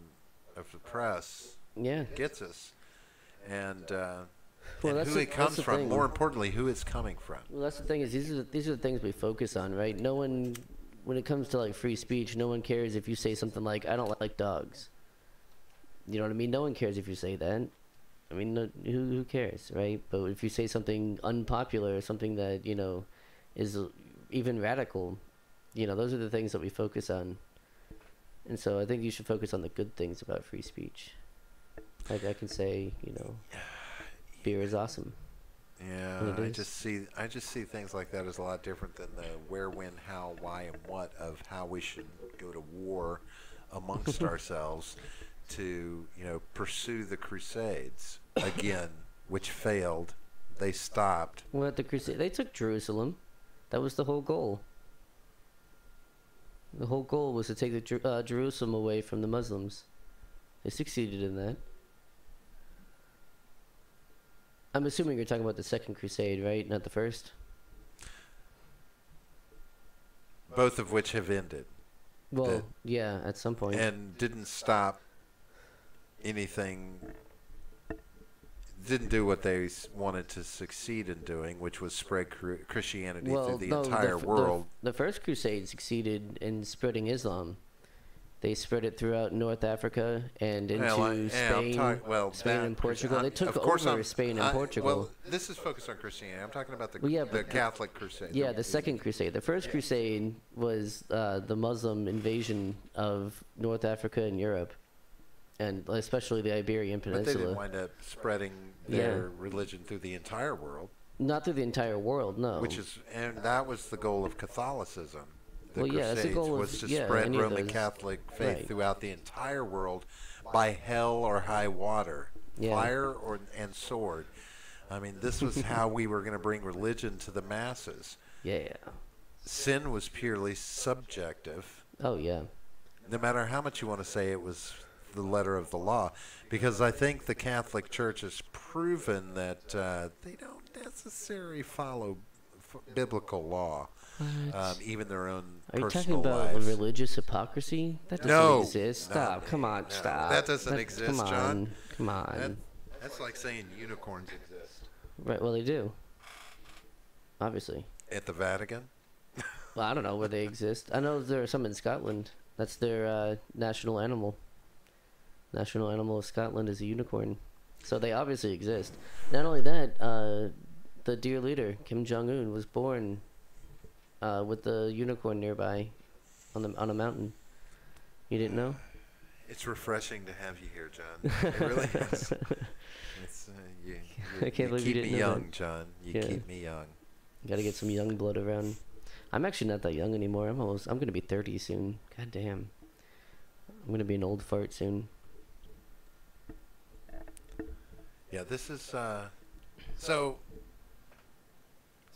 of the press, gets us. And and who it comes from. More importantly, who it's coming from. Well, that's the thing is these are the things we focus on, right? No one, when it comes to like free speech, no one cares if you say something like, "I don't like dogs." You know what I mean? No one cares if you say that. I mean, no, who cares, right? But if you say something unpopular, something that, you know, is even radical, you know, those are the things that we focus on. And so I think you should focus on the good things about free speech. Like I can say, you know, beer is awesome. Yeah, I just see things like that as a lot different than the where, when, how, why, and what of how we should go to war amongst ourselves to, you know, pursue the Crusades again, which failed. They stopped. Well, at the Crusade, they took Jerusalem. That was the whole goal. The whole goal was to take the Jerusalem away from the Muslims. They succeeded in that. I'm assuming you're talking about the Second Crusade, right? Not the first? Both of which have ended. Well, yeah, at some point. And didn't stop anything, didn't do what they wanted to succeed in doing, which was spread Christianity through the entire world. The First Crusade succeeded in spreading Islam. They spread it throughout North Africa and into Spain, Spain and Portugal. They took over Spain and Portugal. Well, this is focused on Christianity. I'm talking about the Catholic Crusade. Yeah, the Second Crusade. The First Crusade was the Muslim invasion of North Africa and Europe, and especially the Iberian Peninsula. But they didn't wind up spreading their religion through the entire world. Not through the entire world, no. And that was the goal of Catholicism. The Crusades the goal was to spread Roman Catholic faith throughout the entire world by hell or high water, fire and sword. I mean, this was how we were going to bring religion to the masses. Yeah. Sin was purely subjective. Oh, yeah. No matter how much you want to say it was the letter of the law, because I think the Catholic Church has proven that they don't necessarily follow biblical law. Even their own personal lives. Are you talking about religious hypocrisy? That doesn't exist. Stop. Come on. Stop. That doesn't exist, John. Come on. That's like saying unicorns exist. Right. Well, they do. Obviously. At the Vatican? Well, I don't know where they exist. I know there are some in Scotland. That's their national animal. National animal of Scotland is a unicorn. So they obviously exist. Not only that, the dear leader, Kim Jong-un, was born with the unicorn nearby on a mountain. You didn't know? It's refreshing to have you here, John. It really is. I can't believe you didn't know young, that. John. You keep me young. Got to get some young blood around. I'm actually not that young anymore. I'm going to be 30 soon. God damn. I'm going to be an old fart soon. Yeah, this is so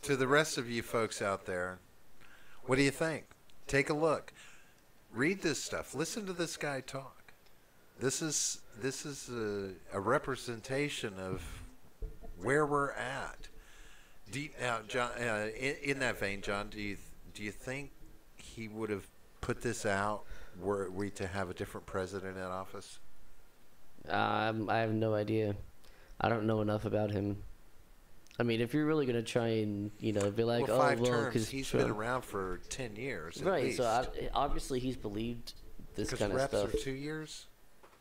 to the rest of you folks out there, what do you think? Take a look. Read this stuff. Listen to this guy talk. This is a representation of where we're at. Now, John, in that vein, John, do you think he would have put this out were we to have a different president in office? I have no idea. I don't know enough about him. I mean, if you're really gonna try and be like, well, 5 oh well, terms. because He's been around for 10 years, at right? least. So obviously he's believed this kind of reps stuff. are 2 years.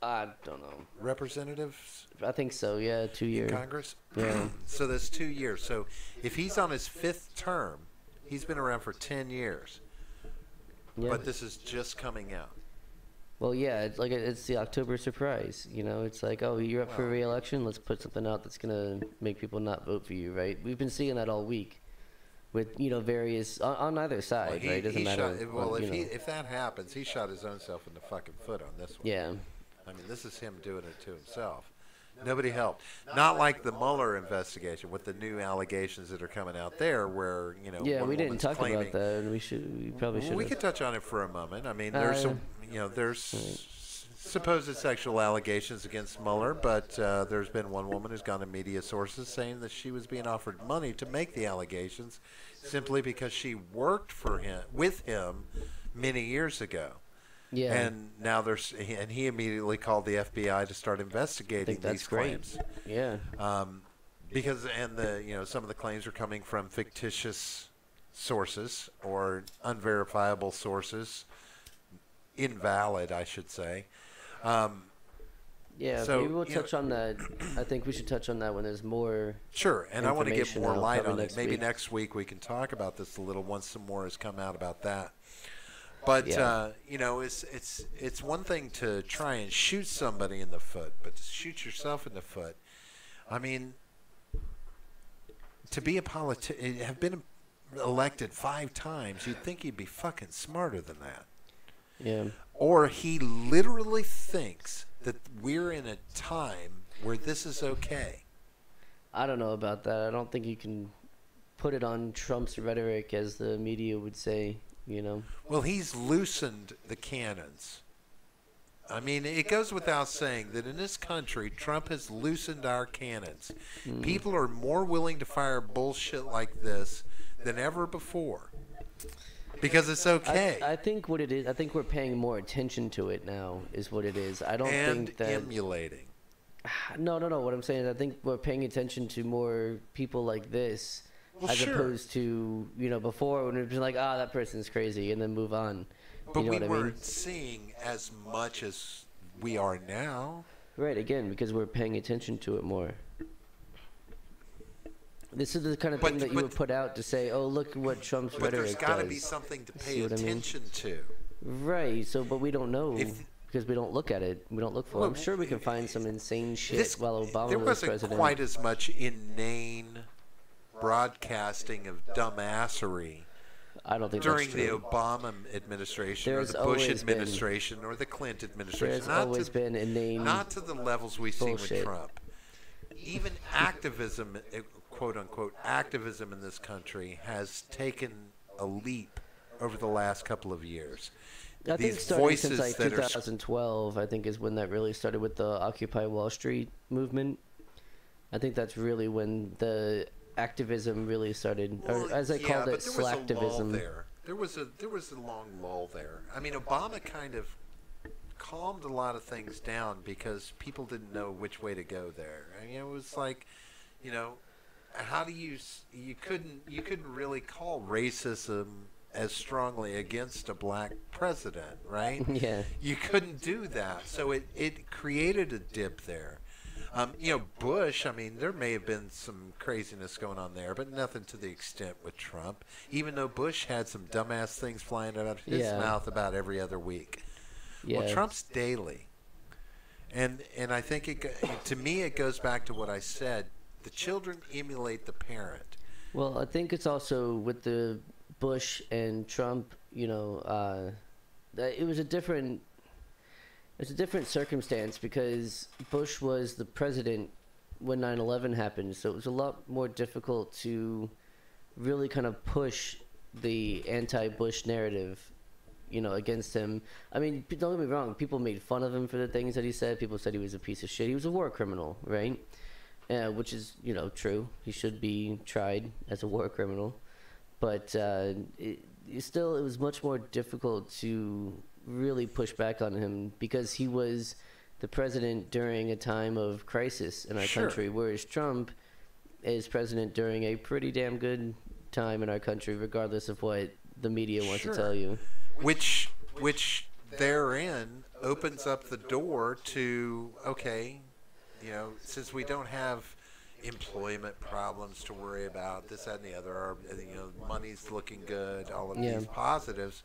I don't know. Representatives? I think so. Yeah, 2 years. In Congress. Yeah. So that's 2 years. So if he's on his 5th term, he's been around for 10 years. Yeah. But this is just coming out. Well, yeah, it's the October surprise. It's like, oh, you're up for re-election. Let's put something out that's gonna make people not vote for you, right? We've been seeing that all week, with various on either side, right? Doesn't matter. If that happens, he shot his own self in the fucking foot on this one. Yeah. I mean, this is him doing it to himself. Nobody helped. Not like the Mueller investigation with the new allegations that are coming out there, where Yeah, we didn't talk about that, and we probably should. We could touch on it for a moment. I mean, there's some, there's supposed sexual allegations against Mueller, but there's been one woman who's gone to media sources saying that she was being offered money to make the allegations, simply because she worked with him many years ago. Yeah. And now he immediately called the FBI to start investigating these claims. Yeah. Because some of the claims are coming from fictitious sources or unverifiable sources, invalid, I should say. Yeah, so, maybe we'll touch on that. I think we should touch on that when there's more. Sure, and I want to get more light on it. Maybe week. Next week we can talk about this a little once some more has come out about that. But it's one thing to try and shoot somebody in the foot, but to shoot yourself in the foot, I mean, to be a politician, have been elected 5 times, you'd think he'd be fucking smarter than that. Yeah. Or he literally thinks that we're in a time where this is okay. I don't know about that. I don't think you can put it on Trump's rhetoric, as the media would say. Well, he's loosened the cannons. I mean, it goes without saying that in this country, Trump has loosened our cannons. People are more willing to fire bullshit like this than ever before. Because it's okay. I think what it is, I think we're paying more attention to it now, is what it is. I don't think that... emulating. No. What I'm saying is I think we're paying attention to more people like this, opposed to, before when it was like, that person's crazy, and then move on. But we weren't seeing as much as we are now. Right, again, because we're paying attention to it more. This is the kind of thing that you would put out to say, oh, look what Trump's rhetoric does. But there's got to be something to pay attention to. Right, but we don't know. Because we don't look at it. We don't look for it. I'm sure we can find some insane shit while Obama was president. There wasn't quite as much inane broadcasting of dumbassery I don't think during that's true. the Obama administration or the Bush administration or the Clinton administration. There's always been inane not to the levels we see with bullshit. Trump. Even activism, quote unquote, activism in this country has taken a leap over the last couple of years. I think starting since like 2012, I think is when that really started with the Occupy Wall Street movement. I think that's really when the activism really started, or as I called it, slacktivism. There was a long lull there. I mean, Obama kind of calmed a lot of things down because people didn't know which way to go there. I mean, it was like, how do you couldn't really call racism as strongly against a black president, right? Yeah. You couldn't do that. So it created a dip there. Bush, I mean, there may have been some craziness going on there, but nothing to the extent with Trump, even though Bush had some dumbass things flying out of his mouth about every other week. Yeah. Well, Trump's daily. And I think, to me, it goes back to what I said. The children emulate the parent. Well, I think it's also with the Bush and Trump, it was a different circumstance because Bush was the president when 9/11 happened, so it was a lot more difficult to really kind of push the anti-Bush narrative, against him. I mean, don't get me wrong, people made fun of him for the things that he said. People said he was a piece of shit. He was a war criminal, right? Which is, true. He should be tried as a war criminal. But it was much more difficult to really push back on him because he was the president during a time of crisis in our Sure. country, whereas Trump is president during a pretty damn good time in our country, regardless of what the media wants Sure. to tell you. Which therein opens up the door to, okay, you know, since we don't have employment problems to worry about, this, that, and the other, our, you know, money's looking good, all of Yeah. these positives.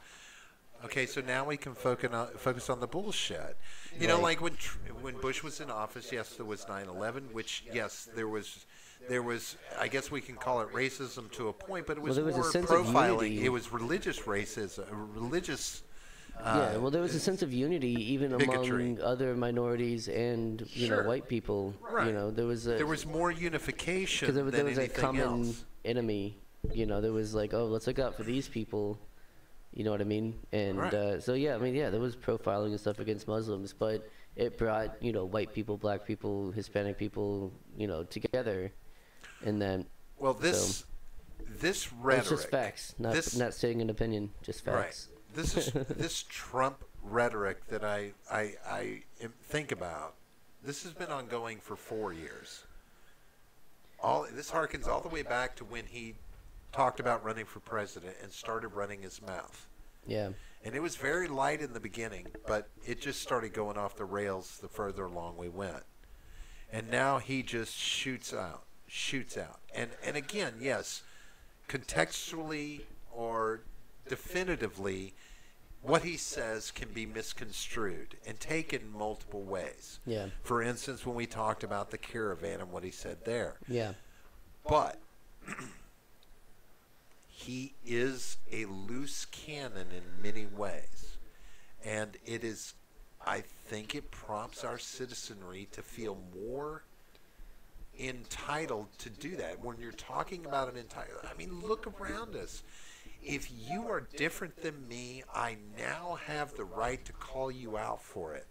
Okay, so now we can focus on the bullshit. You know, Right. like when Bush was in office, yes, there was 9/11, which, yes, there was, I guess we can call it racism to a point, but it was Well, there was a more sense of profiling. unity. It was religious racism, religious. Yeah, well, there was a sense of unity even bigotry. among other minorities and you know Sure. white people. Right. You know, there was more unification because than there was a anything common else. enemy. You know, there was like, oh, let's look out for these people. You know what I mean? And Right. so yeah, I mean, yeah, there was profiling and stuff against Muslims, but it brought white people, black people, Hispanic people, together, and then. Well, this rhetoric. It's just facts, not saying an opinion, just facts. Right. This is this Trump rhetoric that I think about. This has been ongoing for 4 years. This harkens all the way back to when he talked about running for president and started running his mouth. Yeah. And it was very light in the beginning, but it just started going off the rails the further along we went. And now he just shoots out. And again, yes, contextually or definitively, what he says can be misconstrued and taken multiple ways. Yeah. For instance, when we talked about the caravan and what he said there. Yeah. But he is a loose cannon in many ways. And it is, I think it prompts our citizenry to feel more entitled to do that. When you're talking about an entitled, I mean, look around us. If you are different than me, I now have the right to call you out for it.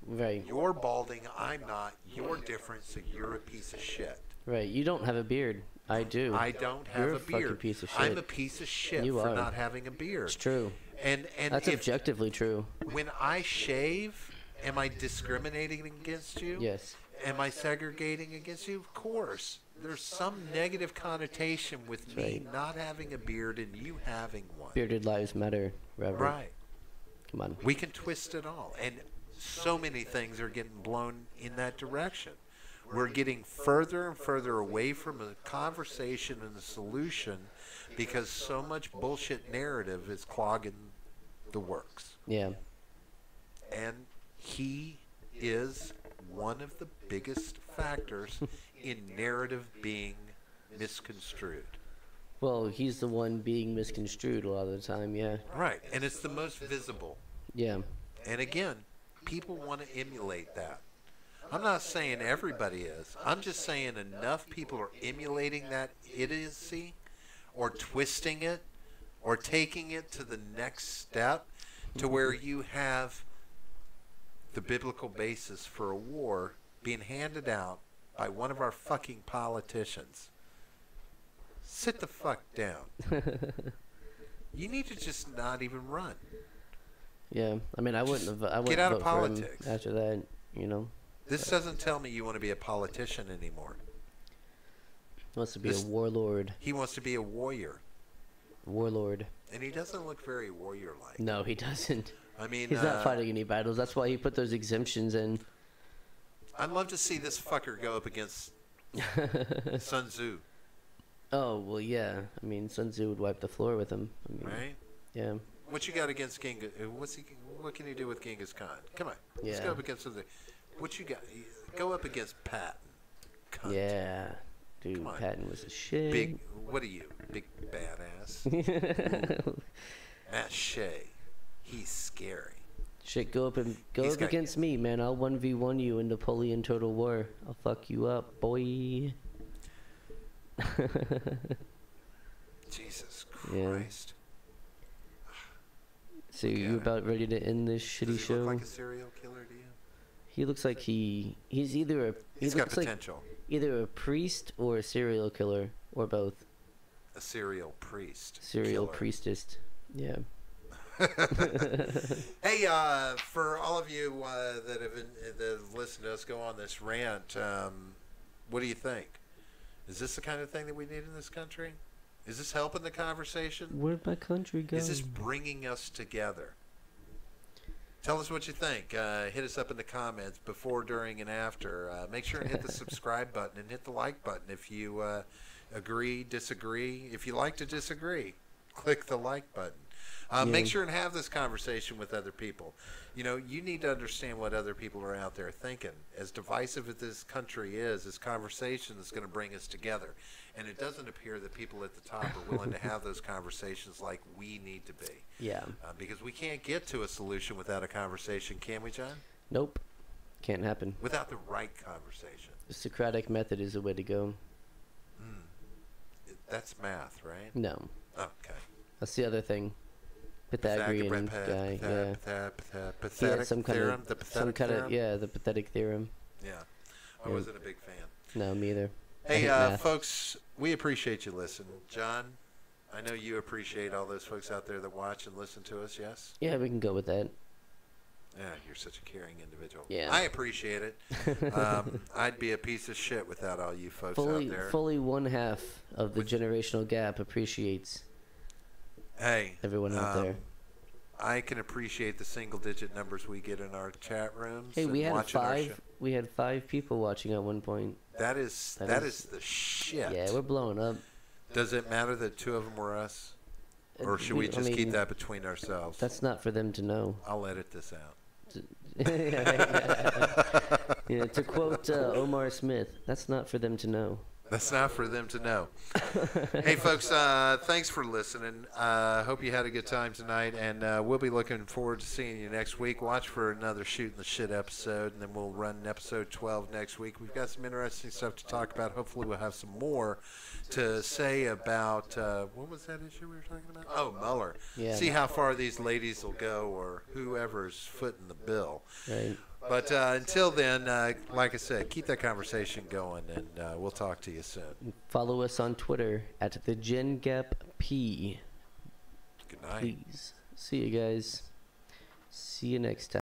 Right. You're balding, I'm not. You're different, so you're a piece of shit. Right. You don't have a beard. I do. I don't have You're a beard. Fucking piece of shit. I'm a piece of shit You for are. not having a beard. It's true. And that's objectively true. When I shave, am I discriminating against you? Yes. Am I segregating against you? Of course. There's some negative connotation with me not having a beard and you having one. Bearded lives matter, Reverend. Right. Come on. We can twist it all. And so many things are getting blown in that direction. We're getting further and further away from a conversation and a solution because so much bullshit narrative is clogging the works. Yeah. And he is one of the biggest factors in narrative being misconstrued. Well, he's the one being misconstrued a lot of the time, yeah. Right, and it's the most visible. Yeah. And again, people want to emulate that. I'm not saying everybody is. I'm just saying enough people are emulating that idiocy or twisting it or taking it to the next step to where you have the biblical basis for a war being handed out by one of our fucking politicians. Sit the fuck down. You need to just not even run. Yeah, I mean, I wouldn't get out of vote for him politics. after that, This doesn't tell me you want to be a politician anymore. He wants to be a warlord. He wants to be a warrior. Warlord. And he doesn't look very warrior-like. No, he doesn't. I mean, he's not fighting any battles. That's why he put those exemptions in. I'd love to see this fucker go up against Sun Tzu. Oh, well, yeah. I mean, Sun Tzu would wipe the floor with him. I mean, Right? Yeah. What you got against Genghis? What can you do with Genghis Khan? Come on. Let's Yeah. go up against something. What you got? Go up against Patton. Cunt. Yeah. Dude, Patton was a shit. Big, what are you? Big badass. Matt Shea. He's scary. Shit, go up He's got- against me, man. I'll 1v1 you in Napoleon Total War. I'll fuck you up, boy. Jesus Yeah. Christ. So you about ready to end this shitty Does he show? look like a serial killer to you? He looks like he's either a He's got potential. either a priest or a serial killer or both. A serial priest. Serial killer. priestess. Yeah. Hey, for all of you that have listened to us go on this rant, what do you think? Is this the kind of thing that we need in this country? Is this helping the conversation? Where'd my country go? Is this bringing us together? Tell us what you think. Hit us up in the comments before, during, and after. Make sure and hit the subscribe button and hit the like button if you agree, disagree. If you like to disagree, click the like button. Make sure and have this conversation with other people. You know, you need to understand what other people are out there thinking. As divisive as this country is, this conversation is going to bring us together. And it doesn't appear that people at the top are willing to have those conversations like we need to be. Yeah. Because we can't get to a solution without a conversation, can we, John? Nope. Can't happen. Without the right conversation. The Socratic method is the way to go. That's math, right? No. Okay. That's the other thing. Pythagorean guy, yeah. Pathetic theorem, the pathetic theorem? Yeah, the pathetic theorem. Yeah. I wasn't a big fan. No, me either. Hey, folks, we appreciate you listening. John, I know you appreciate all those folks out there that watch and listen to us, yes? Yeah, we can go with that. Yeah, you're such a caring individual. Yeah. I appreciate it. I'd be a piece of shit without all you folks out there. Fully one half of the generational gap appreciates everyone out there. I can appreciate the single-digit numbers we get in our chat rooms. Hey, we had 5 people watching at one point. That is the shit. Yeah, we're blowing up. Does it matter that 2 of them were us? Or should we just keep that between ourselves? That's not for them to know. I'll edit this out. Yeah, to quote Omar Smith, that's not for them to know. That's not for them to know. Hey, folks, thanks for listening. Hope you had a good time tonight, and we'll be looking forward to seeing you next week. Watch for another Shooting the Shit episode, and then we'll run episode 12 next week. We've got some interesting stuff to talk about. Hopefully we'll have some more to say about, what was that issue we were talking about? Oh, Mueller. Yeah. See how far these ladies will go, or whoever's footing the bill. Right. But until then, like I said, keep that conversation going, and we'll talk to you soon. Follow us on Twitter at the GenGapP. Good night. Please. See you guys. See you next time.